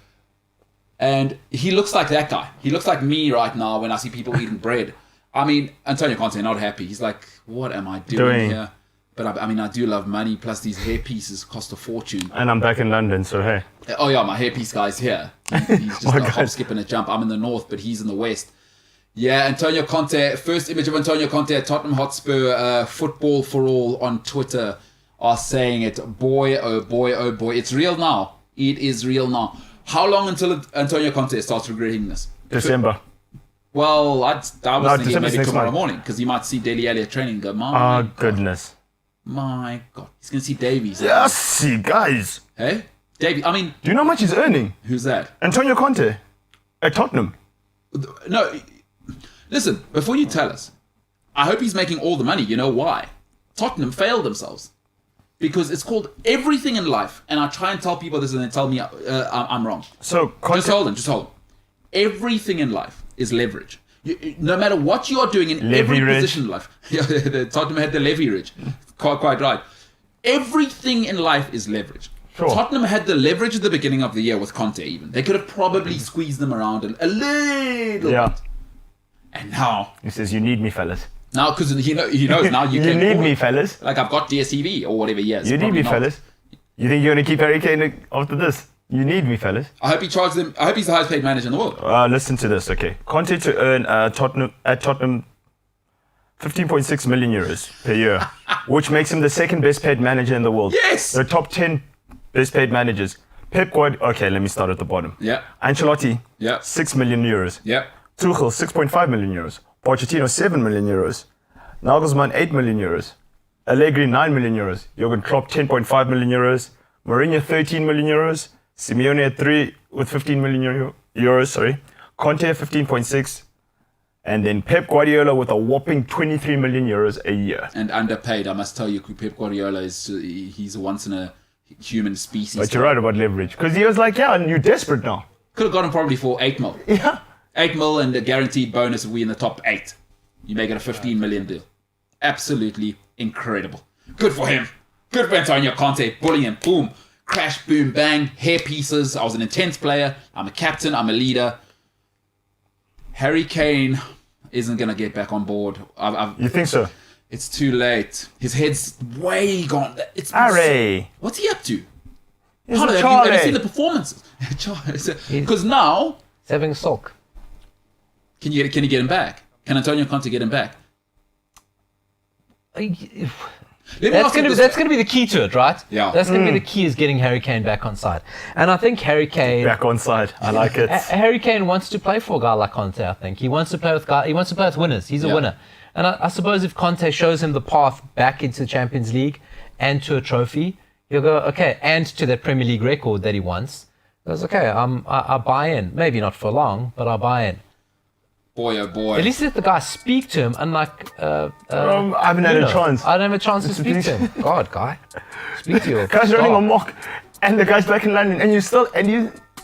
And he looks like that guy. He looks like me right now when I see people eating bread. I mean, Antonio Conte not happy. He's like, what am I doing here? But I mean, I do love money. Plus, these hair pieces cost a fortune. And I'm back in London, so hey. Oh yeah, my hairpiece guy's here. He's just a hop, skip, and a jump. I'm in the north, but he's in the west. Yeah, Antonio Conte. First image of Antonio Conte at Tottenham Hotspur. Football for all on Twitter are saying it. Boy, oh boy, oh boy. It's real now. It is real now. How long until Antonio Conte starts regretting this? December. Well, I was thinking maybe tomorrow month. morning, because you might see Dele Alli training and go, my goodness. My God. He's going to see Davies. Yes, guys. Hey? Davies, I mean... Do you know how much he's earning? Who's that? Antonio Conte at Tottenham. No, listen, before you tell us, I hope he's making all the money. You know why? Tottenham failed themselves. Because it's called everything in life, and I try and tell people this and they tell me I'm wrong. So, Conte... Just hold on. Everything in life is leverage. No matter what you are doing in every position in life. Tottenham had the leverage. Quite right. Everything in life is leverage. Sure. Tottenham had the leverage at the beginning of the year with Conte even. They could have probably squeezed them around a little bit. And now... He says, you need me, fellas. Now, because he knows now you can... need me, fellas. Like, I've got DSTV or whatever he has. You need me, fellas. You think you're going to keep Harry Kane after this? You need me, fellas. I hope he charges them. I hope he's the highest paid manager in the world. Listen to this, okay. Conte to earn Tottenham 15.6 million euros per year, which makes him the second best paid manager in the world. Yes! The top 10 best paid managers. Pep Guardiola, okay, let me start at the bottom. Yeah. Ancelotti, Yeah. 6 million euros. Yeah. Tuchel, 6.5 million euros. Pochettino, 7 million euros. Nagelsmann, 8 million euros. Allegri, 9 million euros. Jurgen Klopp, 10.5 million euros. Mourinho, 13 million euros. Simeone at 3 with 15 million euros, sorry. Conte, 15.6. And then Pep Guardiola with a whopping 23 million euros a year. And underpaid, I must tell you, Pep Guardiola he's a once in a human species. But you're right about leverage. Because he was like, yeah, and you're desperate now. Could have got him probably for 8 mil. Yeah. 8 mil and a guaranteed bonus if we in the top 8. You make it a 15 million deal. Absolutely incredible. Good for him. Good for Antonio Conte. Bullying, boom. Crash, boom, bang. Hair pieces. I was an intense player. I'm a captain. I'm a leader. Harry Kane isn't going to get back on board. You think so? It's too late. His head's way gone. Harry. What's he up to? He's Have you seen the performances? Because now... He's having a sulk. Can you get him back? Can Antonio Conte get him back? That's going to be the key to it, right? Yeah. That's going to be the key, is getting Harry Kane back on side. And I think Harry Kane... Back on side. I like it. Harry Kane wants to play for a guy like Conte, I think. He wants to play with winners. He's a winner. And I suppose if Conte shows him the path back into the Champions League and to a trophy, he'll go, okay, and to that Premier League record that he wants. He goes, okay, I buy in. Maybe not for long, but I buy in. Boy, oh boy. At least let the guy speak to him, unlike... I haven't had a chance. I don't have a chance to speak to him. God, guy. Speak to your Guy's star. running a mock, and the guy's back in London, and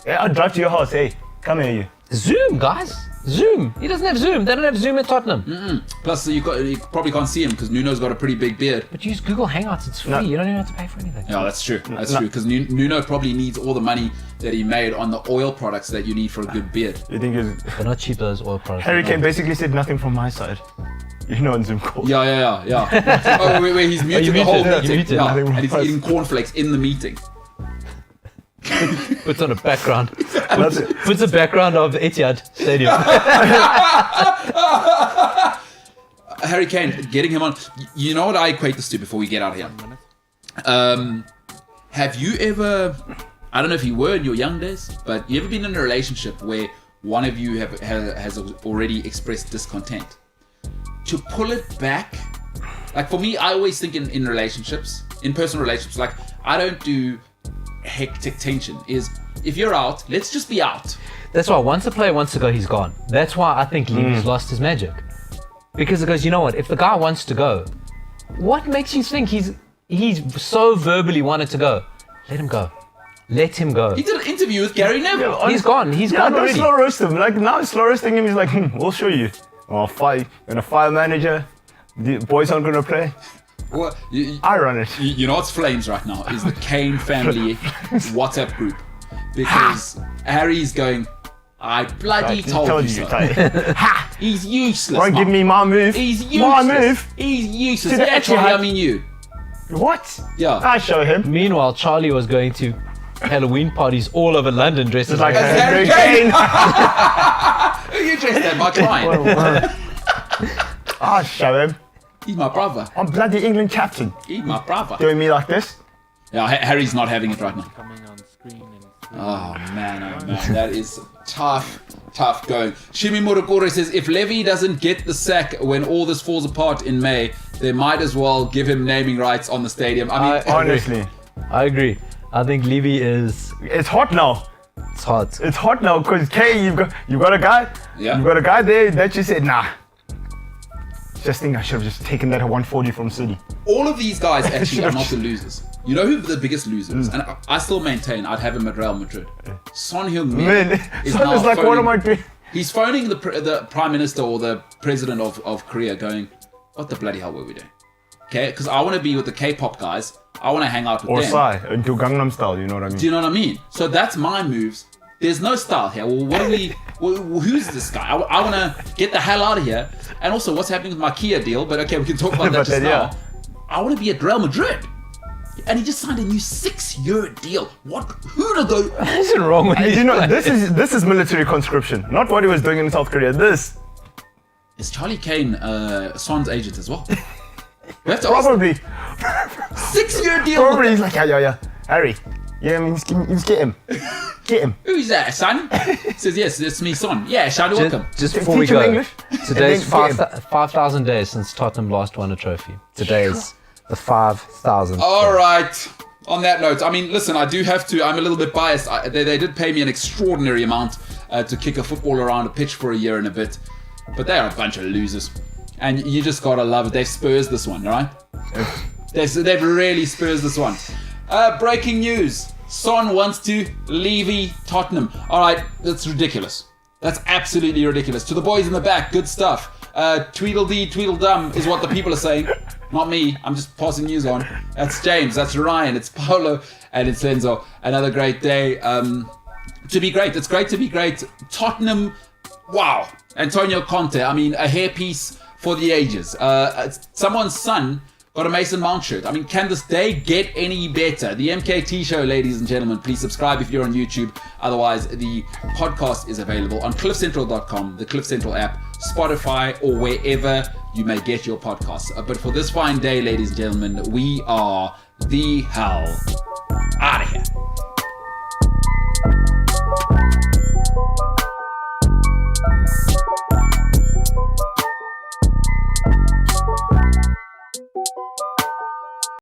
I'll drive to your house. Hey, come here, you. Zoom, guys. Zoom. He doesn't have Zoom. They don't have Zoom at Tottenham. Plus, you probably can't see him because Nuno's got a pretty big beard. But use Google Hangouts. It's free. No. You don't even have to pay for anything. Yeah, that's true. That's true. Because Nuno probably needs all the money that he made on the oil products that you need for a good beard. You think it's... They're not cheap, those oil products. Harry Kane basically said nothing from my side. You know, on Zoom call. Yeah. Oh, wait, he's muted the whole meeting. muted. Yeah, and he's eating cornflakes in the meeting. Puts on a background. Puts a background of Etihad Stadium. Harry Kane, getting him on. You know what I equate this to before we get out of here? Have you ever, I don't know if you were in your young days, but you ever been in a relationship where one of you has already expressed discontent? To pull it back, like for me, I always think in relationships, in personal relationships, like I don't do hectic tension, is if you're out, let's just be out. That's why once a player wants to go, he's gone. That's why I think Levy's lost his magic. Because it goes, you know what? If the guy wants to go, what makes you think he's so verbally wanted to go? Let him go. Let him go. He did an interview with Gary Neville. He's gone. He's Yeah, gone don't already. slow roast him. Like now, slow roasting him. He's like, we'll show you. Oh, gonna fire manager. The boys aren't gonna play. Well, I run it. you know what's flames right now is the Kane family WhatsApp group. Because Harry's going, I bloody told you so. Ha! He's useless. Won't give man. me my move. He's useless. My move. He's useless. See, they Yeah, actually Charlie, had- I mean you. What? Yeah. I show him. Meanwhile, Charlie was going to Halloween parties all over London dressed as Like Harry Harry Kane. Kane. You dressed that my client. I'll show him. He's my brother. I'm bloody England captain. He's my brother. Doing me like this. Yeah, Harry's not having it right now. Coming on screen and Oh man, that is tough going. Shimi Murukure says, if Levy doesn't get the sack when all this falls apart in May, they might as well give him naming rights on the stadium. I mean, Honestly. I agree. I think Levy is. It's hot now. It's hot. It's hot now because Kay, you got a guy. Yeah. You got a guy there that you said, nah. Just think I should have just taken that at 140 from City. all of these guys actually are not the losers. You know who the biggest loser is? And I still maintain I'd have him at Real Madrid. Son Heung-min Man, is Son now is like, what am I phoning- doing? He's phoning the Prime Minister or the President of Korea going, what the bloody hell were we doing? Okay, because I want to be with the K-pop guys. I want to hang out with Or them. Psy, into Gangnam Style, you know what I mean? Do you know what I mean? So that's my moves. There's no style here. Well, what do we? Who's this guy? I want to get the hell out of here. And also, what's happening with my Kia deal? But okay, we can talk about that But just then, now. yeah. I want to be at Real Madrid. And he just signed a new 6-year deal. What? Who to go? What's wrong with You these know, players? this is military conscription, not what he was doing in South Korea. This Is Charlie Kane Son's agent as well? We have to ask. probably 6-year deal. probably he's like yeah, Harry, yeah, I mean, just get him, Who's that, son? Says yes, it's me, son. Yeah, Charlie, welcome. Just before we Teach him go, English, today's and then get him. 5,000 days since Tottenham last won a trophy. Today's the 5,000th. All right. On that note, I mean, listen, I do have to. I'm a little bit biased. They did pay me an extraordinary amount to kick a football around a pitch for a year and a bit, but they are a bunch of losers, and you just gotta love it. They've Spurs this one, right? They've really Spurs this one. Breaking news: Son wants to leave Tottenham. All right, that's ridiculous. That's absolutely ridiculous. To the boys in the back, good stuff. Tweedledee, Tweedledum is what the people are saying. Not me. I'm just passing news on. That's James. That's Ryan. It's Paolo. And it's Enzo. Another great day. To be great. It's great to be great. Tottenham. Wow. Antonio Conte. I mean, a hairpiece for the ages. Someone's son got a Mason Mount shirt. I mean, can this day get any better? The MKT Show, ladies and gentlemen. Please subscribe if you're on YouTube. Otherwise, the podcast is available on cliffcentral.com, the Cliff Central app, Spotify, or wherever you may get your podcasts. But for this fine day, ladies and gentlemen, we are the hell out of here.